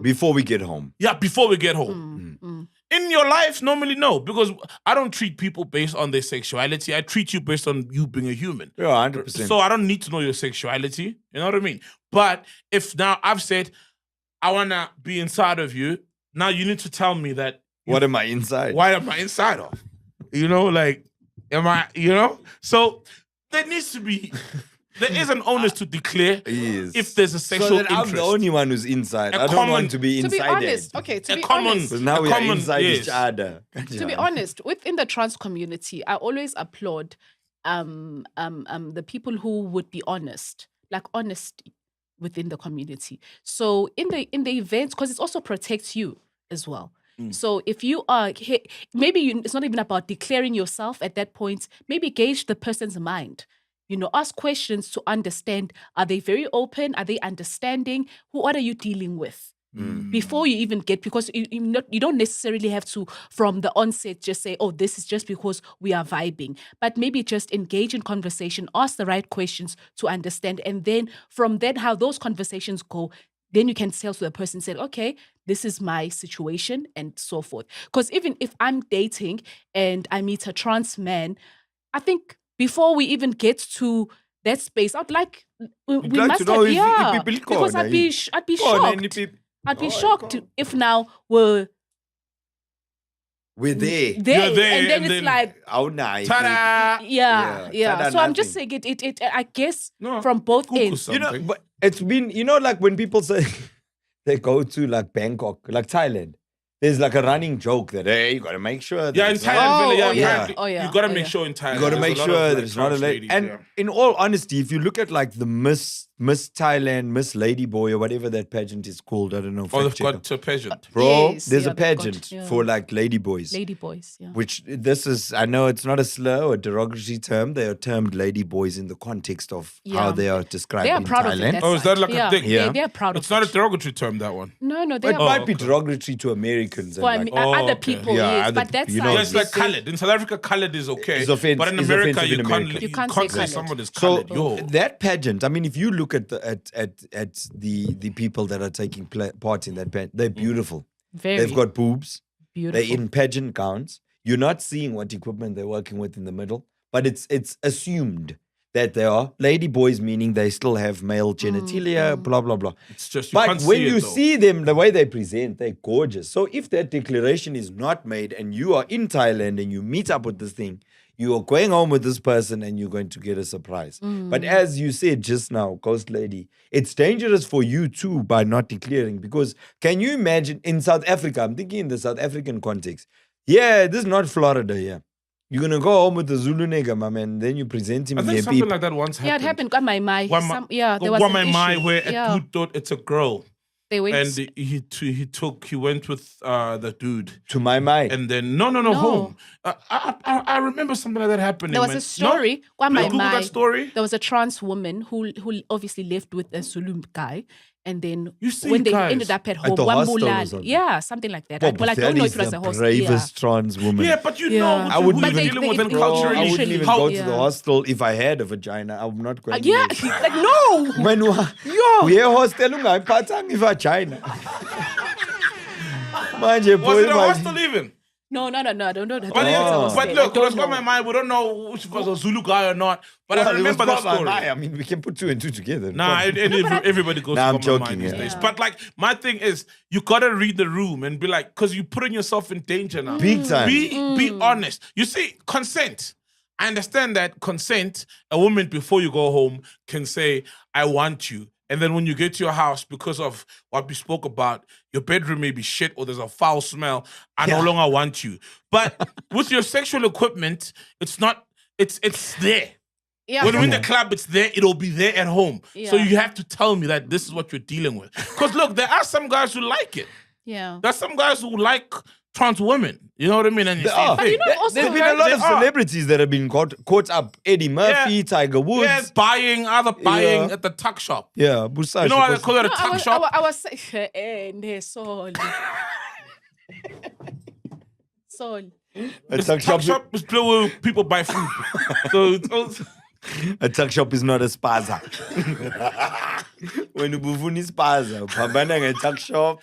Before we get home. Yeah, before we get home. In your life, normally no, because I don't treat people based on their sexuality. I treat you based on you being a human. Yeah, 100%. So I don't need to know your sexuality. You know what I mean? But if now I've said, I want to be inside of you, now you need to tell me that. What am I inside? What am I inside of? You know, like, am I, you know? So there needs to be... There is an onus to declare if there's a sexual interest. I'm the only one who's inside. I don't want to be inside. To be honest, Because now we are inside each other. To be honest, within the trans community, I always applaud the people who would be honest, like honesty within the community. So in the events, because it also protects you as well. So if you are, maybe it's not even about declaring yourself at that point. Maybe gauge the person's mind. You know, ask questions to understand. Are they very open? Are they understanding? What are you dealing with? Before you even get, because you don't necessarily have to, from the onset, just say, oh, this is just because we are vibing. But maybe just engage in conversation, ask the right questions to understand. And then from then, how those conversations go, then you can tell to the person, say, okay, this is my situation and so forth. Because even if I'm dating and I meet a trans man, I think before we even get to that space, I'd like we must have, because I'd be shocked. I'd be shocked if now we're there. And then it's like, oh nice. Ta-da! Yeah. So I'm just saying it I guess from both ends. You know, but it's been, you know, like when people say they go to like Bangkok, like Thailand. There's like a running joke that, hey, you got to make sure. Yeah, in Thailand, you got to make sure in Thailand. You got to make sure there's not a lady. And in all honesty, if you look at like the Miss Thailand, Miss Ladyboy, or whatever that pageant is called, I don't know. Oh, they've got a pageant. Bro, there's a pageant for like ladyboys. Ladyboys, yeah. Which this is, I know it's not a slur or a derogatory term. They are termed ladyboys in the context of how they are described in Thailand. Oh, is that like a thing? Yeah, they're proud of it. It's not a derogatory term, that one. No, it might be derogatory to Americans. For other people, yes. But that's like... it's like colored. In South Africa, colored is okay. It's offensive. But in America, you can't say someone is colored. So that pageant, I mean, if you look at the people that are taking part in that pageant, they're beautiful. They've got boobs. Beautiful. They're in pageant gowns. You're not seeing what equipment they're working with in the middle, but it's assumed that they are ladyboys, meaning they still have male genitalia, blah, blah, blah. It's just, but when you see them, the way they present, they're gorgeous. So if that declaration is not made and you are in Thailand and you meet up with this thing, you are going home with this person and you're going to get a surprise. But as you said just now, Ghost Lady, it's dangerous for you too by not declaring, because can you imagine in South Africa, I'm thinking in the South African context, this is not Florida, You're going to go home with the Zulu nigga, my man, then you present him. I think something like that once happened. Yeah, it happened. Got my there was an issue. Where a dude thought it's a girl. They went, and he went with the dude to my mind, and then no home. I remember something like that happening. There was a story. No? Google that story. There was a trans woman who obviously lived with a Zulu guy. And then when they ended up at home, something like that. Well, I don't know if it was a hostel. Bravest trans woman. Yeah, but you know, I wouldn't even dealing with them culturally. I wouldn't even go to the hostel if I had a vagina. I'm not going. Like no. When we are hostel, I'm patang vagina. Was it a hostel even? No, I don't know. But look, what's got my mind, we don't know if it was a Zulu guy or not. But I remember that story. I mean, we can put two and two together. Nah, everybody goes I'm to joking, these days. But like, my thing is, you gotta read the room and be like, because you're putting yourself in danger now. Big time. Be honest. You see, consent. I understand that consent, a woman before you go home can say, I want you. And then when you get to your house, because of what we spoke about, your bedroom may be shit or there's a foul smell, I no longer want you. But with your sexual equipment, it's not, it's there. Yeah. When we're in the club, it's there. It'll be there at home. Yeah. So you have to tell me that this is what you're dealing with. Because look, there are some guys who like it. Yeah. There's some guys who like trans women. You know what I mean? And But you know, also There's been a lot of celebrities that have been caught up. Eddie Murphy, Tiger Woods. Yes, buying at the tuck shop. Yeah, Busashi. You know why they call it a tuck shop? I was saying, Sorry. A Tuck shop is playing where people buy food. So it's also... A tuck shop is not a spaza. When you bufuni spaza, pambana a tuck shop.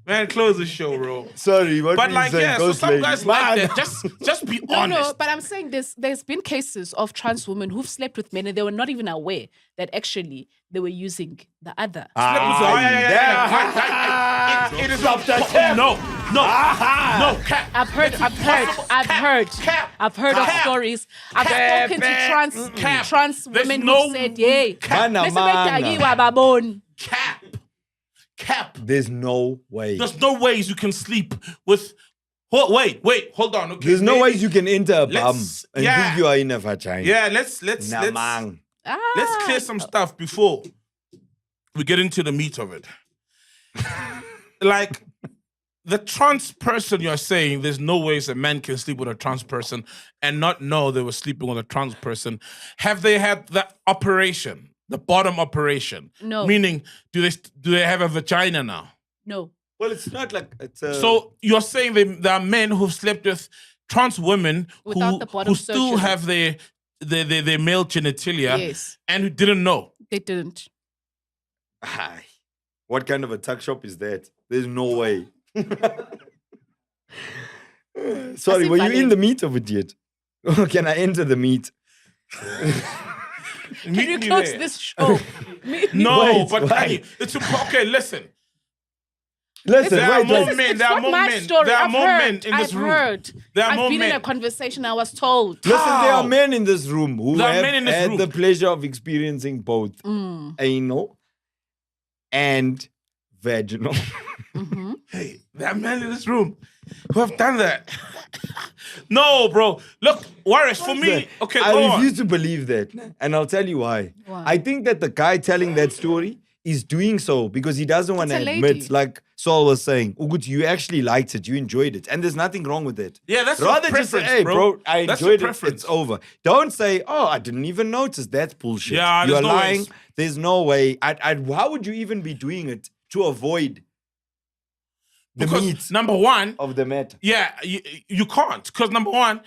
Man, close the show, bro. Sorry, what But you like, saying? yeah, so Ghost some lady. guys like that. Just be honest. No, but I'm saying there's been cases of trans women who've slept with men and they were not even aware that actually they were using the other. It is up that no, cap. I've heard of stories. I've spoken to trans women who said, "Yay, Cap. There's no way. There's no ways you can sleep with. Wait, hold on. Okay, There's no ways you can enter a bum Let's- and yeah. think you are in a vagina. Yeah, let's let's clear some stuff before we get into the meat of it. Like the trans person you're saying, there's no ways a man can sleep with a trans person and not know they were sleeping with a trans person. Have they had that operation? The bottom operation. No. Meaning, do they have a vagina now? No. Well, it's not like it's a... So you're saying there are men who've slept with trans women Without the bottom who still surgery. have their male genitalia Yes. and who didn't know. They didn't. Hi. What kind of a tuck shop is that? There's no way. Sorry, were you in the meat of it yet? Or can I enter the meat? Can you close this show? No, Wait, but why? can you, it's okay. Listen, Listen, there are wait, more wait. men. There are not more my men. story. There are I've more heard. men in this I've room. heard. There are I've more been in a men. conversation. I was told. Listen, there How? are men in this room who There are have men in this had room. the pleasure of experiencing both anal and vaginal. Hey, there are men in this room who have done that. No, bro. Look, Waris, for me, okay, I go on. refuse to believe that. And I'll tell you why. Why? I think that the guy telling that story is doing so because he doesn't want to It's a admit, lady. like Saul was saying, Ugut, you actually liked it, you enjoyed it. And there's nothing wrong with it. Yeah, that's your Rather just say, preference, hey, bro. I That's your enjoyed it, preference. it's over. Don't say, oh, I didn't even notice. That's bullshit. Yeah, You're there's no lying. ways. There's no way. How would you even be doing it to avoid the Because meat number one, of the matter? yeah, you can't. Because number one,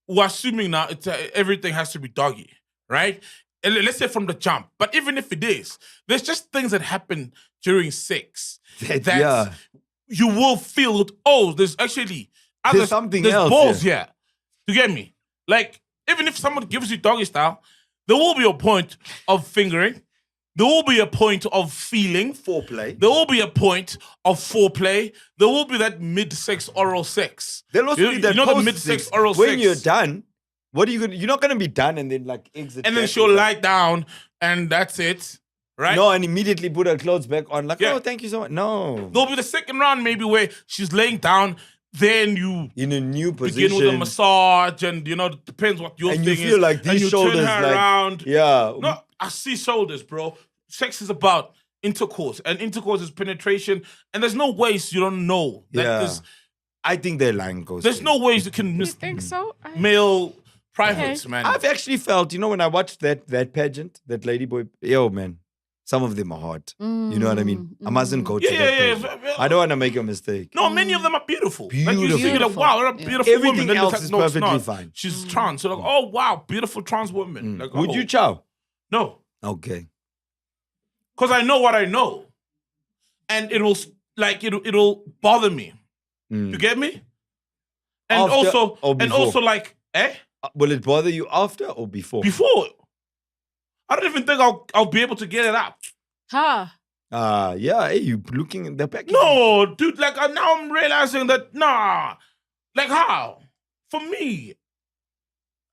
we're assuming now everything has to be doggy, right? And let's say from the jump. But even if it is, there's just things that happen during sex that yeah. you will feel, oh, there's actually There's something there's else balls here. here. You get me? Like, even if someone gives you doggy style, there will be a point of fingering. There will be a point of feeling. Foreplay. There will be a point of foreplay. There will be that mid-sex oral sex. There'll also be that you know the post mid-sex sex. oral When sex. you're done, what are you gonna? You're not gonna be done and then like exit. And then back she'll and lie down and that's it. Right? No, and immediately put her clothes back on. Like, Yeah. oh, thank you so much. No, There'll be the second round maybe where she's laying down, then you in a new begin position. with a massage and, it depends what your And thing you feel is. like and these you shoulders, turn her like- around. Yeah. No, I see shoulders, bro. Sex is about intercourse, and intercourse is penetration, and there's no ways you don't know that Yeah. I think they're lying, Ghost. there's no ways you can You miss think so? male privates, man. I've actually felt, when I watched that pageant, that ladyboy, yo, man, some of them are hot. You know what I mean? I mustn't go to that pageant. I don't want to make a mistake. No, many of them are beautiful. Like you see, you're like, Beautiful. wow, what a Yeah. beautiful woman. Everything Then else it's is like, no, it's perfectly not. fine. She's trans. So like, oh wow, beautiful trans woman. Like, Would oh. you chow? No, Okay. because I know what I know, and it'll bother me. You get me? And After also, or and before? also, like, Will it bother you after or before? before. I don't even think I'll be able to get it out. Yeah, hey, you looking in the package? No, dude. Like now I'm realizing that like how? For me,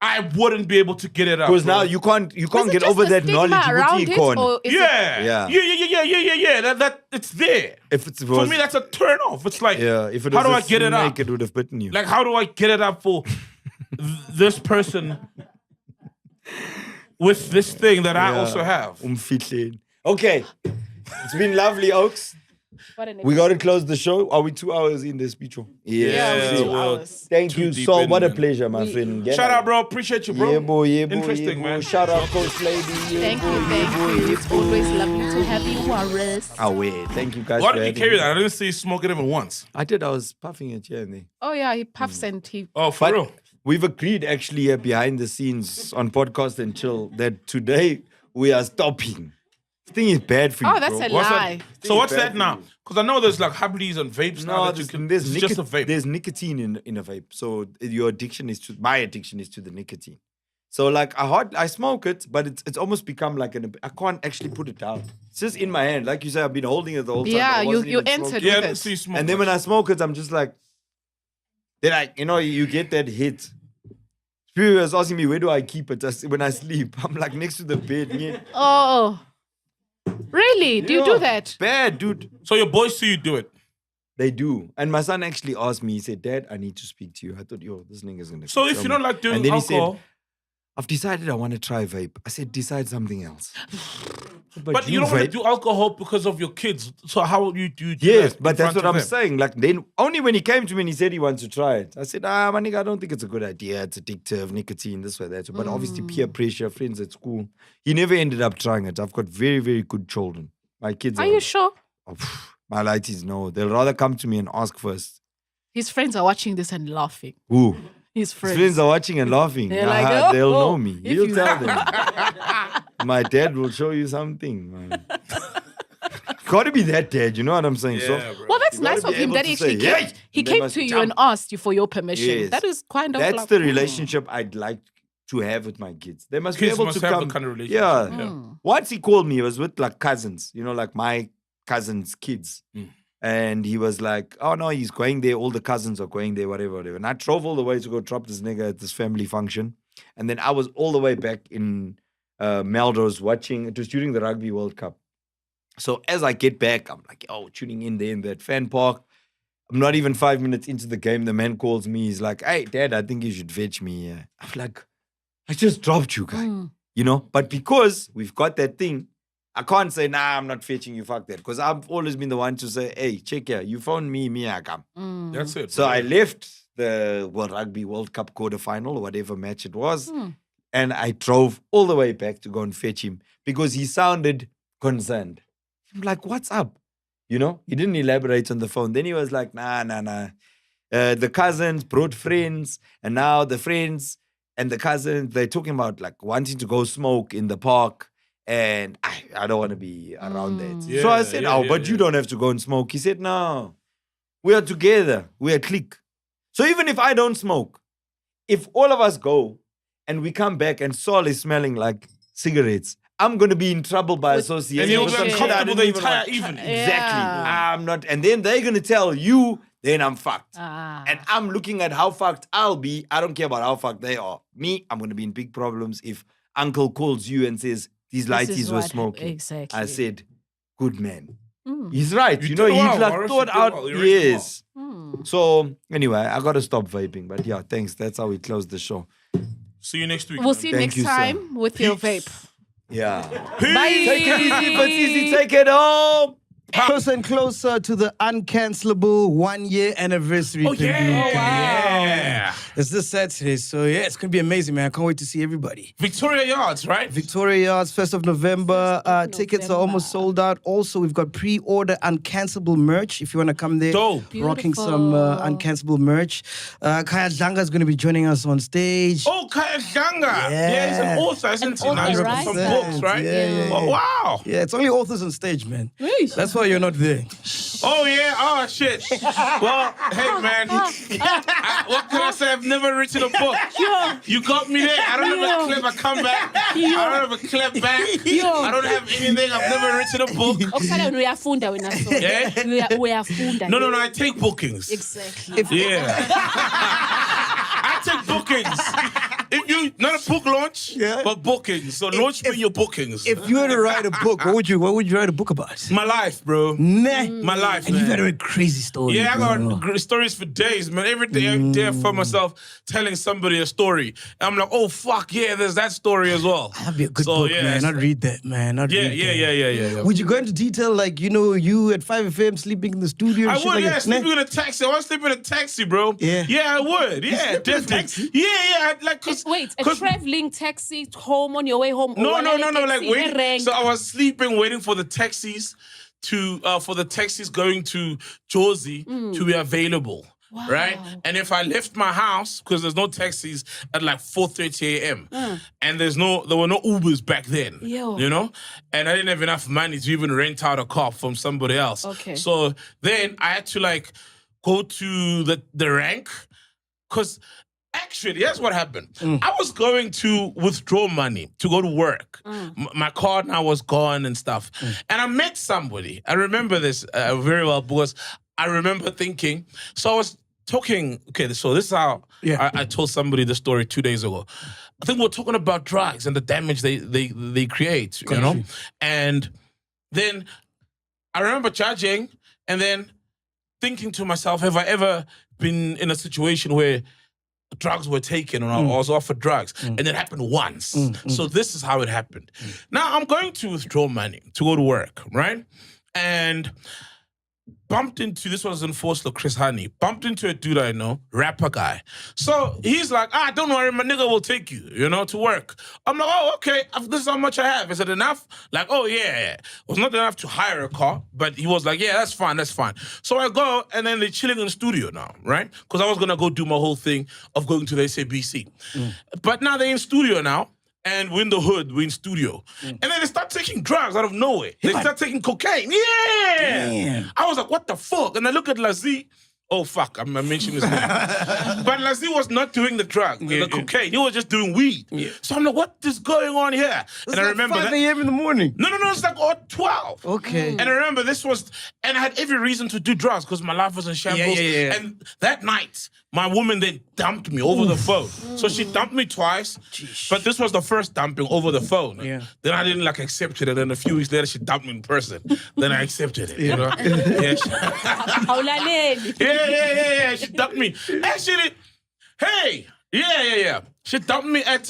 I wouldn't be able to get it out. Because bro. now you can't Is get it just over the that stigma knowledge. around What it, you or is it- Yeah. That it's there. If it For was, me, that's a turn off. It's like, yeah, if it how was do a I get it snake, up? it would have bitten you. Like, how do I get it up for this person with this thing that I also have. Okay. It's been lovely, Oaks. We got to close the show. Are we 2 hours in this, Picho? Yeah, 2 hours. Thank you, Sol. What a pleasure, my friend. Shout out, bro. Appreciate you, bro. Yeah, boy. Interesting, man. Shout out, Coach Lady. Thank you. It's always lovely to have you, Warris. Thank you, guys. Why did you carry that? I didn't see you smoke it even once. I did. I was puffing it here and there. Oh, yeah, he puffs and he... Oh, for real? We've agreed, actually, behind the scenes on Podcast and Chill, that today we are stopping. This thing is bad for you, that's bro. a lie. So what's that now? Because I know there's like Hablis and vapes now that you can... It's just a vape. There's nicotine in a vape. So your addiction is to... My addiction is to the nicotine. So like I smoke it, but it's almost become like I can't actually put it down. It's just in my hand. Like you said, I've been holding it the whole time. Yeah, you entered with it. And then when I smoke it, I'm just like... Then you get that hit. People was asking me, where do I keep it? When I sleep, I'm like next to the bed. Yeah. Oh, really? Do you do that? Bad, dude. So your boys see you do it? They do. And my son actually asked me, he said, Dad, I need to speak to you. I thought, this nigga's going to... So if you don't like doing alcohol... He said, I've decided I want to try vape. I said, decide something else. But you don't want to do alcohol because of your kids. So how would you do Yes, that but that's what I'm saying. Like then, only when he came to me and he said he wants to try it. I said, my nigga, I don't think it's a good idea. It's addictive, nicotine, this way, that. But obviously peer pressure, friends at school. He never ended up trying it. I've got very, very good children. My kids are you sure? My lighties know. They'll rather come to me and ask first. His friends are watching this and laughing. Who? His friends. His friends are watching and laughing. They're like, they'll know me. He'll tell them. My dad will show you something, man. Got to be that dad, you know what I'm saying? Yeah, so, bro. Well, that's nice of him that he actually came to you and asked you for your permission. Yes. That is kind of That's like, the relationship I'd like to have with my kids. They must Kids be able must to have come. the kind of relationship. Yeah. Once he called me, it was with like cousins, like my cousins' kids. And he was like, oh no, he's going there. All the cousins are going there, whatever. And I drove all the way to go drop this nigga at this family function. And then I was all the way back in Melrose watching. It was during the Rugby World Cup. So as I get back, I'm like, tuning in there in that fan park. I'm not even 5 minutes into the game. The man calls me. He's like, hey, Dad, I think you should fetch me. I'm like, I just dropped you, guy. But because we've got that thing, I can't say, nah, I'm not fetching you, fuck that. Because I've always been the one to say, hey, check here, you phone me, I come. That's it. So I left the Rugby World Cup quarterfinal, or whatever match it was, and I drove all the way back to go and fetch him because he sounded concerned. I'm like, what's up? He didn't elaborate on the phone. Then he was like, nah. The cousins brought friends, and now the friends and the cousins, they're talking about like wanting to go smoke in the park. And I don't want to be around that. So I said, you don't have to go and smoke. He said, no, we are together. We are a clique. So even if I don't smoke, if all of us go and we come back and Saul is smelling like cigarettes, I'm going to be in trouble by association. And you'll be uncomfortable the entire evening. Exactly. I'm not. And then they're going to tell you, then I'm fucked. And I'm looking at how fucked I'll be. I don't care about how fucked they are. Me, I'm going to be in big problems if uncle calls you and says, these lighties were smoking. Exactly. I said, good man. He's right. He thought out. Yes. So anyway, I got to stop vaping. But yeah, thanks. That's how we close the show. See you next week. We'll see you next time with your vape. Yeah. Bye. Take it easy, but easy. Take it home. Closer and closer to the uncancelable 1 year anniversary. Yeah. It's this Saturday, so yeah, it's going to be amazing, man. I can't wait to see everybody. Victoria Yards, right? Victoria Yards, 1st of November. Tickets are almost sold out. Also, we've got pre-order uncancelable merch. If you want to come there, rocking some uncancelable merch. Kaya Dlanga is going to be joining us on stage. Oh, Kaya Dlanga. Yeah, he's an author, isn't he? Now he's got some books, right? Yeah. Oh, wow. Yeah, it's only authors on stage, man. That's why you're not there. Oh, yeah. Oh, shit. Well, hey, man. What can I say? I've never written a book. You got me there. I don't have a clever comeback. I don't have a clever back. I don't have anything. I've never written a book. Yeah? No. I take bookings. Exactly. Yeah. I take bookings. If you not a book launch. launch, but bookings. So launch me your bookings. If you were to write a book, what would you write a book about? My life, bro. Nah. My life, And man. you've got a crazy story. Yeah, I got stories for days, man. Every day I find myself telling somebody a story. And I'm like, oh, fuck, yeah, there's that story as well. That'd be a good book, man. I'd read that, man. Yeah. Would you go into detail, like, you at 5 FM sleeping in the studio? I and would, shit like sleeping in a taxi. I want to sleep in a taxi, bro. Yeah. Yeah, I would. Yeah, definitely. Yeah. Wait, a traveling taxi home on your way home? No. Like, waiting. So I was sleeping, waiting for the taxis going to Jersey to be available. Wow. Right? And if I left my house, because there's no taxis at like 4:30 a.m. And there were no Ubers back then. You know? And I didn't have enough money to even rent out a car from somebody else. Okay. So then I had to like go to the rank, because actually, here's what happened. I was going to withdraw money to go to work. My card now was gone and stuff. And I met somebody. I remember this very well, because I remember thinking, so I was talking, so this is how I told somebody the story 2 days ago. I think we're talking about drugs and the damage they create, you know? And then I remember charging and then thinking to myself, have I ever been in a situation where drugs were taken or I was offered drugs? And it happened once. So this is how it happened. Now I'm going to withdraw money to go to work, right? And bumped into, this was in Forster, Chris Honey, bumped into a dude I know, rapper guy. So he's like, don't worry, my nigga will take you, to work. I'm like, oh, okay, this is how much I have. Is it enough? Like, oh, yeah. It was not enough to hire a car, but he was like, yeah, that's fine. So I go, and then they're chilling in the studio now, right? Because I was going to go do my whole thing of going to the SABC. But now they're in studio now. And we're in the hood, we're in studio. And then they start taking drugs out of nowhere. They start taking cocaine. Yeah! Damn. I was like, what the fuck? And I look at Lazi. Oh, fuck, I'm mentioning his name. But Lazi was not doing the drug, the cocaine. He was just doing weed. Yeah. So I'm like, what is going on here? And I remember 5 a.m. in the morning. No, it's like 12. Okay. And I remember and I had every reason to do drugs because my life was in shambles. Yeah. And that night, my woman then dumped me over the phone. So she dumped me twice, but this was the first dumping over the phone. Yeah. Then I didn't accept it, and then a few weeks later, she dumped me in person. Then I accepted it, you know? Yeah. She dumped me. Actually, hey, yeah. She dumped me at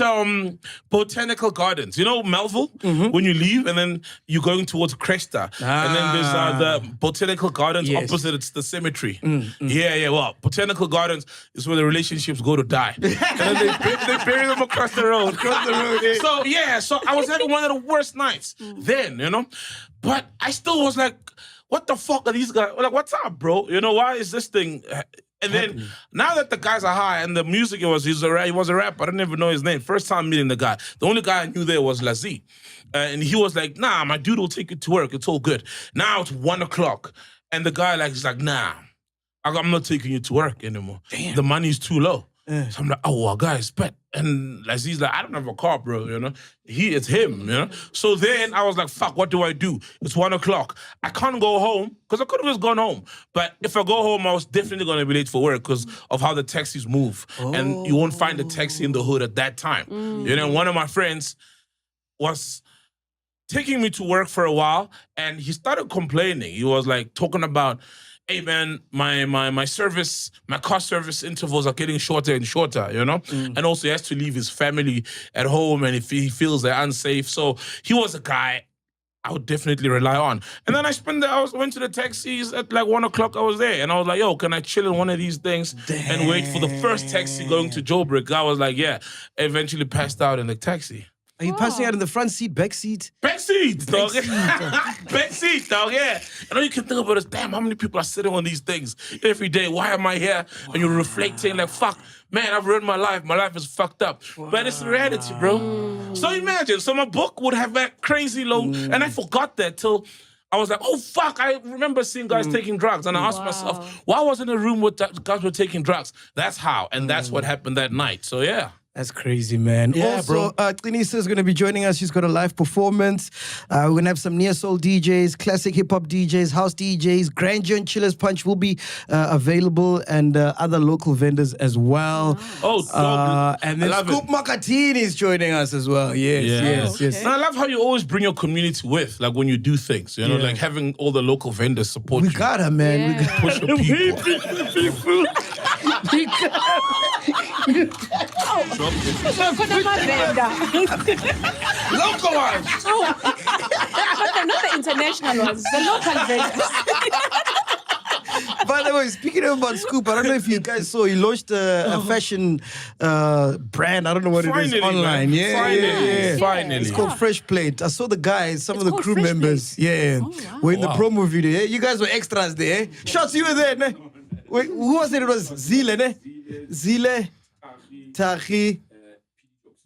Botanical Gardens. You know Melville? When you leave and then you're going towards Cresta. And then there's the Botanical Gardens opposite, it's the cemetery. Yeah. Well, Botanical Gardens is where the relationships go to die. And then they bury them across the road. So I was having one of the worst nights then, But I still was like, what the fuck are these guys? Like, what's up, bro? Why is this thing... And then, now that the guys are high, and the music, he was a rapper. I didn't even know his name. First time meeting the guy. The only guy I knew there was Lazi. And he was like, nah, my dude will take you to work. It's all good. Now it's 1 o'clock. And the guy is like, nah, I'm not taking you to work anymore. Damn. The money's too low. So I'm like, oh, well, guys, bet. And Lazi's like, I don't have a car, bro, It's him, So then I was like, fuck, what do I do? It's 1 o'clock. I can't go home, because I could have just gone home. But if I go home, I was definitely going to be late for work because of how the taxis move. And you won't find a taxi in the hood at that time. One of my friends was taking me to work for a while, and he started complaining. He was like talking about, hey man, my car service intervals are getting shorter and shorter, And also he has to leave his family at home, and if he feels they're unsafe. So he was a guy I would definitely rely on. And then I went to the taxis at like 1 o'clock. I was there, and I was like, yo, can I chill in one of these things and wait for the first taxi going to Joburg? I was like, yeah. I eventually passed out in the taxi. Are you passing out in the front seat, back seat? Back seat, dog. Back seat, dog, yeah. And all you can think about is, damn, how many people are sitting on these things every day? Why am I here? And you're reflecting like, fuck, man, I've ruined my life. My life is fucked up. But it's reality, bro. So imagine, my book would have that crazy low, and I forgot that till I was like, oh, fuck, I remember seeing guys taking drugs. And I asked myself, why was I in a room with guys were taking drugs? That's how, and that's what happened that night. So, yeah. That's crazy, man. Yeah, also, Tinisa is going to be joining us. She's got a live performance. We're going to have some neo-soul DJs, classic hip-hop DJs, house DJs. Grandeur and Chillers Punch will be available, and other local vendors as well. And then Scoop Makatini is joining us as well. Yes. And I love how you always bring your community with, like when you do things, you know, like having all the local vendors support you. We got her, man. Yeah. We got Push your people. Local ones. But they're not the international ones, the local vendors. By the way, speaking about Scoop, I don't know if you guys saw, he launched a fashion brand. I don't know what it is online. Yeah. Finally. It's called Fresh Plate. I saw the guys, some of the crew Fresh members. Plate? Yeah. Were in the promo video. Yeah? You guys were extras there. Shots, you were there. Ne? Wait, who was it? It was Zinhle, ne? Zinhle, Tahi,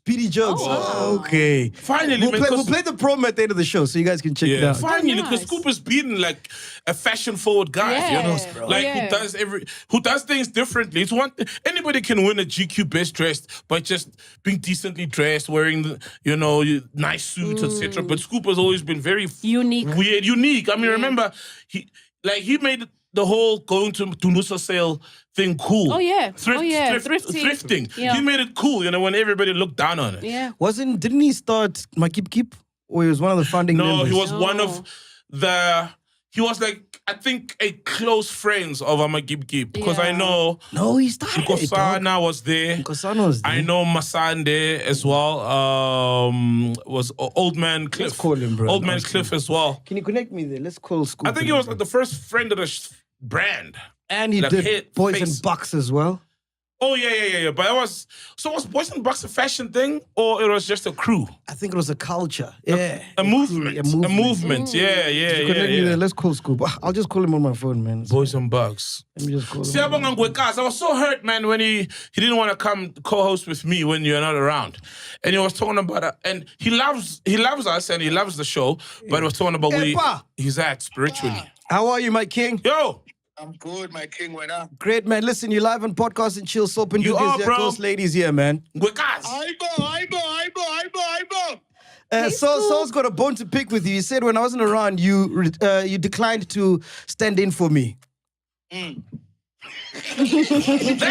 PD Jokes. Okay. Finally, we'll play the promo at the end of the show so you guys can check it out. Finally, because Scoop has been like a fashion-forward guy, you know, like who does things differently. It's anybody can win a GQ Best Dressed by just being decently dressed, wearing nice suits, etc. But Scoop has always been very unique. Weird, unique. I mean, remember he made the whole going to Tunusa sale thing cool. Oh yeah. Thrifting. Yeah. He made it cool, when everybody looked down on it. Yeah. Didn't he start MacG? Or he was one of the founding members? No, he was one of he was like, I think, a close friends of MacG because I know. No, he started. Nkosana was there. I know Masande as well. Was Old Man Cliff. Let's call him, bro. Old Man Cliff as well. Can you connect me there? Let's call Scoop. I think he was like the first friend of the brand. And he did Boys and Bucks as well. Oh, yeah. But was Boys and Bucks a fashion thing or it was just a crew? I think it was a culture. Yeah. A movement. A movement. Yeah. Let's call Scoop. I'll just call him on my phone, man. Boys and Bucks. Let me just call him. I was so hurt, man, when he didn't want to come co-host with me when you're not around. And he was talking about and he loves us and he loves the show, but he was talking about where he's at spiritually. How are you, my king? Yo! I'm good, my king. Went up. Great, man. Listen, you're live on Podcast and Chill. Soap and You are, bro. Ghost ladies here, man. Saul's got a bone to pick with you. He said when I wasn't around, you declined to stand in for me. That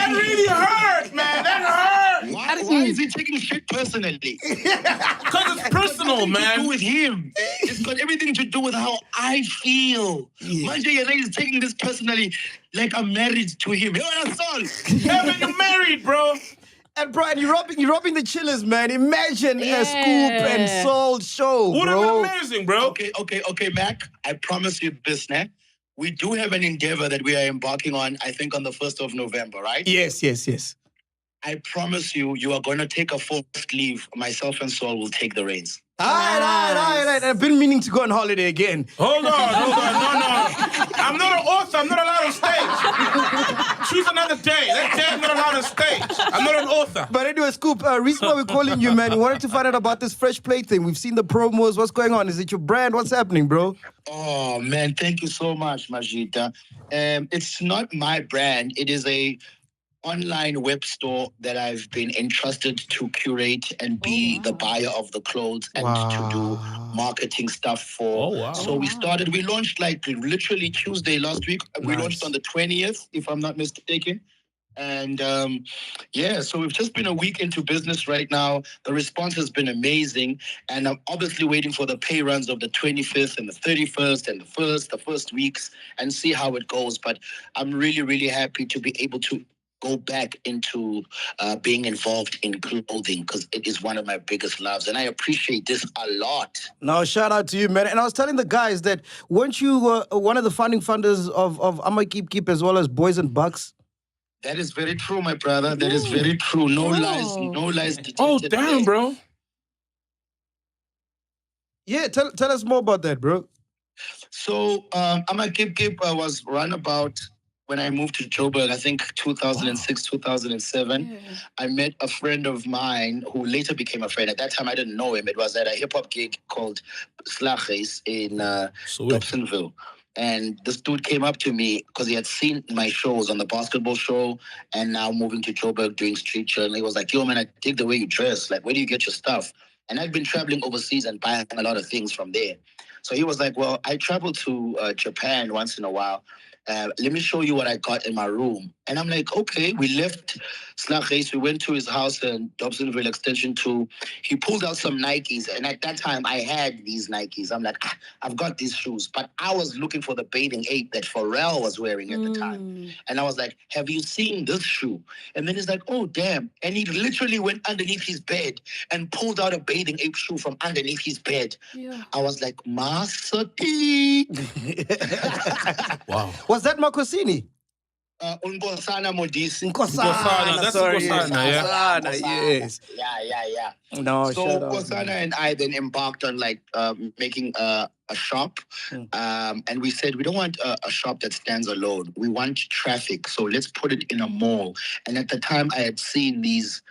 really hurt, man. That hurt. Why is he taking shit personally? Because it's personal, man. To do with him. It's got everything to do with how I feel. Manje is taking this personally like I'm married to him. Man, you're married, bro. And Brian, you're robbing the chillers, man. Imagine a Scoop and Soul show, Would have been amazing, bro. Okay, Mac. I promise you this, ne? We do have an endeavor that we are embarking on, I think on the 1st of November, right? Yes. I promise you are going to take a forced leave. Myself and Saul will take the reins. All right. I've been meaning to go on holiday again. Hold on. No. I'm not an author. I'm not allowed on stage. Choose another day. That day I'm not allowed on stage. I'm not an author. But anyway, Scoop, reason why we're calling you, man, we wanted to find out about this Fresh Plate thing. We've seen the promos. What's going on? Is it your brand? What's happening, bro? Oh, man. Thank you so much, Majita. It's not my brand. It is a online web store that I've been entrusted to curate and be the buyer of the clothes and to do marketing stuff for. So we launched like literally Tuesday last week. We launched on the 20th, if I'm not mistaken. And so we've just been a week into business right now. The response has been amazing. And I'm obviously waiting for the pay runs of the 25th and the 31st and the first weeks and see how it goes. But I'm really, really happy to be able to go back into being involved in clothing because it is one of my biggest loves. And I appreciate this a lot. No, shout out to you, man. And I was telling the guys that weren't you one of the founding funders of MacG as well as Boys and Bucks? That is very true, my brother. That is very true. No lies. Oh, damn, bro. Yeah, tell us more about that, bro. So, MacG was run about when I moved to Joburg, I think 2006, 2007. Yeah. I met a friend of mine who later became a friend. At that time, I didn't know him. It was at a hip-hop gig called Slaghuis in Dobsonville. And this dude came up to me because he had seen my shows on the basketball show and now moving to Joburg doing street show. And he was like, yo, man, I dig the way you dress. Like, where do you get your stuff? And I've been traveling overseas and buying a lot of things from there. So he was like, well, I travel to Japan once in a while. Let me show you what I got in my room. And I'm like, okay. We left Slaghuis. We went to his house in Dobsonville Extension 2. He pulled out some Nikes. And at that time, I had these Nikes. I'm like, I've got these shoes. But I was looking for the bathing ape that Pharrell was wearing at the time. And I was like, have you seen this shoe? And then he's like, oh, damn. And he literally went underneath his bed and pulled out a bathing ape shoe from underneath his bed. Yeah. I was like, Masati. Wow. Was that Makosini? Unkosana Modisi. Nkosana, that's Nkosana, yes. Yeah. No, so Nkosana and I then embarked on like making a shop. And we said, we don't want a shop that stands alone. We want traffic. So let's put it in a mall. And at the time I had seen these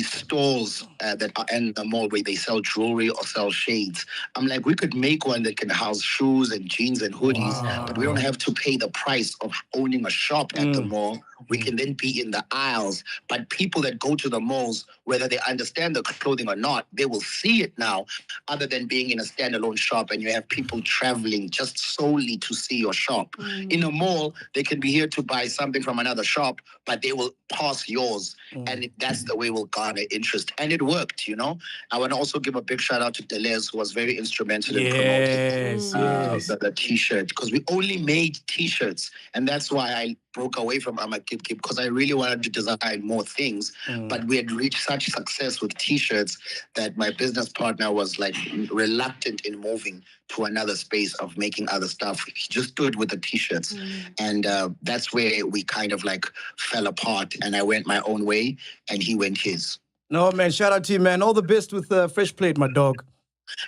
stalls that are in the mall where they sell jewelry or sell shades. I'm like, we could make one that can house shoes and jeans and hoodies, but we don't have to pay the price of owning a shop at the mall. We can then be in the aisles. But people that go to the malls, whether they understand the clothing or not, they will see it now, other than being in a standalone shop and you have people traveling just solely to see your shop. In a mall, they can be here to buy something from another shop, but they will pass yours. And that's the way we'll garner interest. And it worked, you know. I want to also give a big shout out to Deleuze, who was very instrumental in promoting the T-shirt, because we only made T-shirts. And that's why I broke away from MacG, because I really wanted to design more things. But we had reached such success with T-shirts that my business partner was like reluctant in moving to another space of making other stuff. He just stood with the T-shirts. And that's where we kind of like fell apart, and I went my own way and he went his. No, man, shout out to you, man. All the best with Fresh Plate, my dog.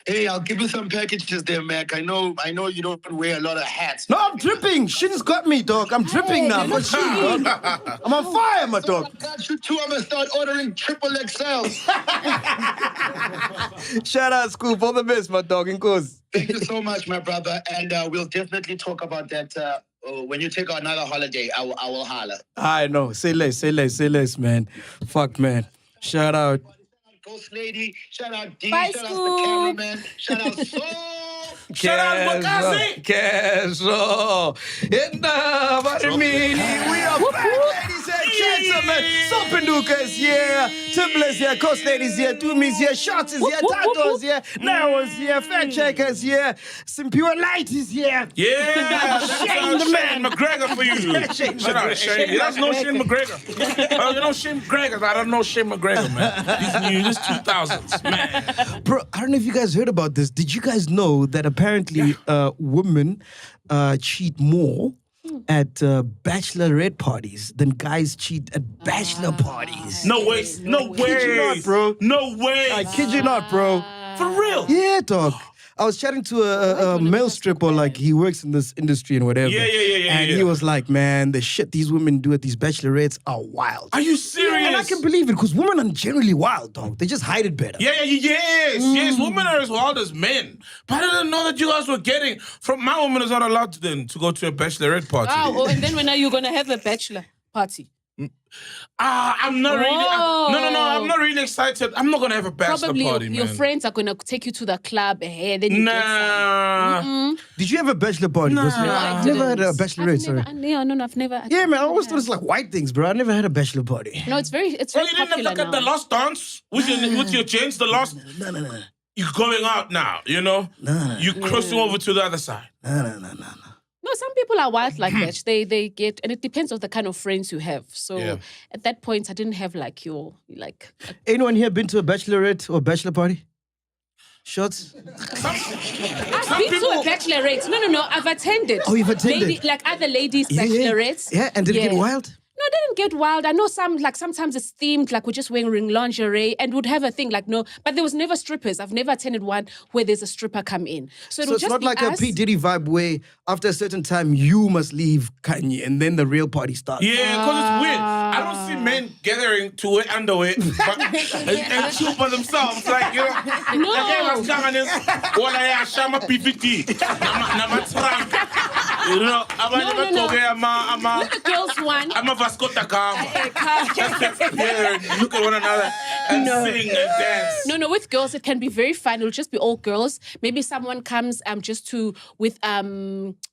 Hey, I'll give you some packages there, Mac. I know you don't wear a lot of hats. No, I'm dripping. Shit's got me, dog. I'm dripping now. I'm on fire, my dog. I got you too. I'm going to start ordering triple XL. Shout out, Scoop. All the best, my dog. In course. Thank you so much, my brother. And we'll definitely talk about that. When you take another holiday, I will holler. I know. Say less, man. Fuck, man. Shout out. Ghost Lady, shout out D, Bye, shout out the cameraman, shout out Soul, shout out Makazi. Keso. We are back, ladies and gentlemen. Sopenduka is here, Timble is here, Ghost Lady is here, Doomy's here, Shots is here, Tato's here, Narrow's here, Fan Checker is here, Some Pure Light is here. Yeah, Shane the man. McGregor for you. Shout out Shane. You don't know Shane McGregor. You know Shane McGregor. I don't know Shane McGregor, man. He's new. This 2000s, man. Bro, I don't know if you guys heard about this. Did you guys know that apparently women cheat more at bachelorette parties than guys cheat at bachelor parties? No way. No way. Kid you not, bro. No way. I kid you not, bro. For real? Yeah, dog. I was chatting to a male stripper, like he works in this industry and whatever. Yeah. And he was like, man, the shit these women do at these bachelorettes are wild. Are you serious? Yeah, and I can believe it, because women are generally wild, dog. They just hide it better. Yes. Women are as wild as men. But I didn't know that you guys were getting... My woman is not allowed to go to a bachelorette party. And then when are you going to have a bachelor party? I'm not really... I'm not really excited. I'm not going to have a bachelor party, man. Your friends are going to take you to the club. Then you nah. Did you have a bachelor party? No, I've never had a bachelorette, sorry. I've never. Yeah, man, I always thought it's like white things, bro. I never had a bachelor party. No, it's very you didn't look at the last dance with your chains, the last... No. You're going out now, you know? No. You're crossing over to the other side. No. No, some people are wild like that. They get, and it depends on the kind of friends you have. So at that point, I didn't have Anyone here been to a bachelorette or bachelor party? Shots? I've been to a bachelorette. No. I've attended. Oh, you've attended? Like other ladies' bachelorettes. Yeah, and did it get wild? No, it didn't get wild. I know sometimes it's themed, like we're just wearing lingerie and would have a thing like but there was never strippers. I've never attended one where there's a stripper come in. So it's not like a P. Diddy vibe where after a certain time you must leave Kanye and then the real party starts. Yeah, because it's weird. I don't see men gathering to wear underwear and chill by themselves. Like, you know, You know, I'm the girls one. I'm a Vasco da Gama. Just appear and look at one another and sing and dance. No, with girls it can be very fun. It'll just be all girls. Maybe someone comes with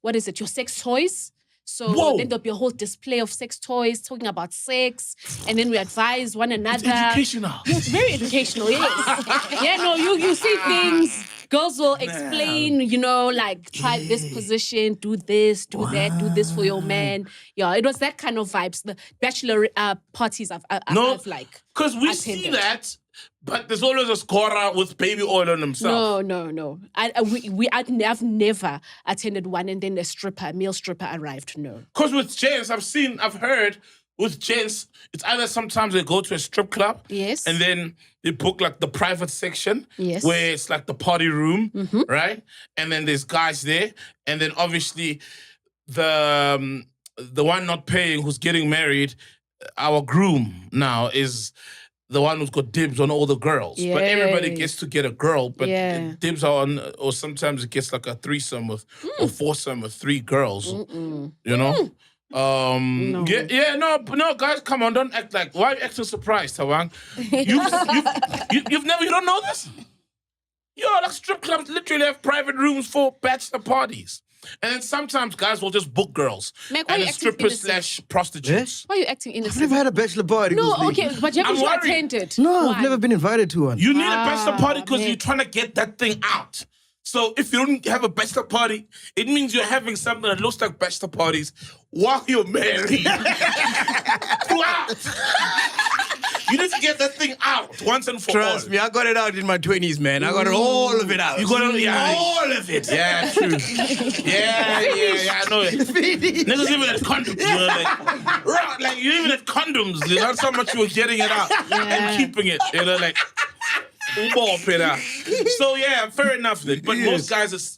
what is it? Your sex toys. So then there'll be a whole display of sex toys talking about sex, and then we advise one another. It's educational. Yes, very educational, yes. You see things. Girls will explain, like try this position, do this, do that, do this for your man. Yeah, it was that kind of vibes. The bachelor parties I've like. Because we see that. But there's always a scorer with baby oil on himself. No. I've never attended one and then a male stripper arrived. No. Because with gents, I've heard with gents, it's either sometimes they go to a strip club. Yes. And then they book like the private section. Yes. Where it's like the party room, right? And then there's guys there. And then obviously the one not paying who's getting married, our groom now is the one who's got dibs on all the girls. Yes. But everybody gets to get a girl, but dibs are on, or sometimes it gets like a threesome or foursome with 3 girls. You know? No. No, guys, come on, don't act like, why are you acting surprised, Tawang? You don't know this? Like strip clubs literally have private rooms for bachelor parties. And then sometimes guys will just book girls and strippers / prostitutes. Why are you acting innocent? I've never had a bachelor party. No, okay, but you haven't attended. No, I've never been invited to one. You need a bachelor party because you're trying to get that thing out. So if you don't have a bachelor party, it means you're having something that looks like bachelor parties while you're married. Throughout. You need to get that thing out once and for all. Trust me, I got it out in my 20s, man. I got all of it out. You got all of it. Yeah, true. Yeah, I know it. Niggas even had condoms. Like you even had condoms. Not so much you were getting it out and keeping it. Like... So yeah, fair enough then. But most guys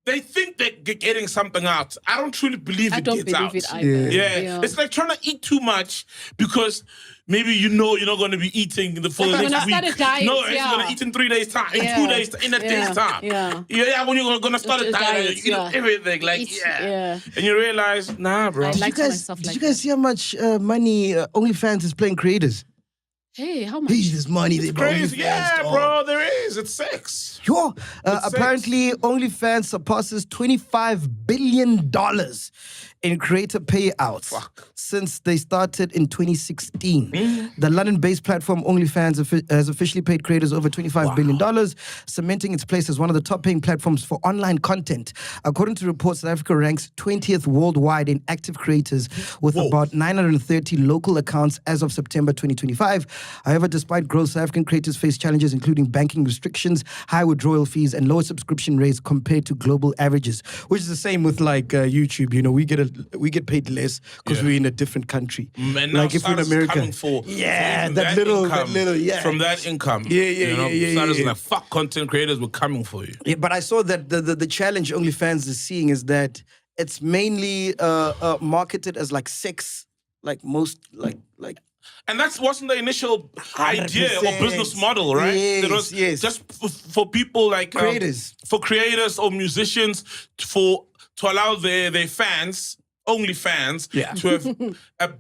they think they're getting something out. I don't truly believe it gets out. It either. Yeah. It's like trying to eat too much because maybe you're not going to be eating for the next week. It's going to eat in 3 days' time, in 2 days, in a day's time. When you're going to start a diet, you eat everything. And you realize, nah, bro. Did you guys see how much money OnlyFans is playing creators? Hey, how much? There's money. It's crazy. Bro, there is. It's sex. Sure. Apparently, OnlyFans surpasses $25 billion in creator payouts since they started in 2016. The London-based platform OnlyFans has officially paid creators over $25 billion, cementing its place as one of the top-paying platforms for online content. According to reports, South Africa ranks 20th worldwide in active creators with about 930 local accounts as of September 2025. However, despite growth, South African creators face challenges including banking restrictions, high withdrawal fees, and lower subscription rates compared to global averages, which is the same with like YouTube. We get paid less because we're in a different country. And like if we're in America, from that income. Starters like fuck content creators were coming for you. Yeah, but I saw that the challenge OnlyFans is seeing is that it's mainly marketed as like sex, like most like. And that wasn't the initial idea or business model, right? Yes, it was just for people like creators, for creators or musicians to allow their fans, OnlyFans, to have a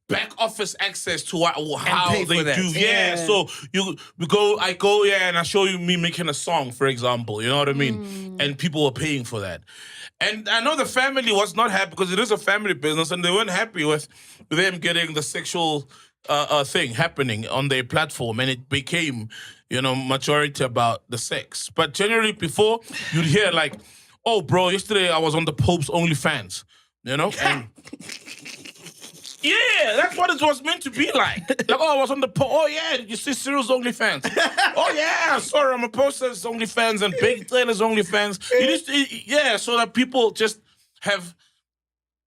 back office access to how they do. Yeah, so I go, and I show you me making a song, for example. You know what I mean? And people were paying for that. And I know the family was not happy because it is a family business, and they weren't happy with them getting the sexual thing happening on their platform, and it became, majority about the sex. But generally, before you'd hear like, "Oh, bro, yesterday I was on the Pope's OnlyFans," and yeah, that's what it was meant to be like. Like, I was on the oh yeah, did you see Cyril's OnlyFans? Oh yeah, sorry, I'm a poster's OnlyFans and Big Taylor's OnlyFans. So that people just have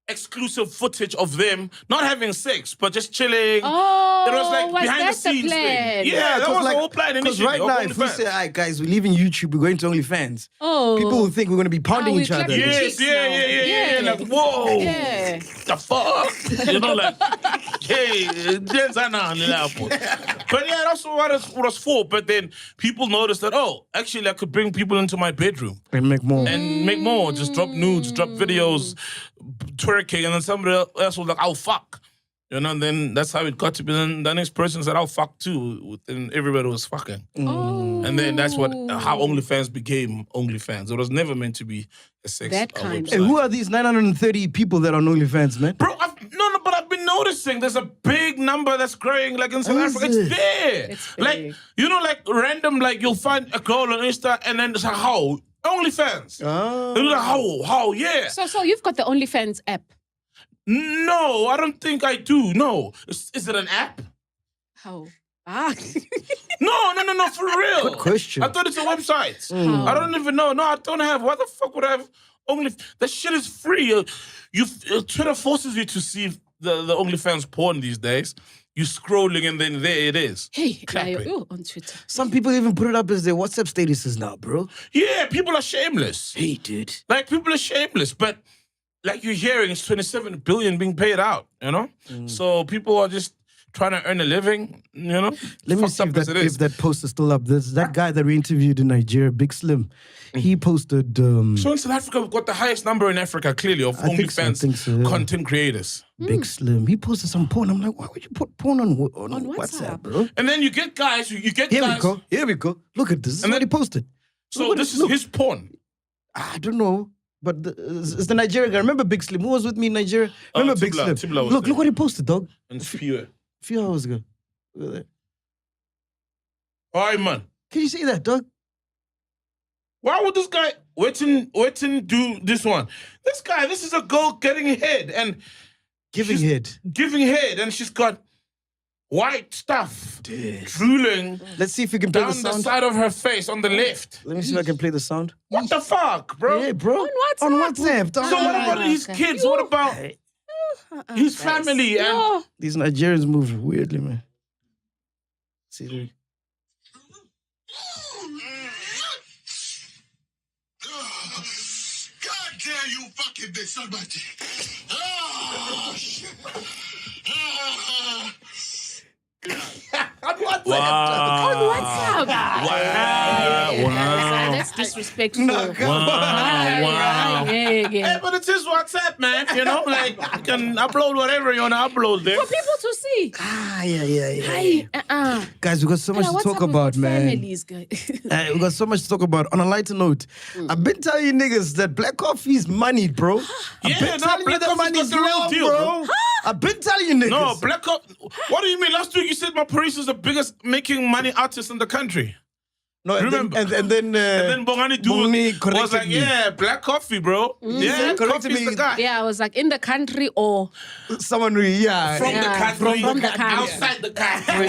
exclusive footage of them not having sex, but just chilling. Oh, it was like was behind the that the scenes plan? thing. Yeah, that was the whole plan Because initially. right now, if we say, all right, guys, we're leaving YouTube, we're going to OnlyFans. Oh. People will think we're going to be pounding we're each other. clapping Yes, cheeks yeah. now. Like, whoa. Yeah. The fuck? You know, like, hey, there's an But yeah, that's what it was for. But then people noticed that, oh, actually, I could bring people into my bedroom. And make more. And make more. Just drop nudes, drop videos, twerking. And then somebody else was like, oh, fuck. You know, and then that's how it got to be. Then the next person said, oh, fuck too. And everybody was fucking. And then that's how OnlyFans became OnlyFans. It was never meant to be a sex website. Hey, who are these 930 people that are on OnlyFans, man? Bro, but I've been noticing there's a big number that's growing, like in South Africa. It's there. It's like, big. you know, like random, like you'll find a girl on Insta and then it's like, how? OnlyFans. Oh. And you're like, how? Yeah. So you've got the OnlyFans app. No, I don't think I do. No. Is it an app? How? No, for real. Good question. I thought it's a website. I don't even know. No, I don't have. Why the fuck would I have that shit is free. Twitter forces you to see the OnlyFans porn these days. You're scrolling and then there it is. Hey, Clapping. on Twitter. Some people even put it up as their WhatsApp statuses now, bro. Yeah, people are shameless. Hey, dude. Like, people are shameless, but like you're hearing, it's 27 billion being paid out, you know? So people are just trying to earn a living, you know? Let me see if that post is still up. There's that guy that we interviewed in Nigeria, Big Slim. He posted... so in South Africa, we've got the highest number in Africa, clearly, of OnlyFans content creators. Big Slim. He posted some porn. I'm like, why would you put porn on WhatsApp, bro? And then you get guys, Here we go. Look at this. This is what he posted. So this is his porn. I don't know. But it's the Nigerian guy. Remember Big Slim? Who was with me in Nigeria? Remember Big Slim? Look what he posted, dog. And Spear. A few hours ago. Look at that. All right, man. Can you see that, dog? Why would this guy waiting do this one? This is a girl getting head and giving head, and she's got white stuff drooling. Let's see if we can play down the sound. The side of her face on the left. Let me see if I can play the sound. What the fuck, bro? Yeah, bro. On WhatsApp. So what about his kids? What about his family? And these Nigerians move weirdly, man. See. God damn you fucking bitch, somebody. Oh, shit. On WhatsApp. On WhatsApp. Wow. That's disrespectful. Wow. Yeah. But it is WhatsApp, man. You know, like you can upload whatever you want to upload there. For people to see. Yeah. Guys, we got so much to talk about, man. Families, guys. We got so much to talk about. On a lighter note, I've been telling you niggas that black coffee is money, bro. I've been telling you that money's real, deal, bro. I've been telling you niggas. No, black coffee. What do you mean? Last week you said my Paris is the biggest making money artist in the country. No, remember? And then Bongani was like, yeah, black coffee, bro. Yeah, coffee is the guy. Yeah, I was like, in the country or... Someone, From the country, outside the country,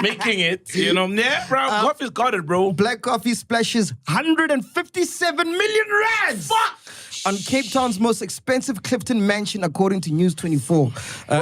making it, you know. Yeah, bro, coffee's got it, bro. Black coffee splashes 157 million rands. Fuck! On Cape Town's most expensive Clifton mansion, according to News 24.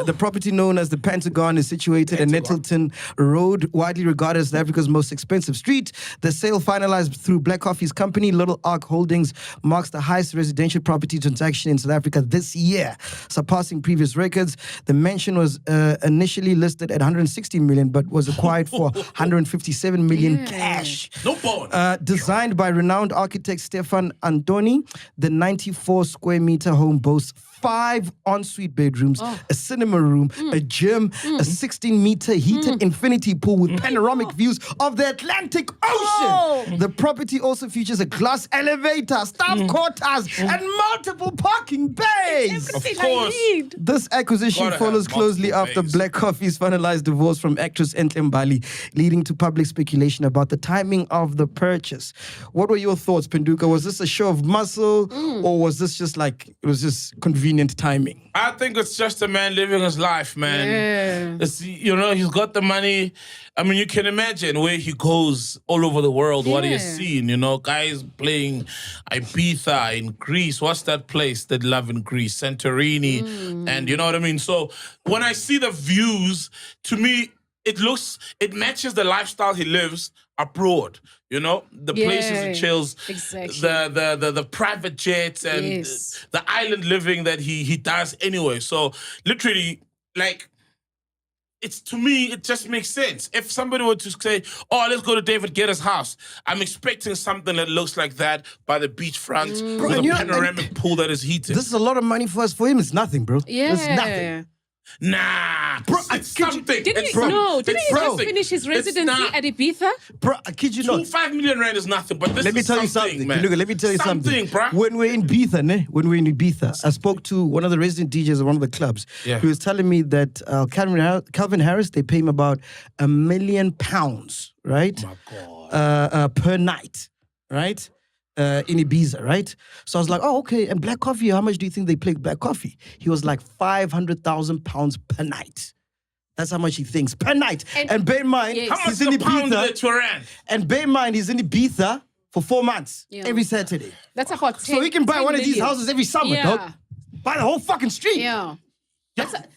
The property known as the Pentagon is situated in Nettleton Road, widely regarded as Africa's most expensive street. The sale finalized through Black Coffee's company, Little Ark Holdings, marks the highest residential property transaction in South Africa this year, surpassing previous records. The mansion was initially listed at 160 million, but was acquired for 157 million cash. No bone. Designed by renowned architect Stefan Antoni, the 94 square meter home boasts 5 ensuite bedrooms, a cinema room, a gym, a 16-meter heated infinity pool with panoramic views of the Atlantic Ocean. The property also features a glass elevator, staff quarters, and multiple parking bays. Of course. This acquisition follows closely after Black Coffee's finalized divorce from actress Zinhle Mbali, leading to public speculation about the timing of the purchase. What were your thoughts, Penduka? Was this a show of muscle, or was this just like, it was just convenient? convenient timing? I think it's just a man living his life, man. Yeah. It's, he's got the money. I mean, you can imagine where he goes all over the world, what he has seen, guys playing Ibiza in Greece. What's that place that love in Greece? Santorini. And you know what I mean? So when I see the views, to me, it matches the lifestyle he lives abroad. The places he chills, exactly. the private jets and the island living that he does anyway. So literally, to me, it just makes sense. If somebody were to say, "Oh, let's go to David Guetta's house," I'm expecting something that looks like that by the beachfront with a panoramic pool that is heated. This is a lot of money for us. For him, it's nothing, bro. Yeah. It's nothing. Nah, bro, it's something. Didn't he just finish his residency at Ibiza? Bro, I kid you not. 5 million rand is nothing, but this let me is tell you something, something, man. Look, let me tell you something. Bro. When we're in Ibiza, I spoke to one of the resident DJs at one of the clubs. Yeah. He was telling me that Calvin Harris, they pay him about £1 million, right? Oh my God. Per night, right? In Ibiza, right? So I was like, oh, okay. And Black Coffee, how much do you think they play Black Coffee? He was like £500,000 per night. That's how much he thinks per night. And bear in mind, how much he's in Ibiza. And bear in mind, he's in Ibiza for 4 months every Saturday. That's about 10. So he can buy one of these houses every summer, dog. Buy the whole fucking street. Yeah.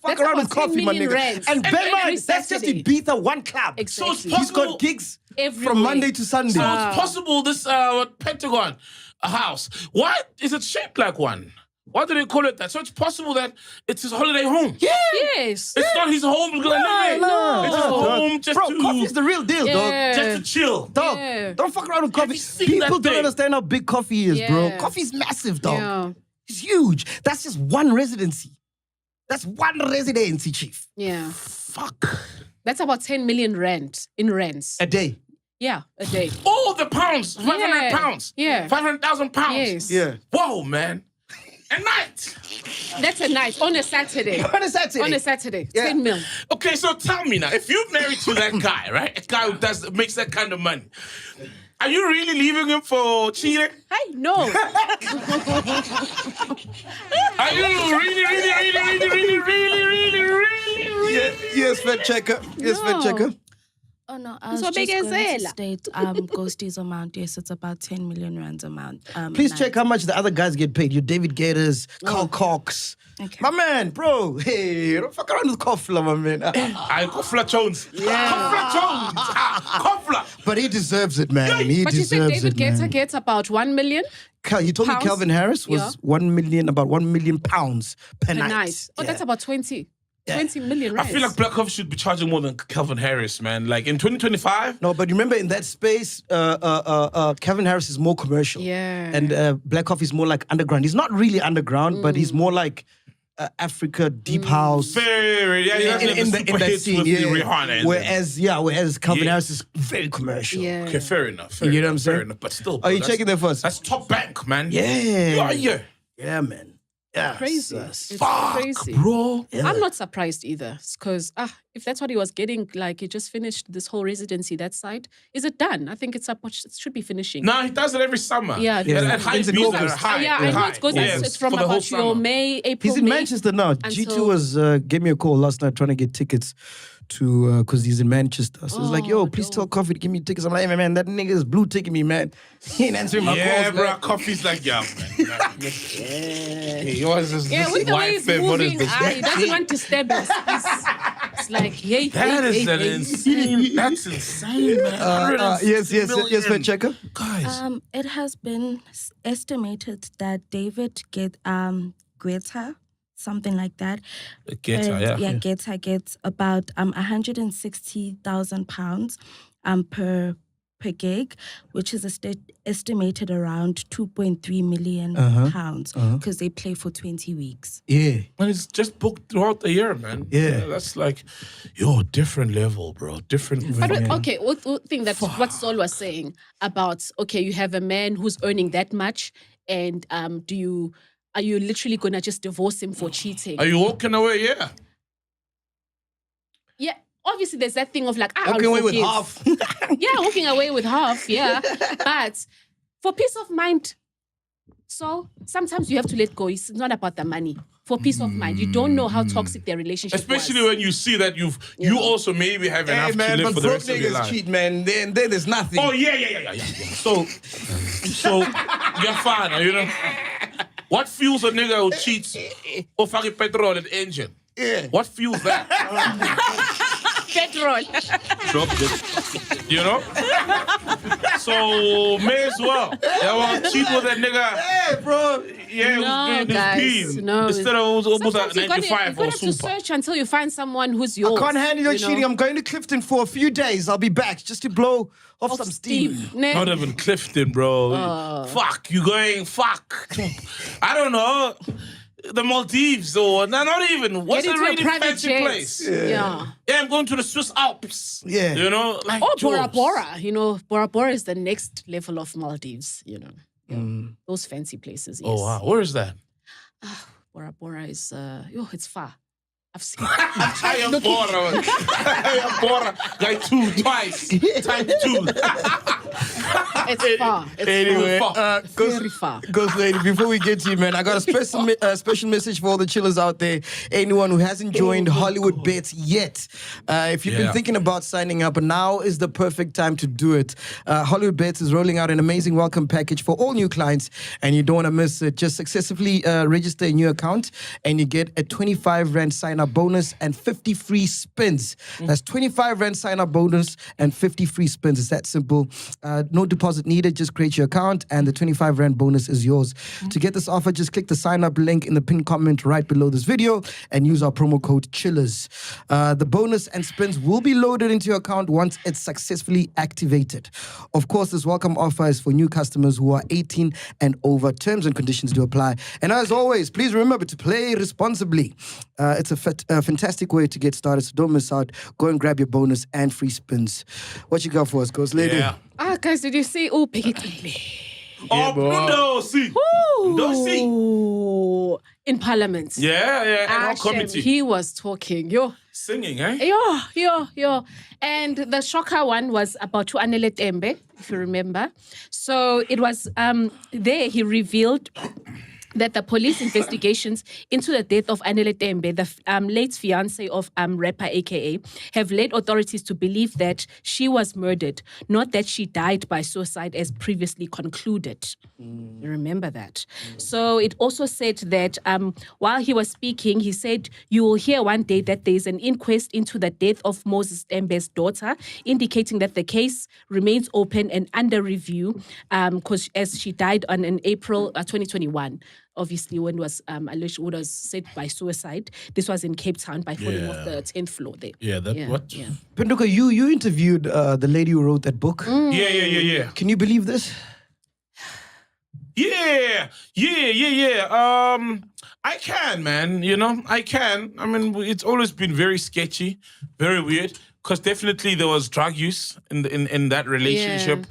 Fuck around with coffee, my nigga. And bear in mind, that's just Ibiza, one club. Exactly. So it's He's got gigs from Monday to Sunday. So it's possible this Pentagon house, why is it shaped like one? Why do they call it that? So it's possible that it's his holiday home. Yeah. Yes. It's not his home. No. It's his home just Bro, to... coffee's the real deal, dog. Just to chill. Dog, don't fuck around with coffee. you seen People that don't thing? understand how big coffee is, bro. Coffee's massive, dog. Yeah. It's huge. That's just one residency. That's one residency, chief. Yeah. Fuck. That's about 10 million rand in rents. A day. Yeah, a day. Oh, the pounds. 500 pounds. Yeah. 500,000 pounds. Yes. Yeah. Whoa, man. A night. That's a night on a Saturday. On a Saturday. Yeah. 10 mil. Okay, so tell me now, if you're married to that guy, right? A guy who makes that kind of money, are you really leaving him for cheating? Hey, no. Are you really? Yes, fact checker. Yes, fact checker. Oh no, I was just going to state Ghosty's amount. Yes, it's about 10 million rands amount. Please check how much the other guys get paid. Your David Guetta's, Carl Cox. Okay. My man, bro. Hey, don't fuck around with Kofla, my man. Kofla Jones. Yeah. Kofla Jones. Kofla. But he deserves it, man. He But you said deserves David it, man. Guetta gets about 1 million You told me pounds? Calvin Harris was Yeah. about 1 million pounds per a night. night. Oh, Yeah. that's about 20 million I rands. feel like Black Coffee should be charging more than Calvin Harris, man. Like in 2025. No, but remember in that space, Calvin Harris is more commercial. Yeah. And Black Coffee is more like underground. He's not really underground, but he's more like Africa, deep house. Very, in that scene, with Rihanna. Whereas Calvin Harris is very commercial. Yeah. Okay, fair enough. You know what I'm saying? Fair enough, but still. Are you checking there first? That's top bank, man. Yeah. Yeah. Yeah, man. Yeah. Crazy. Sus. It's Fuck, crazy. bro. Yeah. I'm not surprised either. Because if that's what he was getting, like he just finished this whole residency, that side, is it done? I think it should be finishing. No, he does it every summer. Yeah. At high It's in season, August. high. I know it goes. Yeah, It's from for the whole about your summer. May, April, He's in May. Manchester now. G2 was gave me a call last night trying to get tickets to because he's in Manchester. So he's like, yo, please tell Coffee to give me tickets. I'm like, hey, man, that nigga is blue ticking me, man. He ain't answering my Yeah, calls, bro. man. Coffee's like, yeah, man. Yours is With the way he's moving, he doesn't want to stab us. It's like, yay, That is an insane. That's insane, man. Yes, fair checker. Guys. It has been estimated that David Guetta, something like that. Guetta gets about £160,000 per gig, which is estimated around 2.3 million pounds because they play for 20 weeks. Yeah. And it's just booked throughout the year, man. Yeah. That's like, different level, bro. Different. But okay, one thing that what Sol was saying about, okay, you have a man who's earning that much, and are you literally gonna just divorce him for cheating? Are you walking away? Yeah. Yeah. Obviously, there's that thing of like, Walking away with half. Yeah, walking away with half, yeah. But for peace of mind, So sometimes you have to let go. It's not about the money. For peace of mind. You don't know how toxic their relationship Especially was. when you see that you also maybe have enough to live for the rest of your life. Cheat, man. Then there's nothing. Oh, yeah. So you're fine, you know? What fuels a nigga who cheats or fucking petrol in the engine? Yeah. What fuels that? Petrol. You know? So, may as well. Yeah, well, cheat with that nigga. Hey, bro. Yeah, No, it was guys, being no. instead of almost Sometimes at 95 you're or gonna have to super. search until you find someone who's yours. I can't handle your you know? cheating. I'm going to Clifton for a few days. I'll be back just to blow off some steam. Ne? Not even Clifton, bro. Fuck, you going, fuck. I don't know. The Maldives or not even. What's Get a into really private fancy jet. place? Yeah. Yeah, I'm going to the Swiss Alps. Yeah. You know, like Or Bora jobs. Bora. You know, Bora Bora is the next level of Maldives, you know. Yeah. Those fancy places, yes. Oh, wow. Where is that? Bora Bora is, it's far. I've seen I am Bora. Like twice. Time two. It's far. It's Anyway, very far. Ghost Lady, before we get to you, man, I got a special message for all the chillers out there. Anyone who hasn't joined Hollywood Bets yet, if you've been thinking about signing up, now is the perfect time to do it. Hollywood Bets is rolling out an amazing welcome package for all new clients, and you don't want to miss it. Just successfully register a new account, and you get a 25 Rand sign-up bonus and 50 free spins. That's 25 Rand sign-up bonus and 50 free spins. It's that simple. No deposit needed. Just create your account and the 25 Rand bonus is yours. To get this offer, just click the sign-up link in the pinned comment right below this video and use our promo code CHILLERS. The bonus and spins will be loaded into your account once it's successfully activated. Of course, this welcome offer is for new customers who are 18 and over. Terms and conditions do apply. And as always, please remember to play responsibly. It's a fantastic way to get started, so don't miss out. Go and grab your bonus and free spins. What you got for us, Ghost Lady? Yeah. Guys, did you see? Oh, Peggy. No, see. Don't see. In Parliament. Yeah. And our committee. He was talking. Singing, eh? Yo. And the shocker one was about Anele Tembe, if you remember. So it was there he revealed that the police investigations into the death of Anele Tembe, the late fiancé of rapper AKA, have led authorities to believe that she was murdered, not that she died by suicide as previously concluded. You remember that? So it also said that while he was speaking, he said, "You will hear one day that there is an inquest into the death of Moses Tembe's daughter, indicating that the case remains open and under review because as she died in April 2021. Obviously, when it was alleged, what was said by suicide. This was in Cape Town by falling off the 10th floor there. What? Yeah. Penduka, you interviewed the lady who wrote that book. Yeah. Can you believe this? Yeah. I can, man. You know, I can. I mean, it's always been very sketchy, very weird. Because definitely there was drug use in that relationship,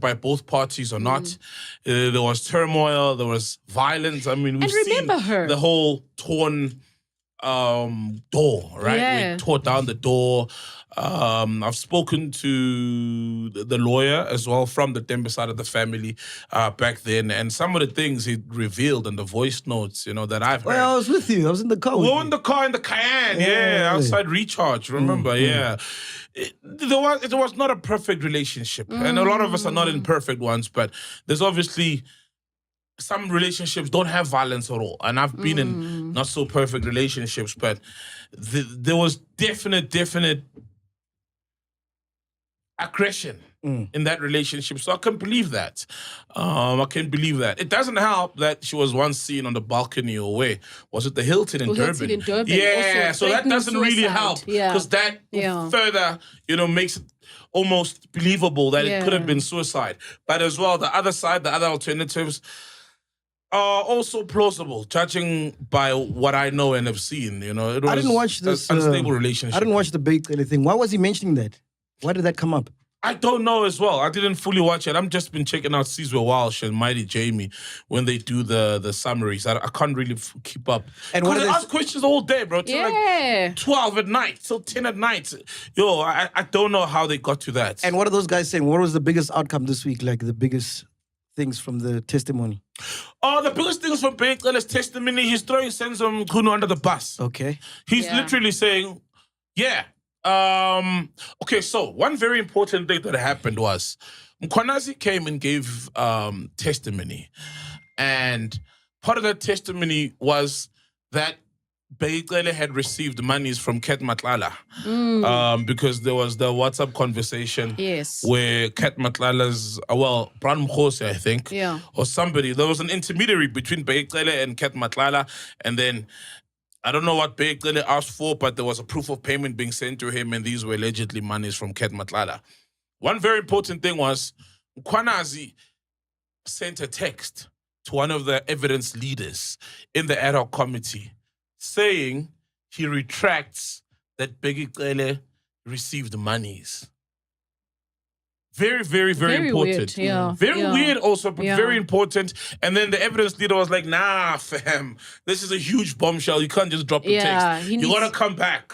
by both parties or not. There was turmoil, there was violence. I mean, we've seen her. the whole torn door, right? Yeah. We tore down the door. I've spoken to the lawyer as well from the Tembe side of the family back then, and some of the things he revealed in the voice notes, that I've heard. Well, I was with you. I was in the car. We were in the car in the Cayenne, outside Recharge. Remember, It was not a perfect relationship, and a lot of us are not in perfect ones. But there's obviously some relationships don't have violence at all, and I've been in not so perfect relationships, but there was definite aggression in that relationship. So I can believe that. It doesn't help that she was once seen on the balcony away. Was it the Hilton in Durban? Yeah, also so that doesn't really help. Because that further, makes it almost believable that it could have been suicide. But as well, the other side, the other alternatives are also plausible, judging by what I know and have seen. It was I didn't watch this unstable relationship. I didn't watch the Baker thing. Why was he mentioning that? Why did that come up? I don't know as well. I didn't fully watch it. I've just been checking out Cesar Walsh and Mighty Jamie when they do the summaries. I can't really keep up. And when they ask questions all day, bro. Till like 12 at night, till 10 at night. I don't know how they got to that. And what are those guys saying? What was the biggest outcome this week? Like the biggest things from the testimony? The biggest things from Bheki testimony, he's throwing Senzo Mkhunu under the bus. Okay. He's literally saying, okay, so one very important thing that happened was Mkhwanazi came and gave testimony. And part of that testimony was that Bheki had received monies from Ket Matlala because there was the WhatsApp conversation where Ket Matlala's, Bran Mkhosi, I think, or somebody, there was an intermediary between Bheki and Ket Matlala, and then I don't know what Bheki asked for, but there was a proof of payment being sent to him, and these were allegedly monies from Ket Matlala. One very important thing was Mkhwanazi sent a text to one of the evidence leaders in the ad hoc committee saying he retracts that Bheki received monies. Very, very, very important. Weird, very weird also, but very important. And then the evidence leader was like, nah, fam, this is a huge bombshell. You can't just drop the text. You got to come back.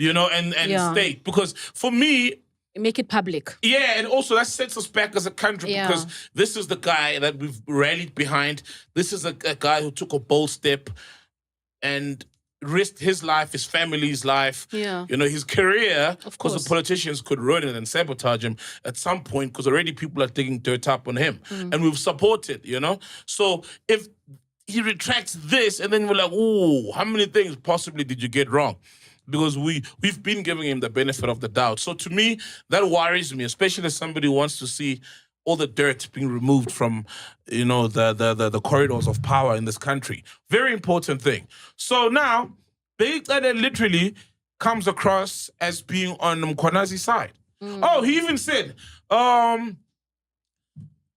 You know, and state. Because for me, make it public. Yeah, and also that sets us back as a country because this is the guy that we've rallied behind. This is a guy who took a bold step and risked his life, his family's life, you know, his career, because the politicians could ruin it and sabotage him at some point because already people are digging dirt up on him. And we've supported, you know. So if he retracts this and then we're like, ooh, how many things possibly did you get wrong? Because we've been giving him the benefit of the doubt. So to me, that worries me, especially as somebody who wants to see all the dirt being removed from, you know, the corridors of power in this country. Very important thing. So now, Bheki literally comes across as being on Mkhwanazi's side. Oh, he even said,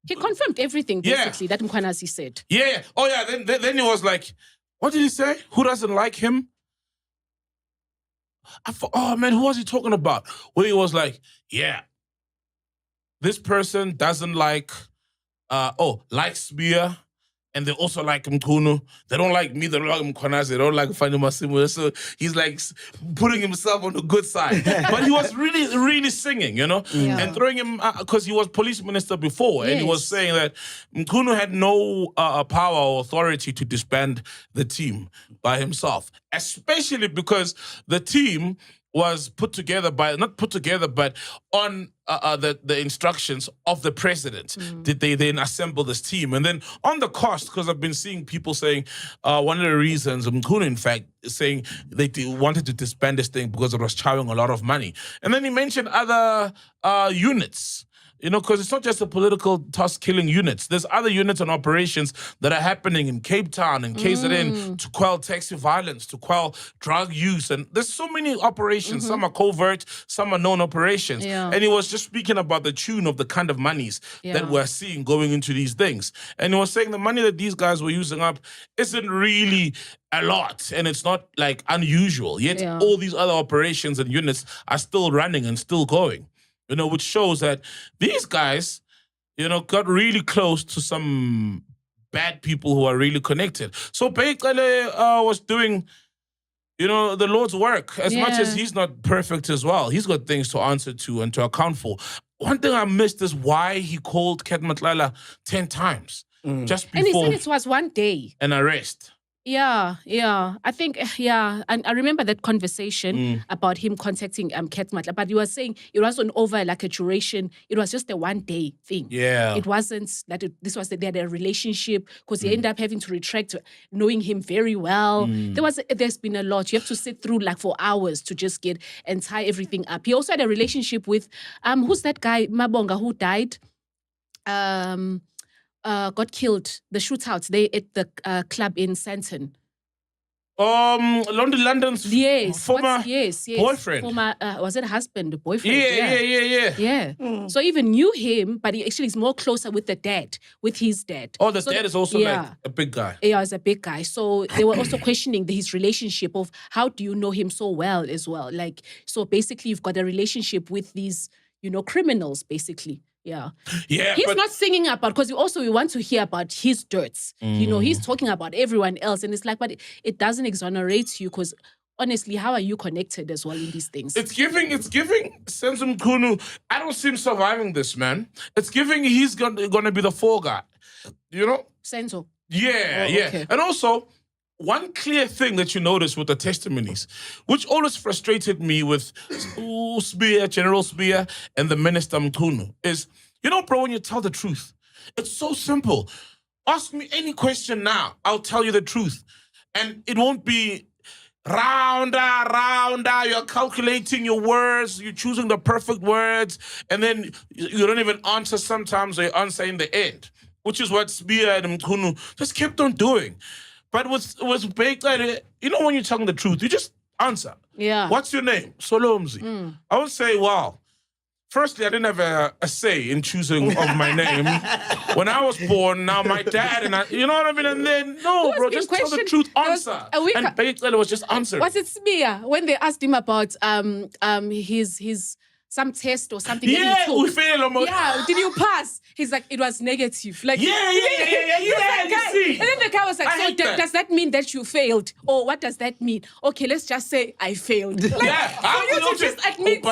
he confirmed everything, basically, that Mkhwanazi said. Yeah. Oh, yeah. Then he was like, what did he say? Who doesn't like him? Oh, man, who was he talking about? Where he was like, yeah, this person doesn't like, likes Spear, and they also like Mkhunu. They don't like me, they don't like Mkhwanazi, they don't like Fanny Massimo. So he's like putting himself on the good side. But he was really, really singing, you know, and throwing him, because he was police minister before, and he was saying that Mkhunu had no power or authority to disband the team by himself, especially because the team was put together by, not put together, but on the instructions of the president. Did they then assemble this team? And then on the cost, because I've been seeing people saying one of the reasons, Mkhunu in fact, saying they wanted to disband this thing because it was charging a lot of money. And then he mentioned other units. You know, because it's not just the political tusk-killing units. There's other units and operations that are happening in Cape Town and KZN to quell taxi violence, to quell drug use. And there's so many operations. Some are covert, some are known operations. And he was just speaking about the tune of the kind of monies that we're seeing going into these things. And he was saying the money that these guys were using up isn't really a lot, and it's not like unusual. Yet all these other operations and units are still running and still going. You know, which shows that these guys, you know, got really close to some bad people who are really connected. So Bheki was doing, you know, the Lord's work. As much as he's not perfect as well, he's got things to answer to and to account for. One thing I missed is why he called Ket Matlala 10 times just before. And he said it was one day. An arrest. Yeah. I think, and I remember that conversation about him contacting Ket Matlala, but he was saying it wasn't over like a duration, it was just a one-day thing. Yeah. It wasn't that they had a relationship, because he ended up having to retract, knowing him very well. There's been a lot. You have to sit through like for hours to just get and tie everything up. He also had a relationship with, who's that guy, Mabonga, who died? Got killed, the shootouts, they at the club in Santon. London's former boyfriend. Former, was it husband, boyfriend? Yeah. So even knew him, but he actually is more closer with his dad. Oh, the dad is also like a big guy. Yeah, he's a big guy. So they were also questioning his relationship of how do you know him so well as well? Like, so basically you've got a relationship with these, you know, criminals, basically. Yeah. He's not singing about, because we want to hear about his dirts. You know, he's talking about everyone else. And it's like, but it doesn't exonerate you, because honestly, how are you connected as well in these things? It's giving Senzo Mkhunu, I don't see him surviving this, man. It's giving he's gonna be the fall guy. you know? Senzo. Yeah, Oh, yeah. okay. And also, one clear thing that you notice with the testimonies, which always frustrated me with General Spear and the Minister Mkhunu, is, you know, bro, when you tell the truth, it's so simple. Ask me any question now, I'll tell you the truth. And it won't be rounder, you're calculating your words, you're choosing the perfect words, and then you don't even answer sometimes, or you answer in the end, which is what Spear and Mkhunu just kept on doing. But with Baked, you know, when you're telling the truth, you just answer. Yeah. What's your name? Solomzi. I would say, wow. Firstly, I didn't have a say in choosing of my name. When I was born, now my dad and I, you know what I mean? And then, no, bro, just tell the truth, answer. And Baked was just answering. Was it Spear when they asked him about his some test or something? Yeah, we failed. Yeah, did you pass? He's like, it was negative. Like, yeah, you see. And then the guy was like, so does that mean that you failed? Or what does that mean? Okay, let's just say I failed. Like, yeah, you to just admit.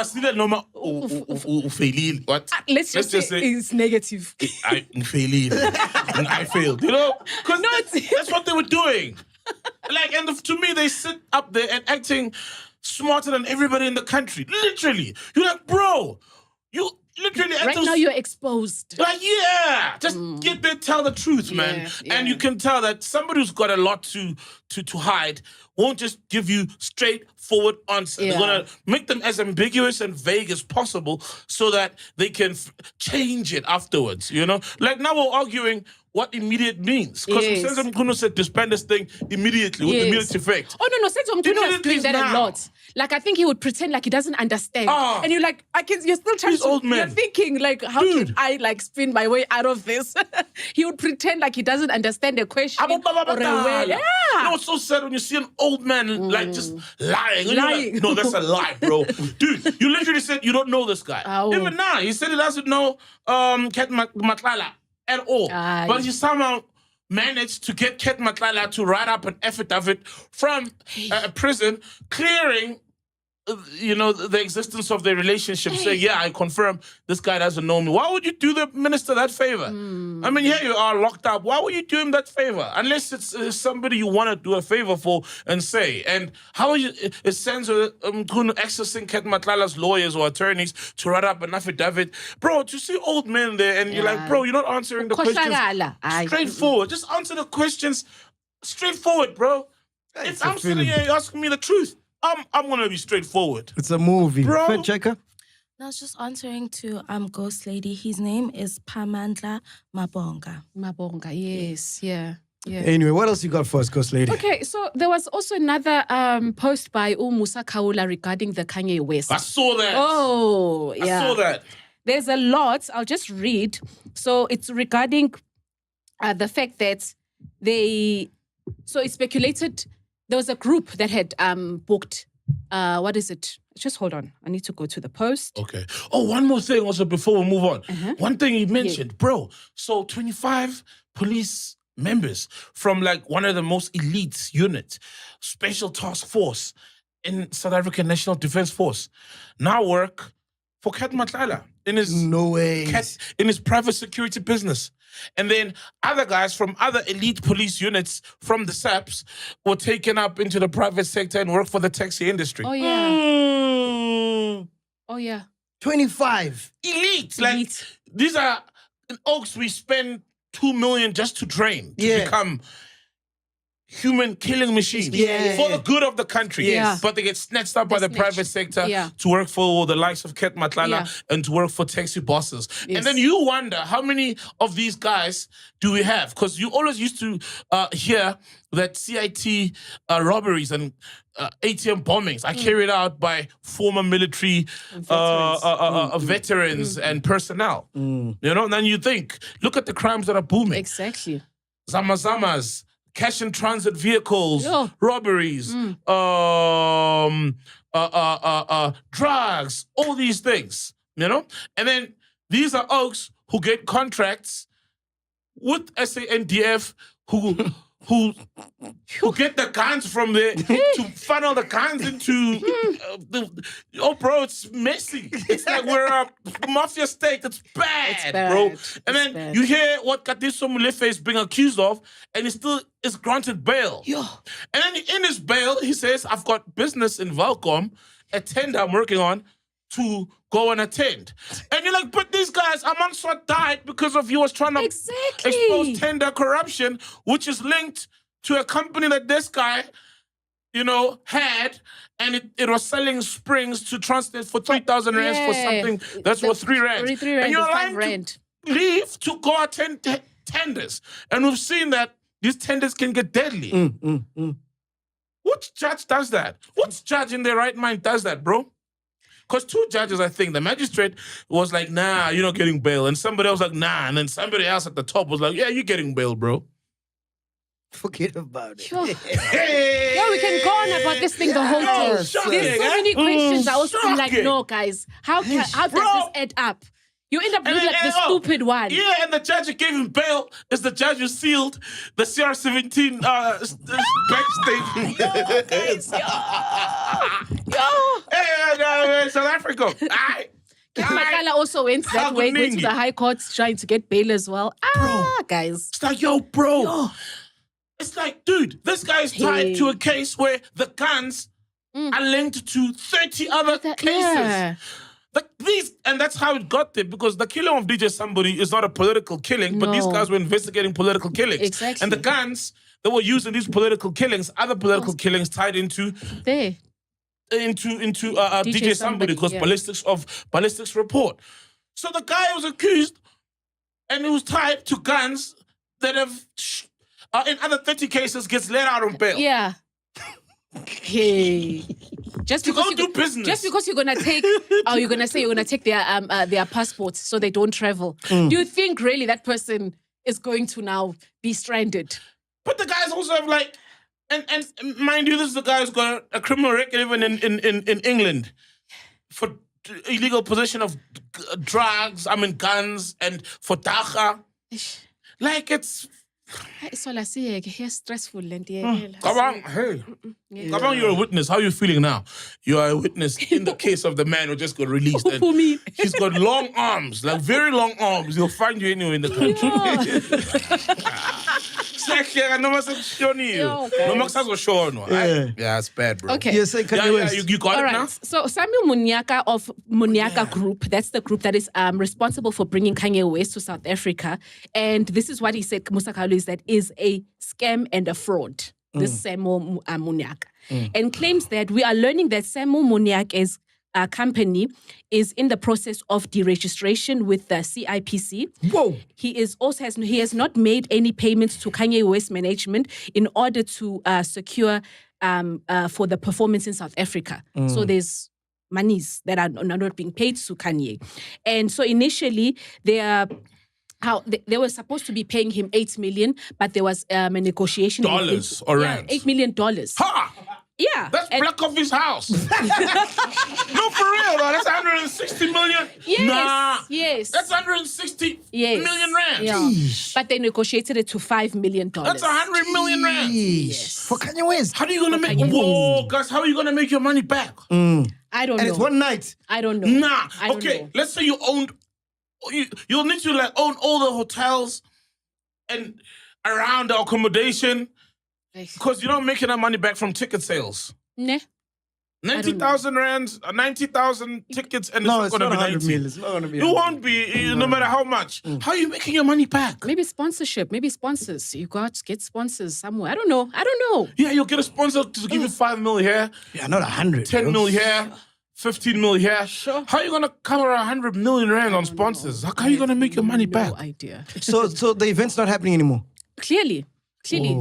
What? Let's just say it's negative. I failed. You know? Because that's what they were doing. Like, and to me, they sit up there and acting smarter than everybody in the country. Literally. You're like, bro, you literally... Right now you're exposed. Like, yeah. Just get there, tell the truth, man. Yeah. And you can tell that somebody who's got a lot to hide won't just give you straightforward answers. Yeah. They're going to make them as ambiguous and vague as possible so that they can change it afterwards, you know? Like, now we're arguing what immediate means. Because Senzo Mkhunu said disband this thing immediately with immediate effect. Oh, no, Senzo Mkhunu was doing that a lot. Like, I think he would pretend like he doesn't understand. And you're like, you're still trying to... You're thinking, like, how can I, like, spin my way out of this? He would pretend like he doesn't understand the question or a word. Yeah. You know what's so sad when you see an old man, like, just lying. Like, no, that's a lie, bro. Dude, you literally said you don't know this guy. Oh. Even now, he said he doesn't know Ket Matlala at all. But he somehow managed to get Ket Matlala to write up an affidavit from prison, clearing the existence of their relationship, saying, yeah, I confirm this guy doesn't know me. Why would you do the minister that favor? I mean, here you are locked up. Why would you do him that favor? Unless it's somebody you want to do a favor for and say. And how is Senzo Mkhunu accessing Ket Matlala's lawyers or attorneys to write up an affidavit? Bro, to see old men there and you're like, bro, you're not answering the questions straightforward. Just answer the questions straightforward, bro. I'm sitting here asking me the truth. I'm gonna be straightforward. It's a movie, bro. Fact checker. I was just answering to Ghost Lady. His name is Pamandla Mabonga. Mabonga, yes, yeah. Anyway, what else you got for us, Ghost Lady? Okay, so there was also another post by Musa Kaula regarding the Kanye West. I saw that. Oh, yeah. I saw that. There's a lot. I'll just read. So it's regarding the fact that it's speculated. There was a group that had booked, what is it? Just hold on. I need to go to the post. Okay. Oh, one more thing also before we move on. One thing you mentioned, bro. So 25 police members from like one of the most elite units, Special Task Force in South African National Defense Force, now work for Ket Matlala in his in his private security business. And then other guys from other elite police units from the SAPs were taken up into the private sector and work for the taxi industry. Oh, yeah. Oh, yeah. 25. Elite. Like, these are, in Oaks, we spend 2 million just to train, to become human killing machines for the good of the country. Yes. But they get snatched up by the private sector to work for the likes of Ket Matlala and to work for taxi bosses. Yes. And then you wonder, how many of these guys do we have? Because you always used to hear that CIT robberies and ATM bombings are carried out by former military veterans and personnel. You know, and then you think, look at the crimes that are booming. Exactly. Zamazamas, cash and transit vehicles, robberies, drugs, all these things, you know? And then these are Oaks who get contracts with SANDF who who get the guns from there to funnel the guns into bro, it's messy. It's like we're a mafia state. It's bad, bro. And then you hear what Katiso Molefe is being accused of, and he still is granted bail. And then in his bail, he says, I've got business in Welcome, a tender I'm working on, to go and attend. And you're like, but these guys, Amanswa died because of he was trying to expose tender corruption, which is linked to a company that this guy, had, and it was selling springs to Transnet for 3,000 rands for something that's worth 3 rand. 3 rand, and you're allowed to leave to go attend tenders. And we've seen that these tenders can get deadly. Which judge does that? Which judge in their right mind does that, bro? Because 2 judges, I think, the magistrate was like, nah, you're not getting bail. And somebody else was like, nah. And then somebody else at the top was like, yeah, you're getting bail, bro. Forget about it. Sure. Yeah, we can go on about this thing the whole day. There's so many questions. I also feel like, no, guys, how does this add up? You end up doing like the stupid one. Yeah, and the judge who gave him bail is the judge who sealed the CR17 bank statement. Hey, South Africa. Makala also went that way, went to the High Court trying to get bail as well. Guys. It's like, bro. It's like, dude, this guy's tied to a case where the guns are linked to 30 other cases. Yeah. And that's how it got there, because the killing of DJ Somebody is not a political killing, but these guys were investigating political killings. Exactly. And the guns that were used in these political killings, other political killings tied into DJ Somebody, because ballistics report. So the guy was accused, and he was tied to guns that have, in other 30 cases, gets let out on bail. Yeah. Hey, just because you're gonna take, you're gonna say you're gonna take their passports so they don't travel. Do you think really that person is going to now be stranded? But the guys also have like, and mind you, this is the guy who's got a criminal record even in England for illegal possession of drugs, guns, and for dacha. Like it's. Stressful. Kabang, you're a witness. How are you feeling now? You are a witness in the case of the man who just got released. And he's got long arms, like very long arms. He'll find you anywhere in the country. Yeah, it's bad, bro. Okay. You got it now? So Samuel Munyaka of Munyaka Group, that's the group that is responsible for bringing Kanye West to South Africa. And this is what he said, Musa Kaulu, is that is a scam and a fraud. This Samuel Munyaka. And claims that we are learning that Samuel Munyaka's company is in the process of deregistration with the CIPC. Whoa! He has not made any payments to Kanye West management in order to secure for the performance in South Africa. So there's monies that are not being paid to Kanye, and so initially they were supposed to be paying him $8 million, but there was a negotiation. Dollars or rands? $8 million. Ha! Yeah. That's Black Coffee's house. No, for real, though. That's 160 million. Yes. Nah. Yes. That's 160 million rands. Yeah. But they negotiated it to $5 million. That's 100 million rands. Yes. For Kanye West. How are you going to make... Whoa, guys, how are you going to make your money back? I don't know. And it's one night. I don't know. Nah. Okay, let's say you owned... You'll need to own all the hotels and around the accommodation, because you're not making that money back from ticket sales. Nah. 90,000 rands, 90,000 tickets, and it's not going to be 90. It's not going to be. It won't be, no matter how much. How are you making your money back? Maybe sponsorship, maybe sponsors. You got to get sponsors somewhere. I don't know. Yeah, you'll get a sponsor to give you 5 mil here. Yeah, not 100. 10 mil here. 15 mil here. Sure. How are you going to cover 100 million rand on sponsors? How are you going to make your money back? No idea. So the event's not happening anymore? Clearly,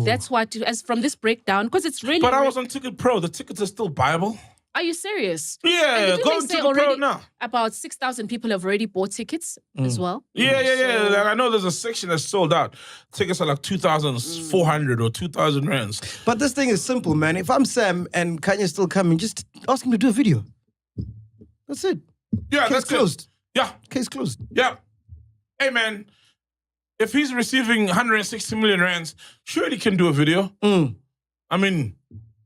that's what, as from this breakdown, because it's really... But I was on Ticket Pro. The tickets are still buyable. Are you serious? Yeah, go to Ticket Pro now. About 6,000 people have already bought tickets as well. Yeah. Like, I know there's a section that's sold out. Tickets are like 2,400 or 2,000 rands. But this thing is simple, man. If I'm Sam and Kanye's still coming, just ask him to do a video. That's it. Yeah, Case that's closed. Yeah. Case closed. Yeah. Hey, man. if he's receiving 160 million rands, surely he can do a video. I mean,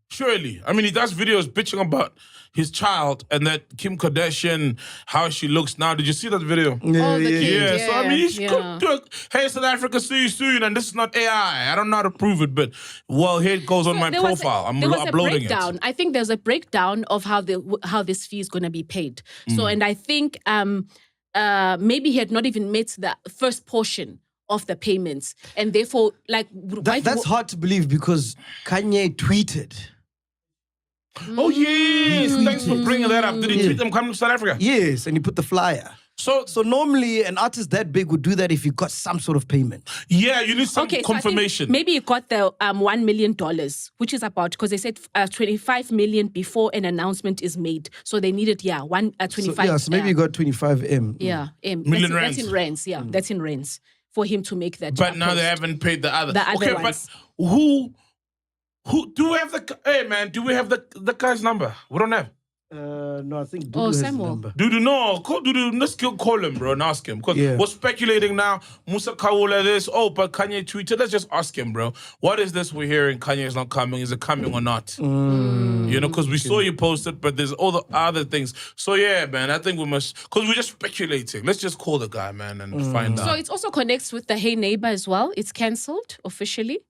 surely. I mean, he does videos bitching about his child and that Kim Kardashian, how she looks now. Did you see that video? Yeah. So, I mean, he could do it. Hey, South Africa, see you soon. And this is not AI. I don't know how to prove it, but, well, here it goes on my profile. I'm uploading it. I think there's a breakdown of how this fee is going to be paid. So, and I think maybe he had not even met the first portion of the payments. And therefore, like... That's hard to believe because Kanye tweeted. Oh, yes. Thanks for bringing that up. Did he tweet them coming to South Africa? Yes, and he put the flyer. So normally an artist that big would do that if you got some sort of payment. Yeah, you need some confirmation. So maybe he got the $1 million, which is about, because they said 25 million before an announcement is made. So they needed, 25. So maybe you got 25 M. Yeah, M. Million rands. That's in rands, that's in rands. For him to make that. But now they haven't paid the other. Okay, ones. But who do we have do we have the guy's number? We don't have. No, I think Dudu has the number. Call Dudu. Let's call him, bro, and ask him. Because we're speculating now. Musa Kawula this. But Kanye tweeted. Let's just ask him, bro. What is this we're hearing? Kanye is not coming. Is it coming or not? You know, because we saw you post it, but there's all the other things. So, yeah, man, I think we must... Because we're just speculating. Let's just call the guy, man, and find out. So it also connects with the Hey Neighbor as well. It's cancelled officially.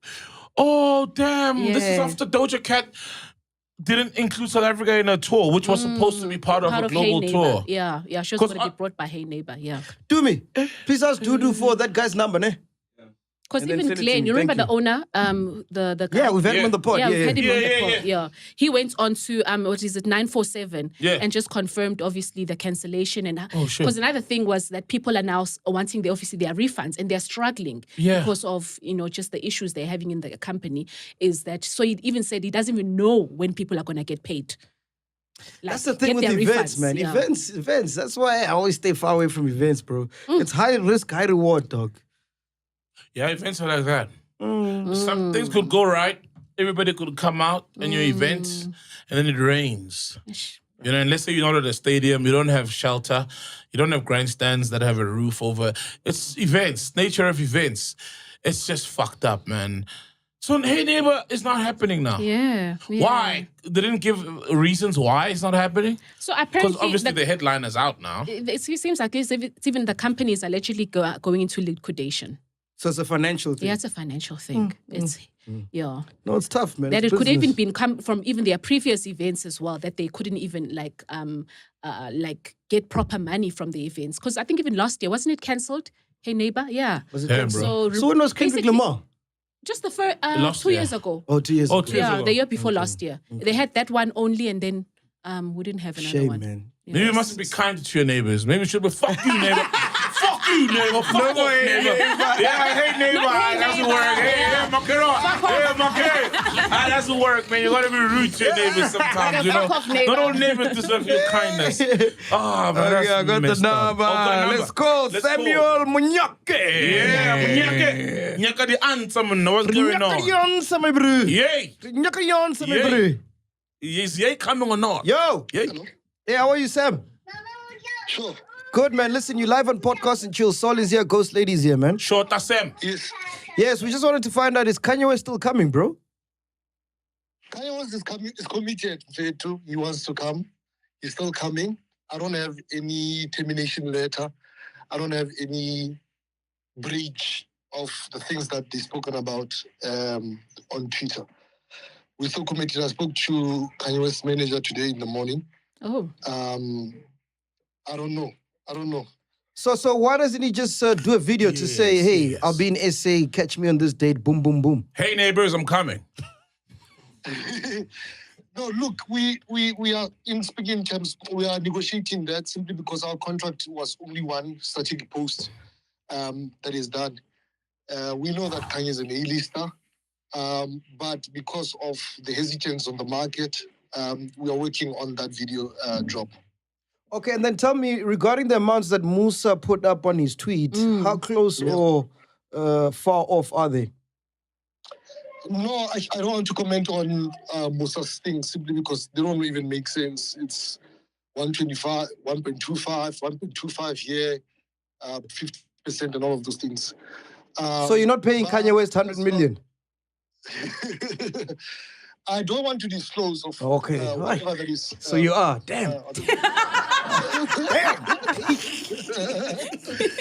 Oh, damn. This is after Doja Cat didn't include South Africa in a tour, which was supposed to be part of a global tour. Yeah, she was going to be brought by Hey Neighbor, Do me. Please ask Dudu for that guy's number, ne? Because even Glenn, you remember the owner, the yeah, we've had him on the pod. Yeah, we've had him on the pod. Yeah, he went on to 947, and just confirmed obviously the cancellation and because another thing was that people are now wanting their refunds and they're struggling because of just the issues they're having in the company. Is that so? He even said he doesn't even know when people are going to get paid. Like, that's the thing with events, man. Yeah. Events. That's why I always stay far away from events, bro. It's high risk, high reward, dog. Yeah, events are like that. Some things could go right. Everybody could come out in your events, and then it rains. You know, and let's say you're not at a stadium, you don't have shelter, you don't have grandstands that have a roof over. It's events, nature of events. It's just fucked up, man. So, Hey Neighbor, it's not happening now. Yeah. Why? They didn't give reasons why it's not happening? So apparently... Because obviously the headline is out now. It seems like it's even the company is allegedly going into liquidation. So it's a financial thing? Yeah, it's a financial thing. No, it's tough, man. That it could even been come from even their previous events as well, that they couldn't even get proper money from the events. Because I think even last year, wasn't it cancelled? Hey Neighbor? Yeah. Was it cancelled? So when was Kendrick Lamar? Just the first 2 years ago. Oh, 2 years ago. Yeah, the year before last year. They had that one only and then we didn't have another one. Man. Yeah. Maybe you must be kind to your neighbors. Maybe you should be, fuck you, neighbor. Fuck you, neighbor. Fuck off, neighbor. Yeah, hey, neighbor. That's the work. Hey, that's the work, man. You gotta be rude to your neighbors sometimes, you know. Not all neighbors deserve your kindness. Oh, man, I got the number. Let's call Samuel Munyake. Yeah, Munyake. Munyake the answer, man. What's going on? Munyake the answer, my bro. Yay. Munyake the answer, my bro. Is Yay coming or not? Yo. Yay. Hey, how are you, Sam? Sure. Good, man. Listen, you live on Podcast and Chill. Sol is here, Ghost Lady's here, man. Shorta Sam. Yes. Yes, we just wanted to find out, is Kanye West still coming, bro? Kanye West is committed. He wants to come. He's still coming. I don't have any termination letter. I don't have any breach of the things that they've spoken about on Twitter. We're still committed. I spoke to Kanye West's manager today in the morning. Oh. I don't know. So why doesn't he just do a video to say, hey, I'll be in SA, catch me on this date, boom, boom, boom. Hey, neighbors, I'm coming. No, look, we are in speaking terms, we are negotiating that simply because our contract was only one strategic post that is done. We know that Kanye is an A-lister, but because of the hesitance on the market, we are working on that video drop. Okay, and then tell me, regarding the amounts that Musa put up on his tweet, how close or far off are they? No, I don't want to comment on Musa's things simply because they don't even make sense. It's 125, 1.25 here, 50% and all of those things. So you're not paying Kanye West 100 million? I don't want to disclose of whatever that is. So you are. Damn.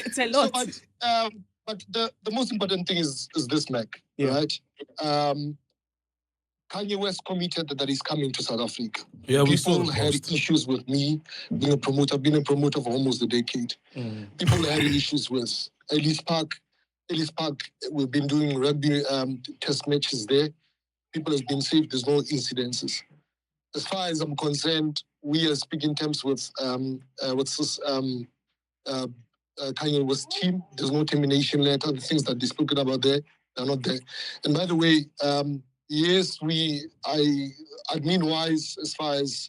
It's a lot. So, but the most important thing is this, Mac, right? Kanye West committed that he's coming to South Africa. Yeah, People had issues with me being a promoter. I've been a promoter for almost a decade. People had issues with Ellis Park. Ellis Park, we've been doing rugby test matches there. People have been safe. There's no incidences. As far as I'm concerned, we are speaking terms with Kanye West's team. There's no termination letter. The things that they spoken about there, they're not there. And by the way, yes, admin-wise, as far as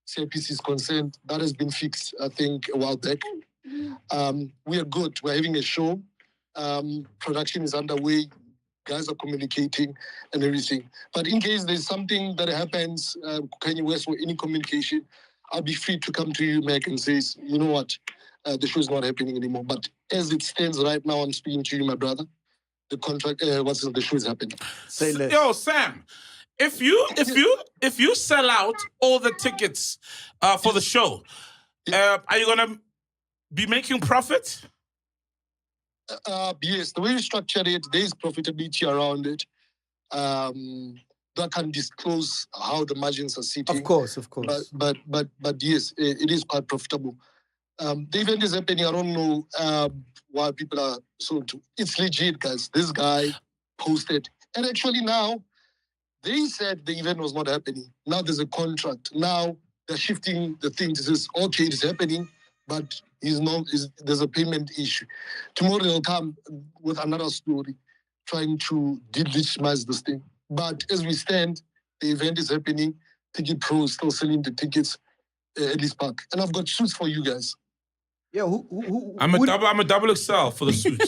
CIPC is concerned, that has been fixed, I think, a while back. We are good. We're having a show. Production is underway. Guys are communicating and everything. But in case there's something that happens, Kanye West or any communication, I'll be free to come to you, Mac, and say, you know what, the show is not happening anymore. But as it stands right now, I'm speaking to you, my brother. The contract, the show is happening. Yo, Sam, if you sell out all the tickets for the show, are you gonna be making profit? Yes, the way you structured it, there is profitability around it. That can disclose how the margins are sitting. Of course. But yes, it is quite profitable. The event is happening. I don't know why people are so into. It's legit, guys. This guy posted, and actually now they said the event was not happening. Now there's a contract. Now they're shifting the thing to this. Okay, it's happening, but there's a payment issue. Tomorrow they'll come with another story, trying to delegitimize this thing. But as we stand, the event is happening. Ticket Pro is still selling the tickets at this park, and I've got suits for you guys. Yeah, who I'm a double XL for the suit.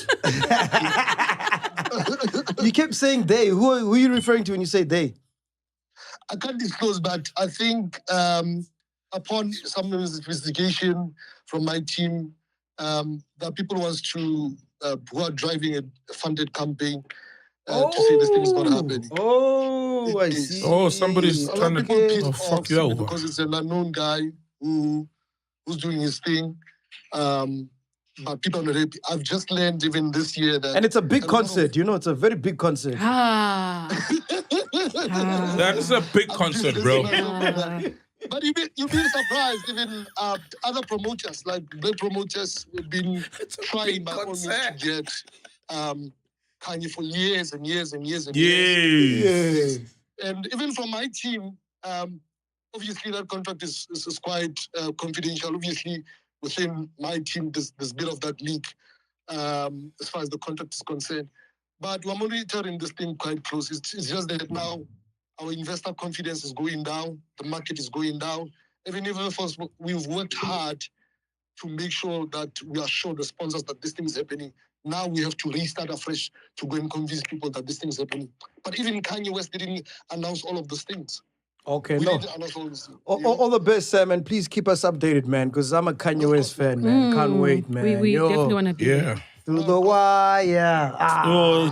You kept saying they. Who are you referring to when you say they? I can't disclose, but I think upon some investigation from my team, that people who are driving a funded campaign to say this thing is not happening. Oh, I see. Oh, somebody's trying to fuck you over. Because it's an unknown guy who's doing his thing. But people are not happy. I've just learned even this year that... And it's a big concert, it's a very big concert. That is a big concert, bro. But you'll be surprised, even other promoters, like black promoters, have been trying by all means to get Kanye for years and years and years and years. And even from my team, obviously that contract is quite confidential. Obviously, within my team, there's a bit of that leak as far as the contract is concerned. But we're monitoring this thing quite close. It's just that now our investor confidence is going down. The market is going down. Even if we've worked hard to make sure that we assure the sponsors that this thing is happening. Now we have to restart afresh to go and convince people that this thing is happening. But even Kanye West didn't announce all of those things. Okay, all the best, Sam, and please keep us updated, man, because I'm a Kanye West fan, man. Can't wait, man. We definitely want to be there. Through the wire. Going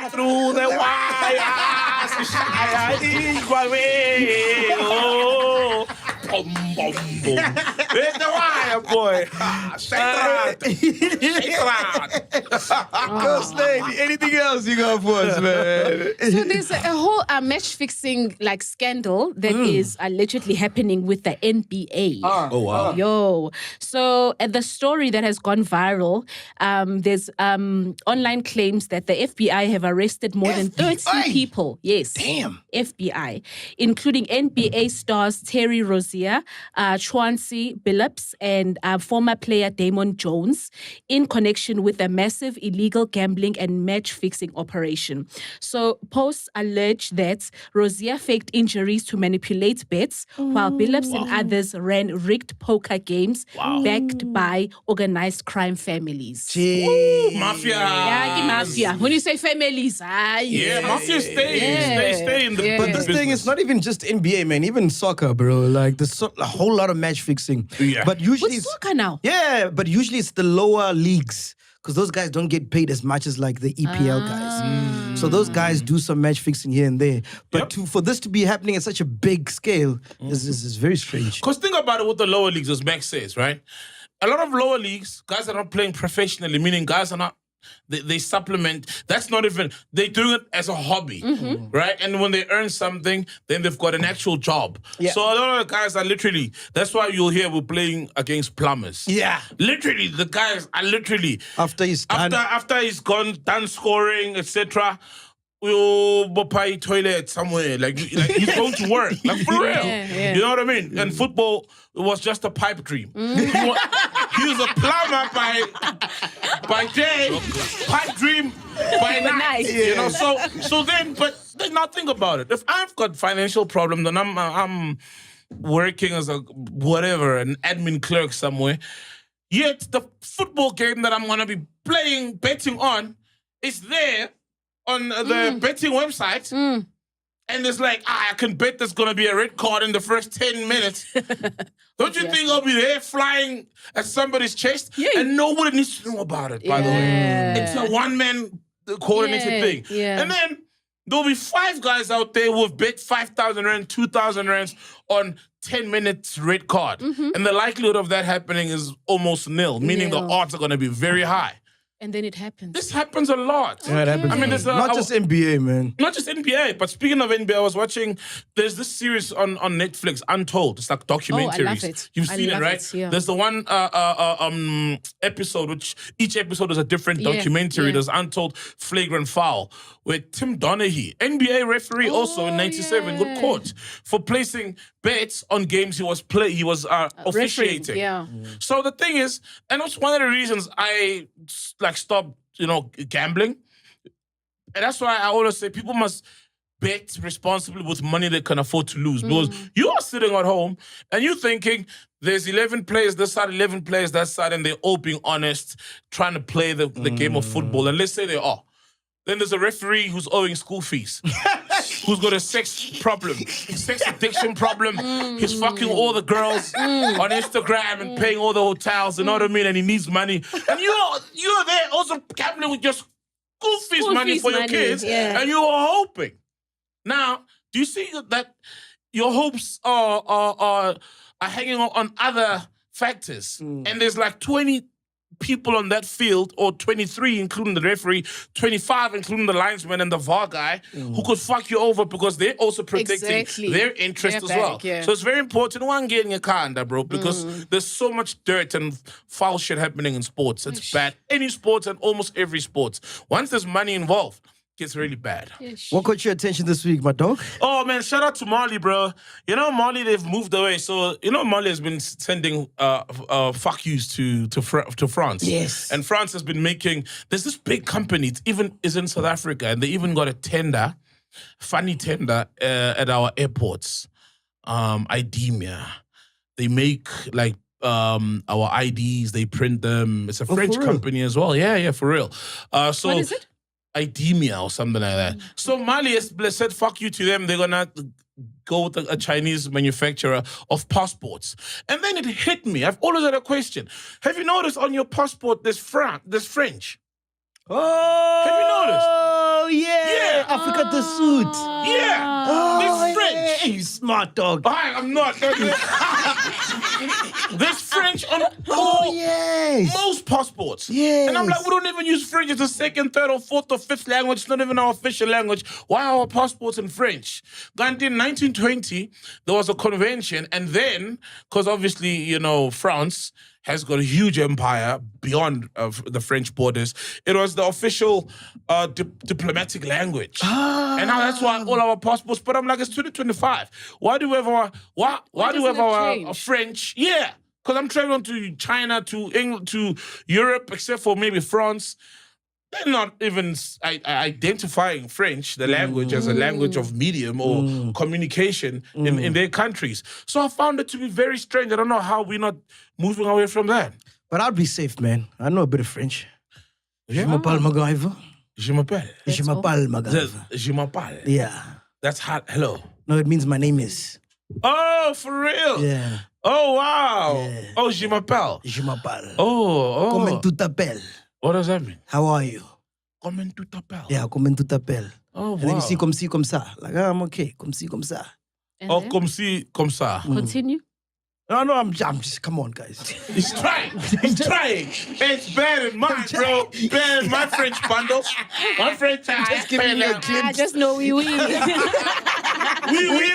through the wire. Boom, boom, boom. Hit the wire, boy. Shake it out. Go, Slade. Anything else you got for us, man? So there's a whole match fixing scandal that is allegedly happening with the NBA. Oh, wow. Yo. So the story that has gone viral, there's online claims that the FBI have arrested more than 30 people. Yes. Damn. FBI, including NBA stars Terry Rozier, Chauncey Billups, and former player Damon Jones in connection with a massive illegal gambling and match-fixing operation. So posts allege that Rozier faked injuries to manipulate bets, while Billups and others ran rigged poker games backed by organized crime families. Mafia. Yeah, mafia. When you say families, mafia stay in the But this thing is not even just NBA, man. Even soccer, bro. Like, there's a whole lot of match fixing Yeah. But usually With soccer now. Yeah, but usually it's the lower leagues because those guys don't get paid as much as like the EPL guys. So those guys do some match fixing here and there. But for this to be happening at such a big scale is very strange. Because think about it with the lower leagues, as Mac says, right? A lot of lower leagues, guys are not playing professionally, meaning guys are not, they supplement. That's not even, they're doing it as a hobby, right? And when they earn something, then they've got an actual job. Yeah. So a lot of the guys are literally, that's why you'll hear we're playing against plumbers. Yeah. Literally, the guys are literally, after he's done scoring, etc., we'll buy toilet somewhere. Like he's going to work. Like for real. Yeah. You know what I mean? And football was just a pipe dream. He was a plumber by day, pipe dream by night. You know, so then now think about it. If I've got financial problem, then I'm working as a whatever, an admin clerk somewhere. Yet the football game that I'm gonna be betting on is there on the betting website, and it's like, I can bet there's going to be a red card in the first 10 minutes. Don't you think I'll be there flying at somebody's chest? Yeah. And nobody needs to know about it, by the way. It's a one-man coordinated thing. Yeah. And then there'll be 5 guys out there who have bet 5,000 rand, 2,000 rands on 10 minutes red card. And the likelihood of that happening is almost nil, meaning the odds are going to be very high. And then it happens. This happens a lot. Yeah, it happens. I mean, there's not just NBA, man. Not just NBA, but speaking of NBA, I was watching, there's this series on Netflix, Untold. It's like documentaries. Oh, I love it. You've seen it, right? Yeah. There's the one episode, which each episode is a different documentary. Yeah. There's Untold Flagrant Foul, where Tim Donaghy, NBA referee also in 97, got caught for placing bets on games he was officiating. Yeah. So the thing is, and that's one of the reasons I stopped, gambling. And that's why I always say people must bet responsibly with money they can afford to lose. Because you are sitting at home and you're thinking there's 11 players this side, 11 players that side, and they're all being honest, trying to play the game of football. And let's say they are. Then there's a referee who's owing school fees, who's got a sex problem, sex addiction problem. He's fucking all the girls on Instagram and paying all the hotels, you know what I mean? And he needs money. And you're there also gambling with your school fees money for your kids, and you are hoping. Now, do you see that your hopes are hanging on other factors? And there's like 20 people on that field, or 23 including the referee, 25 including the linesman and the VAR guy, who could fuck you over because they're also protecting their interest as well. Yeah. So it's very important, one, getting a car under, bro, because there's so much dirt and foul shit happening in sports. It's bad. Any sports and almost every sport. Once there's money involved, gets really bad. What caught your attention this week, my dog? Oh, man, shout out to Mali, bro. You know, Mali, they've moved away. So, Mali has been sending fuck yous to France. Yes. And France has been there's this big company, is in South Africa, and they even got a funny tender at our airports. Idemia. They make, our IDs, they print them. It's a French company as well. Yeah, for real. What is it? Idemia or something like that. So Mali has said fuck you to them. They're gonna go with a Chinese manufacturer of passports. And then it hit me. I've always had a question. Have you noticed on your passport there's French? Oh, have you noticed? Oh yeah, Africa the suit. Yeah, there's French. Hey, you smart dog. I'm not. There's French on most passports. Yes. And I'm like, we don't even use French as a second, third, or fourth, or fifth language. It's not even our official language. Why are our passports in French? And in 1920, there was a convention, and then, because obviously, France has got a huge empire beyond the French borders. It was the official diplomatic language. And now that's why all our passports, but I'm like, it's 2025. Why do we have our French? Yeah, because I'm traveling to China, to England, to Europe, except for maybe France. They're not even identifying French, the language, as a language of medium or communication in their countries. So I found it to be very strange. I don't know how we're not moving away from that. But I'll be safe, man. I know a bit of French. Je m'appelle MacGyver. Je m'appelle. Je m'appelle MacGyver. Je m'appelle. Yeah. That's hot. Hello. No, it means my name is. Oh, for real? Yeah. Oh, wow. Yeah. Oh, je m'appelle. Je m'appelle. Oh. Comment tu t'appelles? What does that mean? How are you? Comment tu t'appelles? Yeah, comment tu t'appelles? Oh, wow. And then you see comme ci, comme ça. Like, I'm okay. Comme ci, comme ça. And Oh, then? comme si, comme ça. Continue. No, I'm just, come on, guys. He's trying. He's trying. It's better than mine, bro. Better than my French bundle. My French Just giving you a I glimpse. just know we win. Oui. Oui.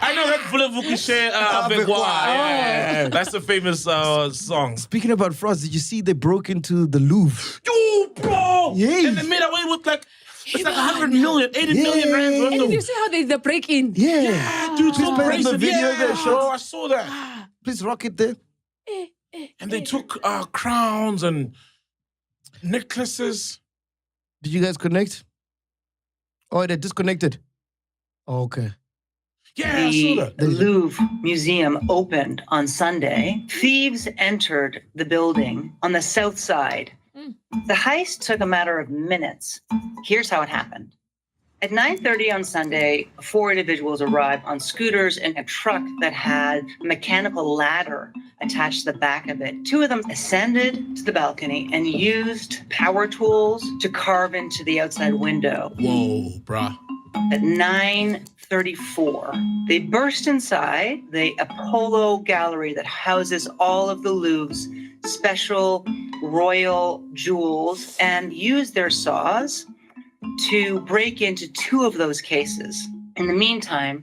I know that voulez-vous coucher avec moi. Yeah. That's a famous song. Speaking about frauds, did you see they broke into the Louvre? Yo, bro. Yeah. And they made away with like, it's like 100 million, 80 million rand worth And of. you see how they break in? Yeah. Dude, Please so play crazy. the video there, Bro, I saw that. Please rock it there. And they took crowns and necklaces. Did you guys connect? Oh, they disconnected. Oh, okay. Yeah, I saw that. The Louvre Museum opened on Sunday. Thieves entered the building on the south side. The heist took a matter of minutes. Here's how it happened. At 9:30 on Sunday, 4 individuals arrived on scooters in a truck that had a mechanical ladder attached to the back of it. 2 of them ascended to the balcony and used power tools to carve into the outside window. Whoa, bruh. At 9:34, they burst inside the Apollo Gallery that houses all of the Louvre's special royal jewels and used their saws to break into 2 of those cases. In the meantime,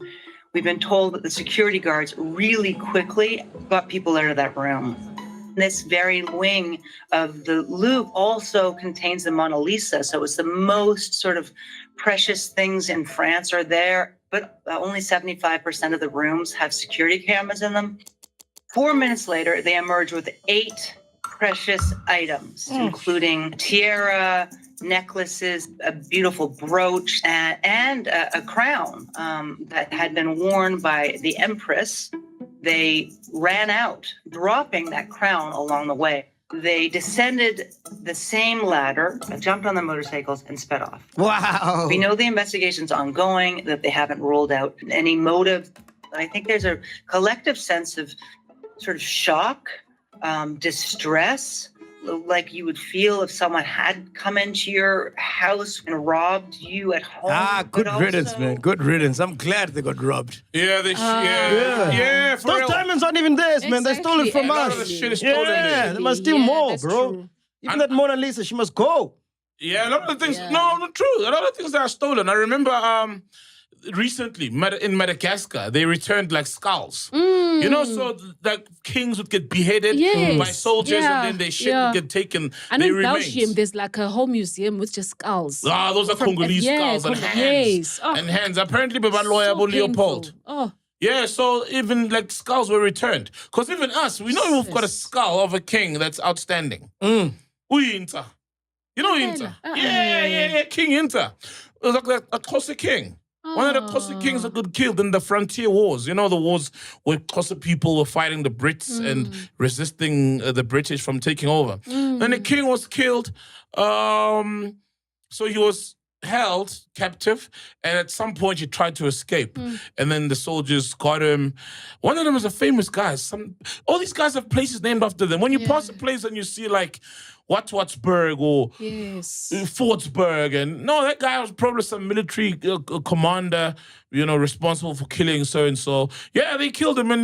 we've been told that the security guards really quickly got people out of that room. This very wing of the Louvre also contains the Mona Lisa, so it's the most sort of precious things in France are there, but only 75% of the rooms have security cameras in them. 4 minutes later, they emerge with 8 precious items, including tiara, necklaces, a beautiful brooch, and a crown that had been worn by the Empress. They ran out, dropping that crown along the way. They descended the same ladder, jumped on their motorcycles, and sped off. Wow. We know the investigation's ongoing, that they haven't ruled out any motive. I think there's a collective sense of sort of shock, distress, like you would feel if someone had come into your house and robbed you at home. Good riddance, man. Good riddance. I'm glad they got robbed. Yeah, they yeah, for Those real. diamonds aren't even theirs, man. They stole it from A lot us. of the shit is stolen. Yeah, there. they must steal Yeah, more, that's bro. true. Even that Mona Lisa, she must go. Yeah, a lot of the things. Yeah. No, not true. A lot of things that are stolen. I remember recently in Madagascar, they returned like skulls. You know, so like kings would get beheaded Yes. by soldiers, Yeah. and then their shit would get taken. I know They in remains. Belgium, there's like a whole museum with just skulls. Ah, those are Congolese skulls and hands. Yes. Oh, And hands. Apparently, by Loyabo so Leopold. painful. Oh, Yeah, so even like skulls were returned. Because even us, we know we've got a skull of a king that's outstanding. Uyinta. You know Inter? Yeah, King Inter. It was like a Xhosa king. One of the Xhosa kings that got killed in the frontier wars. You know, the wars where Xhosa people were fighting the Brits and resisting the British from taking over. And the king was killed. So he was held captive, and at some point he tried to escape. And then the soldiers got him. One of them is a famous guy. All these guys have places named after them. When you pass a place and you see like Watsburg or yes. Fortsburg, and no, that guy was probably some military commander, you know, responsible for killing so and so. Yeah, they killed him, and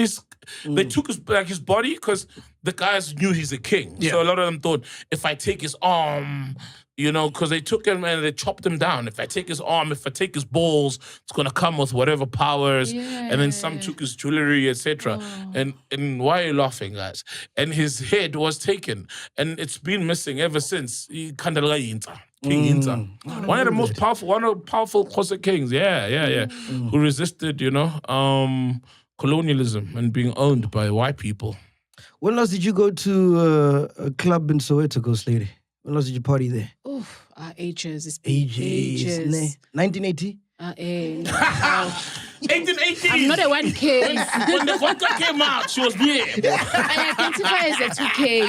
they took his body because the guys knew he's a king. Yeah. So a lot of them thought, if I take his arm, you know, because they took him and they chopped him down. If I take his arm, if I take his balls, it's gonna come with whatever powers. And then some took his jewelry, etc. And why are you laughing, guys? And his head was taken, and it's been missing ever since. King Inter, one of the most powerful, Xhosa kings. Yeah. Who resisted, you know, colonialism and being owned by white people. When last did you go to a club in Soweto, Ghost Lady? When last did you party there? Oof, ages. It's been ages. 1980? 1880. I'm not a 1K. When the vodka came out, she was here. I identify as a 2K.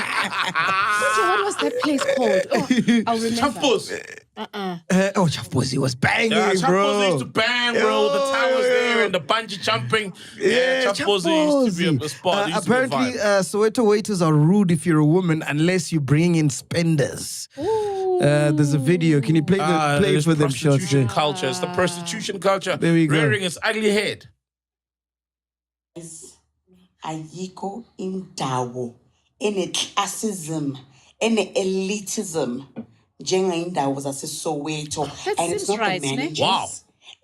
What was that place called? Oh, I'll remember. Champos. Chapozi was banging, Yeah, bro. Chapozi used to bang, bro. The towers there and the bungee jumping. Yeah, Chapozi used to be a spot. Apparently, Soweto waiters are rude if you're a woman unless you bring in spenders. There's a video. Can you play it for them, shots? Prostitution culture. It's the prostitution culture. There we go. Rearing its ugly head. Ayiko indawo ene classism ene elitism njengeindawo zaseSoweto, and it's not the managers. Wow.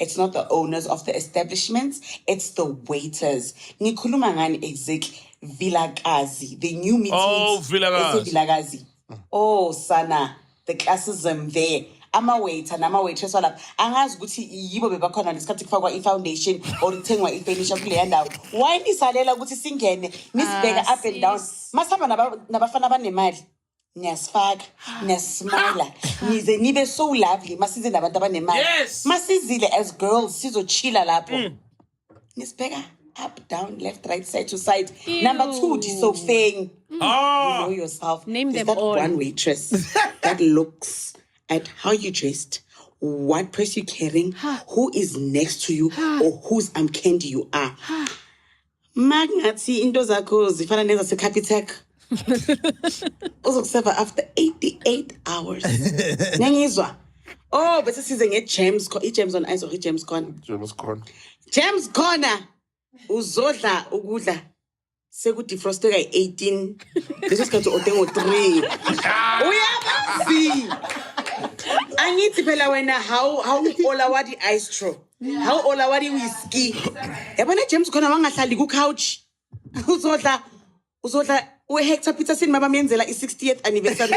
It's not the owners of the establishments, it's the waiters. Ngikhuluma ngani exactly Vilakazi, the new meetings. Oh, Vilakazi. Oh, sana, the classism there. Ama-waiter nama-waitress walapha angazi ukuthi yibo bebakhona lesikhathi kufakwa i-foundation or ithengwa ifurniture kuleya ndawo. Why nisalela ukuthi singene nisibheka up and down? Masihamba nabafana abanemali niyasifaka niyasmila nize nibe so lovely masize nabantu abanemali. Yes. Masizile as girls sizochila lapho. Nisibheka up, down, left, right, side to side. Ew. Number 2, disofeng. You know yourself. Name There's them that all. one waitress that looks at how you dressed, what purse you're carrying, who is next to you, or whose candy you are. Magnazi into zakho zifana neza se-Capitec. Uzokuserva after 88 hours. Nyangizwa. Oh, bese size nge-Gems, i-Gems on ice or i-Gems corner. Gems corner. Uzodla ukudla. Sekudefrosteka 18. Leso sikhathi otengo 3. Uyabazi. Angithi phela wena how ola wadi ice straw. How ola wadi whiskey. Yabona James khona wangahlali ku couch. Uzodla uHector Peterson mabamenzela i-60th anniversary.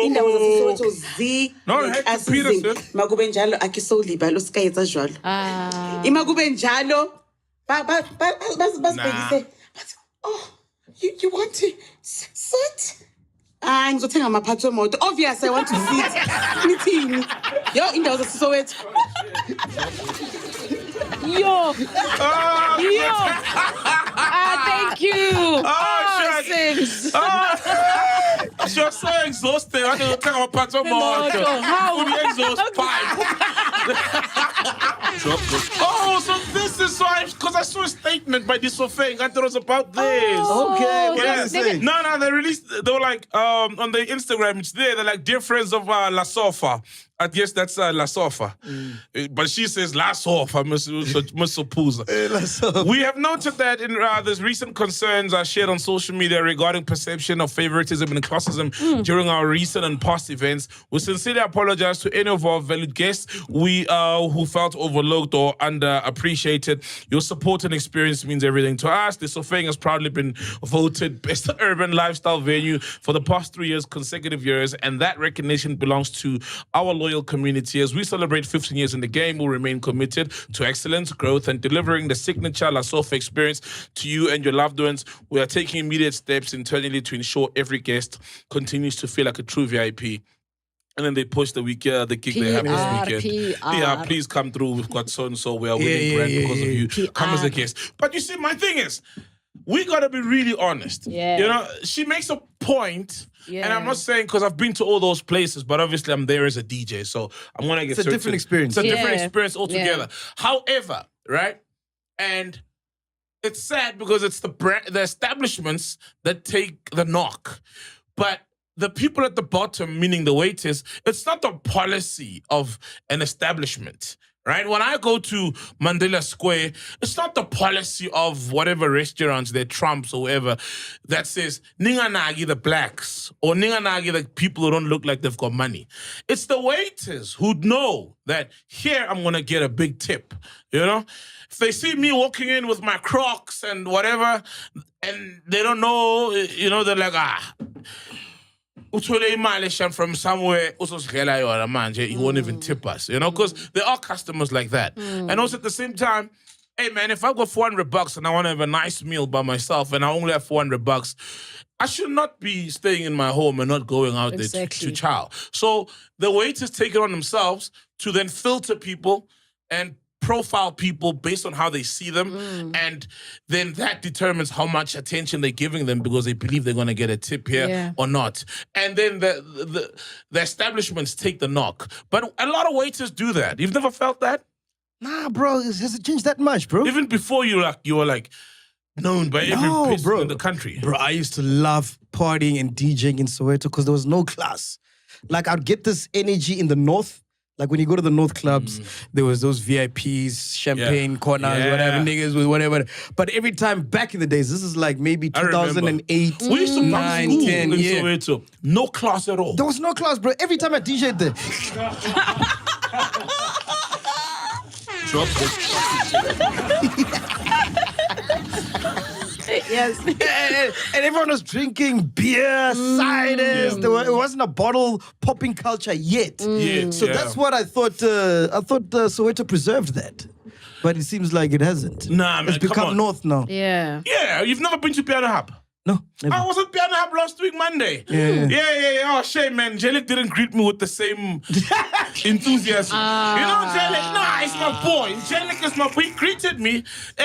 Indawo zaseSoweto Z. No, Hector Peterson. Makube njalo akisoliba lo sikayetsa jwalo. Imakube njalo basibhekise. Oh, you want to sit? Ngizothenga amaphathi wemoto. Obvious, I want to sit. Nithini? Yo, indawo zaseSoweto. Yo. Thank you. Sims. You're so exhausted. I don't take my part of my How? exhaust pipe. So this is why, because I saw a statement by this Sofeng. I thought it was about this. Okay, what did they say? No, they were like, on the Instagram, it's there. They're like, dear friends of La Sofa. I guess that's La Sofa. But she says La Sofa, We have noted that in there's recent concerns are shared on social media regarding perception of favoritism and classism during our recent and past events. We sincerely apologize to any of our valued guests who felt overlooked or underappreciated. Your support and experience means everything to us. The Sofeng has proudly been voted best urban lifestyle venue for the past 3 consecutive years, and that recognition belongs to our loyal community. As we celebrate 15 years in the game, we'll remain committed to excellence, growth, and delivering the signature La Sofa experience to you and your loved ones. We are taking immediate steps internally to ensure every guest continues to feel like a true VIP. And then they push the gig they have this weekend. Yeah, please come through. We've got so-and-so. We are winning brand because of you. Come as a guest. But you see, my thing is, we got to be really honest. Yeah. You know, she makes a point. Yeah. And I'm not saying because I've been to all those places, but obviously I'm there as a DJ, so I'm gonna get. It's a different experience. It's a different experience altogether. Yeah. However, right, and it's sad because it's the establishments that take the knock, but the people at the bottom, meaning the waiters, it's not the policy of an establishment. Right? When I go to Mandela Square, it's not the policy of whatever restaurants, their Trumps or whatever, that says, Ninganagi the blacks, or Ninganagi the people who don't look like they've got money. It's the waiters who know that here I'm going to get a big tip, you know? If they see me walking in with my Crocs and whatever, and they don't know, you know, they're like, from somewhere, he won't even tip us, you know, because there are customers like that. And also at the same time, hey man, if I got $400 and I want to have a nice meal by myself and I only have $400, I should not be staying in my home and not going out there to chow. So the waiters take it on themselves to then filter people and profile people based on how they see them, and then that determines how much attention they're giving them because they believe they're going to get a tip here or not. And then the establishments take the knock. But a lot of waiters do that. You've never felt that? Nah, bro. Has it changed that much, bro? Even before you were like known by every person in the country. Bro, I used to love partying and DJing in Soweto because there was no class. Like, I'd get this energy in the north. Like, when you go to the north clubs, there was those VIPs, champagne corners, whatever, niggas with whatever. But every time back in the days, this is like maybe 2008, we used to 9, 10, in Soweto. No class at all. There was no class, bro. Every time I DJ'd there. Drop Yes. and everyone was drinking beer, ciders. It wasn't a bottle popping culture yet. So that's what I thought. Soweto preserved that. But it seems like it hasn't. Nah, man, it's become north now. Yeah. Yeah, you've never been to Piano Hub? No, never. I was at Piano Hub last week, Monday. Yeah. Oh, shame, man. Jellic didn't greet me with the same enthusiasm. You know, Jellic? Nah, it's my boy. Jellic is my boy. He greeted me.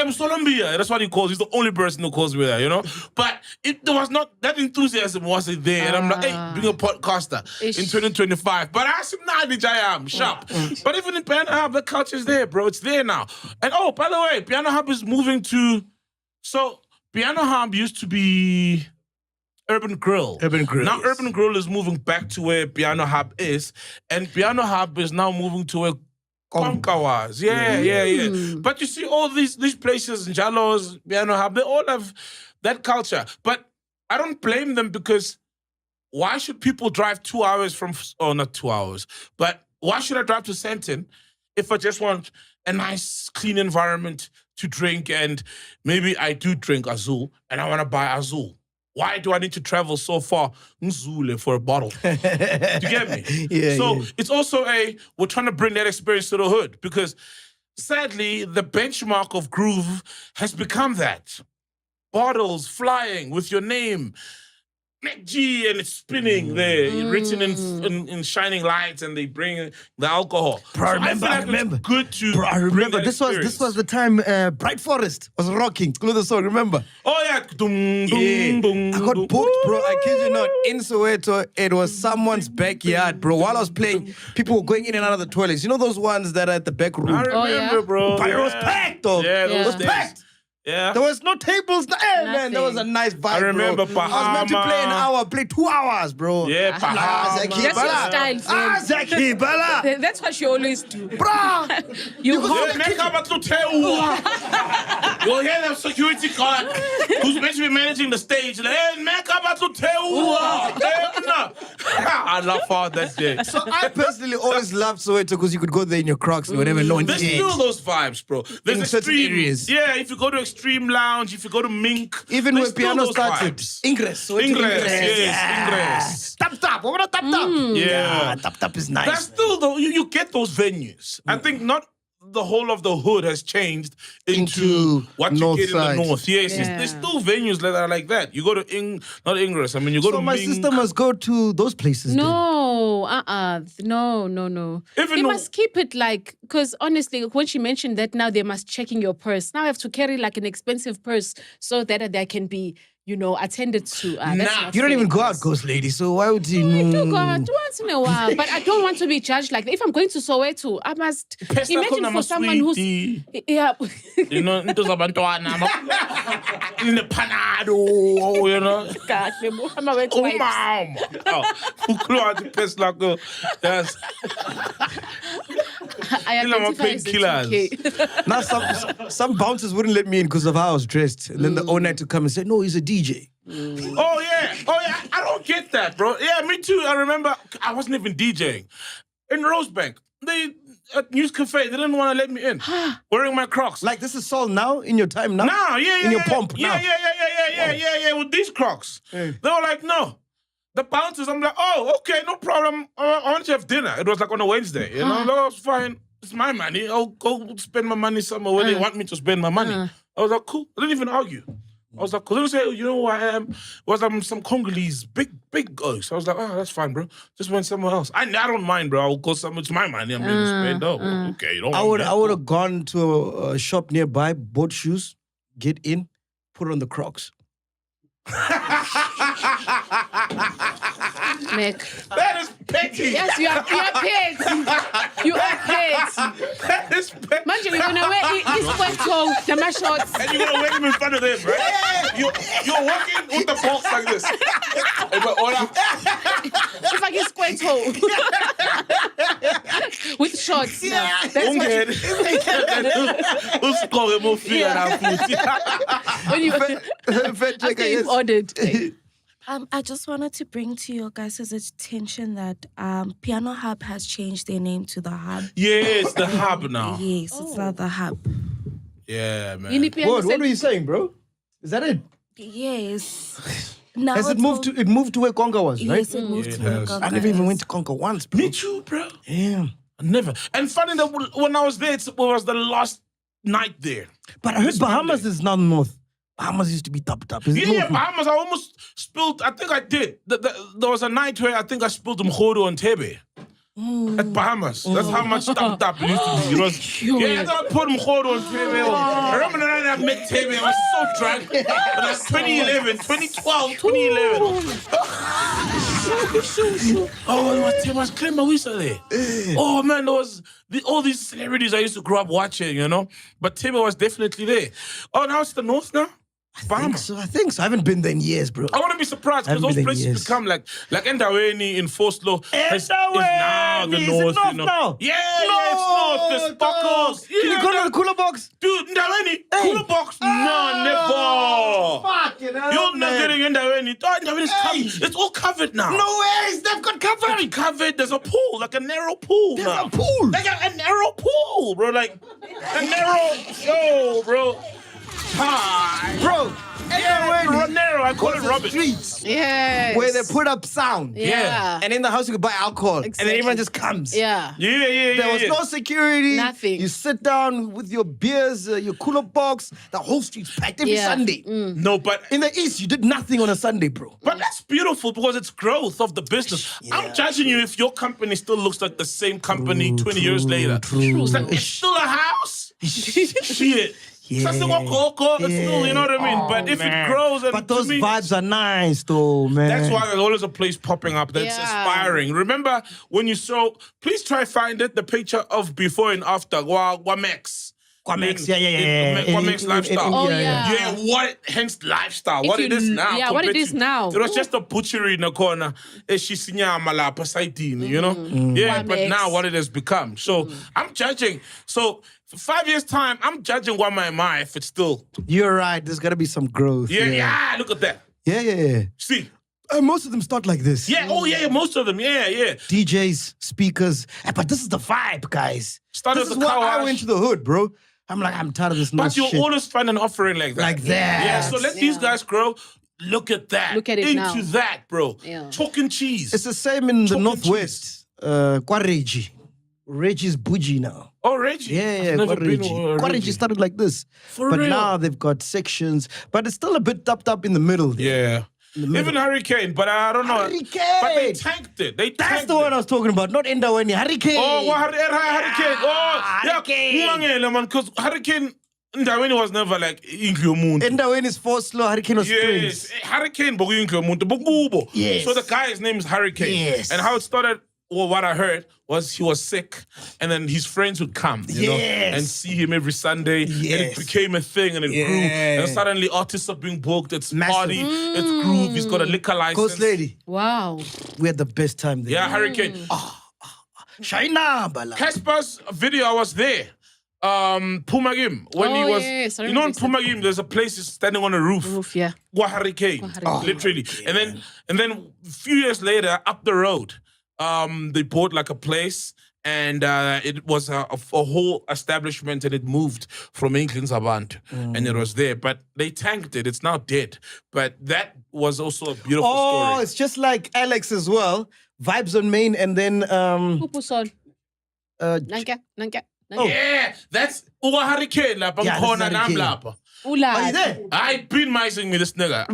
Solombia. That's what he calls. He's the only person who calls me that, you know? But there was not, that enthusiasm wasn't there. And I'm like, hey, being a podcaster in 2025. But I asked him, nah, bitch, I am sharp. But even in Piano Hub, the culture's there, bro. It's there now. And oh, by the way, Piano Hub is moving to, Piano Hub used to be Urban Grill. Now Urban Grill is moving back to where Piano Hub is, and Piano Hub is now moving to where Konka was. Yeah. But you see all these places, Njalos, Piano Hub, they all have that culture. But I don't blame them because why should people drive 2 hours not 2 hours, but why should I drive to Sandton if I just want a nice, clean environment to drink, and maybe I do drink Azul and I want to buy Azul? Why do I need to travel so far Nzule for a bottle? Do you get me? It's also we're trying to bring that experience to the hood because sadly, the benchmark of groove has become that. Bottles flying with your name. MacG, and it's spinning there, written in shining lights, and they bring the alcohol. Bro, I remember. It's good to. Bro, I remember. This experience. was the time Bright Forest was rocking. Clue the song, remember? Oh yeah. I got booked, bro. I kid you not. In Soweto, it was someone's backyard, bro. While I was playing, people were going in and out of the toilets. You know those ones that are at the back room? I remember, bro. But it was packed, though. Yeah, it was packed. Yeah. There was no tables. Hey, man, that was a nice vibe, I remember bro. I was meant to play an hour, play 2 hours, bro. Yeah, That's your style, Zaki, Bala. That's what she always do. Bro. You go. You'll hear the security guard who's meant to be managing the stage. Like, hey, I laugh hard that day. So I personally always loved Soweto because you could go there in your Crocs or whatever. There's still those vibes, bro. There's in certain areas. Yeah, if you go to Extreme Lounge, if you go to Mink. Even when piano started. Ingress. Ingress. Tap. What about tap? Yeah. Tap is nice. That's still, though, you get those venues. I think not the whole of the hood has changed into what you get in the north. Yes, there's still venues that are like that. You go to not Ingress. I mean, you go to my Ming. sister must go to those places. No, no. They must keep it like, because honestly, when she mentioned that now they must check in your purse. Now I have to carry like an expensive purse so that they can be, attended to. You don't even go out, ghost lady. So why would you? I do go out once in a while, but I don't want to be judged like that. If I'm going to Soweto, I must imagine for someone who's into zabantwana in the panado, I'm away to That's I identify as a TK. Now some bouncers wouldn't let me in because of how I was dressed. And then the owner had to come and say, no, he's a DJ. Oh yeah. I don't get that, bro. Yeah, me too. I remember I wasn't even DJing. In Rosebank, at News Cafe, they didn't want to let me in. Wearing my Crocs. Like this is Saul now? In your time now? Now, In your pump now? Yeah, with these Crocs. They were like, no. The bouncers, I'm like, oh, okay, no problem. I want to have dinner. It was like on a Wednesday. You know, that was fine. It's my money. I'll go spend my money somewhere where they want me to spend my money. I was like, cool. I didn't even argue. I was like, because I say, you know who I am? Was some Congolese, big guys. So I was like, oh, that's fine, bro. Just went somewhere else. I don't mind, bro. I'll go somewhere. It's my money. I'm going to spend. Oh, okay. You don't I would have gone to a shop nearby, bought shoes, get in, put on the Crocs. Mac. That is petty. Yes, you are petty. You are petty. That is petty. Imagine you're gonna wear this photo, the shorts, and you're gonna wear them in front of them, right? You're walking with the box like this. It's like a square toe with shorts. Yeah. That's when you've ordered. I just wanted to bring to your guys' attention that Piano Hub has changed their name to The Hub. Yes, The Hub now. Yes, it's now The Hub. Yeah, man. What were you saying, bro? Is that it? Yes. Now Has it moved to where Conga was, right? Yes, it moved to where Conga I never even went to Conga once, bro. Me too, bro. Yeah. Never. And funny that when I was there, it was the last night there. But I heard Bahamas is now north. Bahamas used to be top. Yeah, Bahamas. I almost spilled. I think I did. There was a night where I think I spilled mpho on Tebe. At Bahamas. That's how much tap it used to be. It was, I thought I put mpho on Tebe. I remember the night I met Tebe. I was so drunk. But that's 2011, 2012, 2011. Oh, it was Tebe's claim there. Oh, man, there was all these celebrities I used to grow up watching, you know. But Tebe was definitely there. Oh, now it's the north now? I think so. I haven't been there in years, bro. I wouldn't be surprised because those places become like Endaweni in Forcelo is now the north. Is it north now? Yeah, it's north. The Sparkles. Can you go to the cooler box? Dude, Endaweni, cooler box? No, never. Fucking hell, You're not getting Endaweni. Endaweni's covered. It's all covered now. No ways. They've got covered. It's covered. There's a pool, like a narrow pool There's now. a pool. They got a narrow pool, bro. Like a narrow, bro. Hi. Bro, narrow. I call it rubbish. Streets. Yes. Where they put up sound. Yeah. And in the house you could buy alcohol. Exactly. And then everyone just comes. Yeah. There was no security. Nothing. You sit down with your beers, your cooler box. The whole street's packed every Sunday. No, but in the East, you did nothing on a Sunday, bro. But that's beautiful because it's growth of the business. Yeah. I'm judging you if your company still looks like the same company 20 years later. It's like, it's still a house? Shit. Yeah. It's still, you know what I mean? But if it grows... But those vibes are nice, though, man. That's why there's always a place popping up that's aspiring. Remember when you saw... Please try find it, the picture of before and after. Guamex. Guamex, Guamex lifestyle. Yeah, hence lifestyle. What it is now. Yeah, what it is now. It was just a butchery in the corner. You know? Yeah, Guamex. but now what it has become. So I'm judging. So... For 5 years' time, I'm judging Wama if it's still... You're right. There's got to be some growth. Yeah, look at that. Yeah. See? Most of them start like this. Yeah, most of them. Yeah. DJs, speakers. But this is the vibe, guys. This is why I went to the hood, bro. I'm tired of this But shit. you'll always find an offering like that. Like that. Yeah, so let these guys grow. Look at that. Look at it Into now. that, bro. Yeah. Chalk and cheese. It's the same in the Northwest. Kwareji. Reggie's bougie now. Oh, Reggie? Yeah, I've never been Kwareji started like this. But real? now they've got sections. But it's still a bit tapped up in the middle. Yeah. Even Hurricane, but I don't know. Hurricane! But they tanked it. That's the one I was talking about, not Endaweni. Hurricane! Oh, Hurricane. Hurricane! Yeah, because Hurricane... Endaweni was never like Inkyomuntu. Endaweni is Forcelo, Hurricane was Springs. Yes, Hurricane, but Inkyomuntu. Yes. So the guy's name is Hurricane. Yes. And how it started, well, what I heard was he was sick, and then his friends would come, you know, and see him every Sunday, and it became a thing, and it grew, and suddenly artists are being booked. It's party, it's groove. He's got a liquor license. Ghost Lady. Wow. We had the best time there. Yeah, Hurricane. Shaina Bala. Casper's video, I was there. Pumagim, when he was, you know, in Pumagim, there's a place he's standing on a roof. Yeah. Hurricane, literally. And then a few years later, up the road, they bought like a place, and it was a whole establishment, and it moved from England's Avant, and it was there. But they tanked it. It's now dead. But that was also a beautiful story. Oh, it's just like Alex as well. Vibes on Main, and then Pupuson. Nanka. Yeah, that's Hurricane. Are you there? I been micing me this nigga.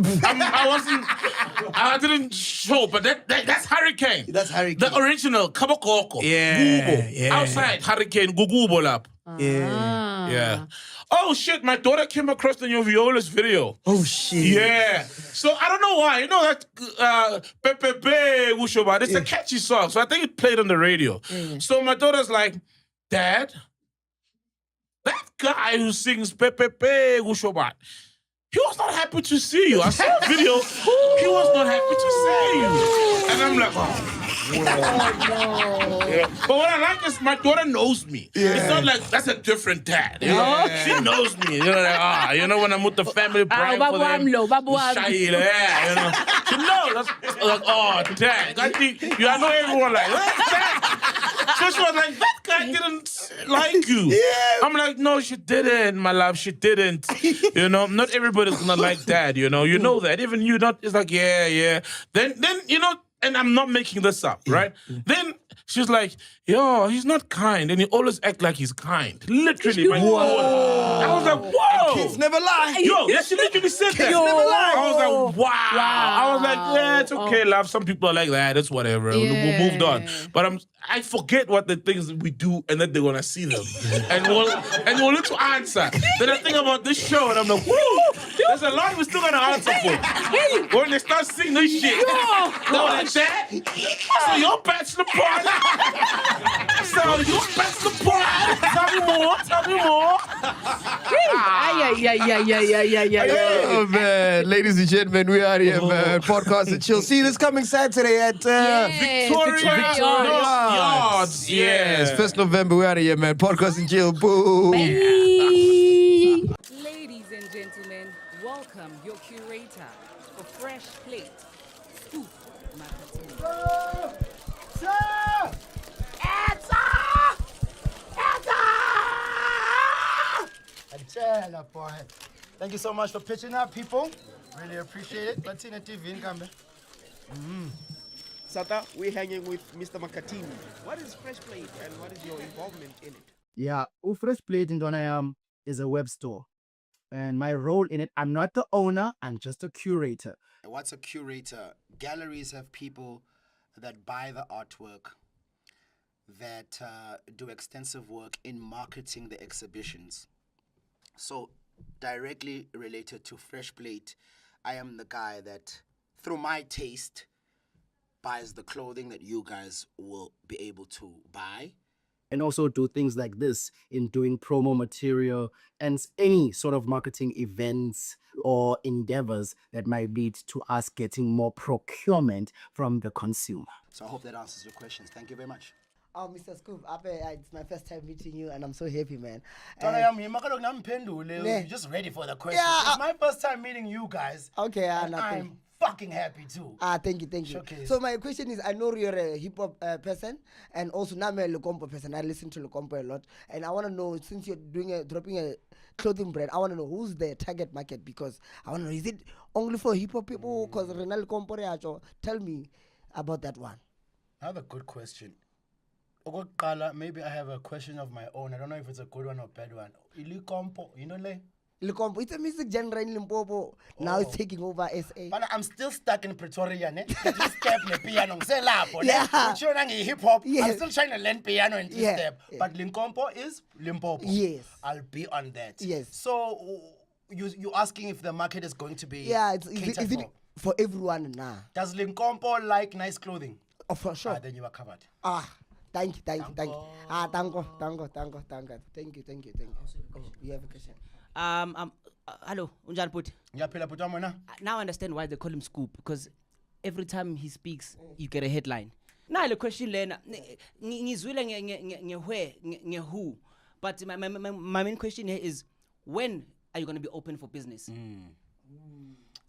I didn't show, but that's Hurricane. That's Hurricane. The original Kabakoko. Yeah. Outside Hurricane Gugubo lap. Yeah. Oh shit, my daughter came across the new Viola's video. Oh shit. Yeah. So I don't know why. You know that Pepe Wushoba, it's a catchy song. So I think it played on the radio. So my daughter's like, Dad, that guy who sings Pepe Wushoba, he was not happy to see you. I saw a video. He was not happy to see you. And I'm like, Yeah. But what I like is my daughter knows me. It's not like that's a different dad. You know? She knows me. You know, like, when I'm with the family praying for them. You know. She knows. That's like, dad. I know everyone like, what's that? So she was like, that guy didn't like you. Yeah. I'm like, no, she didn't, my love. She didn't. You know, not everybody's gonna like dad. You know that. Even you, not. It's like, yeah. Then you know. And I'm not making this up, right? Then she's like, yo, he's not kind. And he always act like he's kind. Literally. I was like, whoa. And kids never lie. Yo, yeah, she literally said that. Kids never lie. I was like, wow. I was like, yeah, it's okay, love. Some people are like that. It's whatever. We moved on. But I forget what the things we do and then they're going to see them. and we'll look to answer. Then I think about this show and I'm like, woo, there's a lot we're still going to answer for. When they start singing this shit. They're like, that? So your bachelor party? Tell me more. Oh man, ladies and gentlemen, we are here, man. Podcast and chill. See you this coming Saturday at Victoria Yards. Yes, 1st November, we are here, man. Podcast and chill. Boom. Ladies and gentlemen, welcome your curator for Fresh Plate. Thank you so much for pitching up, people. Really appreciate it. Latina TV income. Sata, we're hanging with Mr. Makatini. What is Fresh Plate and what is your involvement in it? Yeah, Fresh Plate in Donayam is a web store. And my role in it, I'm not the owner, I'm just a curator. What's a curator? Galleries have people that buy the artwork, that do extensive work in marketing the exhibitions. So directly related to Fresh Plate, I am the guy that, through my taste, buys the clothing that you guys will be able to buy. And also do things like this in doing promo material and any sort of marketing events or endeavors that might lead to us getting more procurement from the consumer. So I hope that answers your questions. Thank you very much. Oh, Mr. Scoop, it's my first time meeting you, and I'm so happy, man. I'm just ready for the question. Yeah, it's my first time meeting you guys. Okay, I'm fucking happy too. Thank you. Showcase. So my question is, I know you're a hip-hop person, and also now I'm a Lukompo person. I listen to Lukompo a lot, and I want to know, since you're dropping a clothing brand, I want to know who's the target market, because I want to know, is it only for hip-hop people? Because Renal Lukompo, tell me about that one. I have a good question. Maybe I have a question of my own. I don't know if it's a good one or bad one. Ilikompo, you know, Likompo, it's a music genre in Limpopo. Now it's taking over SA. But I'm still stuck in Pretoria, ne? Step the piano, hip-hop. Yes. I'm still trying to learn piano and step. Yeah. But Limpopo is Limpopo. Yes. I'll be on that. Yes. So you're asking if the market is going to be is it for everyone now? Does Limpopo like nice clothing? Oh, for sure. Then you are covered. Thank you. Thank you. Thank you. You have a question? Hello, Unjani Puti. Now I understand why they call him Scoop, because every time he speaks, you get a headline. Now the question Lena, who, but my main question here is, when are you going to be open for business?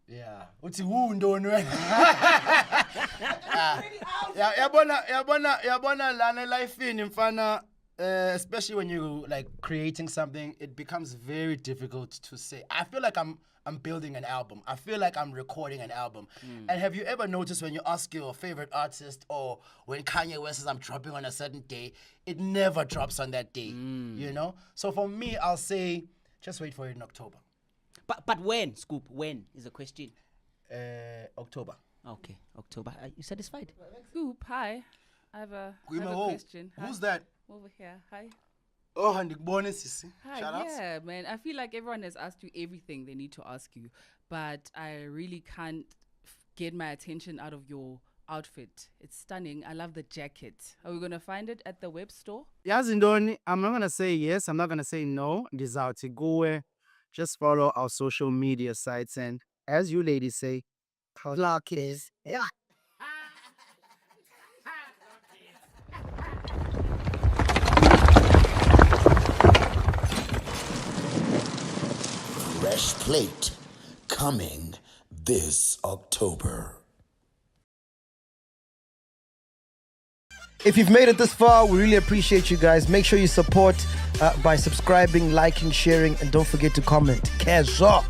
Yeah. What's who don't know? Yabona lana life in mfana, especially when you like creating something, it becomes very difficult to say. I feel like I'm building an album. I feel like I'm recording an album. And have you ever noticed when you ask your favorite artist, or when Kanye West says I'm dropping on a certain day, it never drops on that day, you know? So for me, I'll say, just wait for it in October. But when, Scoop? When is the question? October. Okay, October. Are you satisfied? Scoop, hi. I have a question. Who's that? Over here. Hi. Oh, and bonus. Hi. Yeah, man. I feel like everyone has asked you everything they need to ask you, but I really can't get my attention out of your outfit. It's stunning. I love the jacket. Are we going to find it at the web store? Yazindoni, I'm not going to say yes. I'm not going to say no. Go just follow our social media sites. And as you ladies say, clock is. Yeah. Fresh Plate coming this October. If you've made it this far, we really appreciate you guys. Make sure you support by subscribing, liking, sharing, and don't forget to comment. Cash up.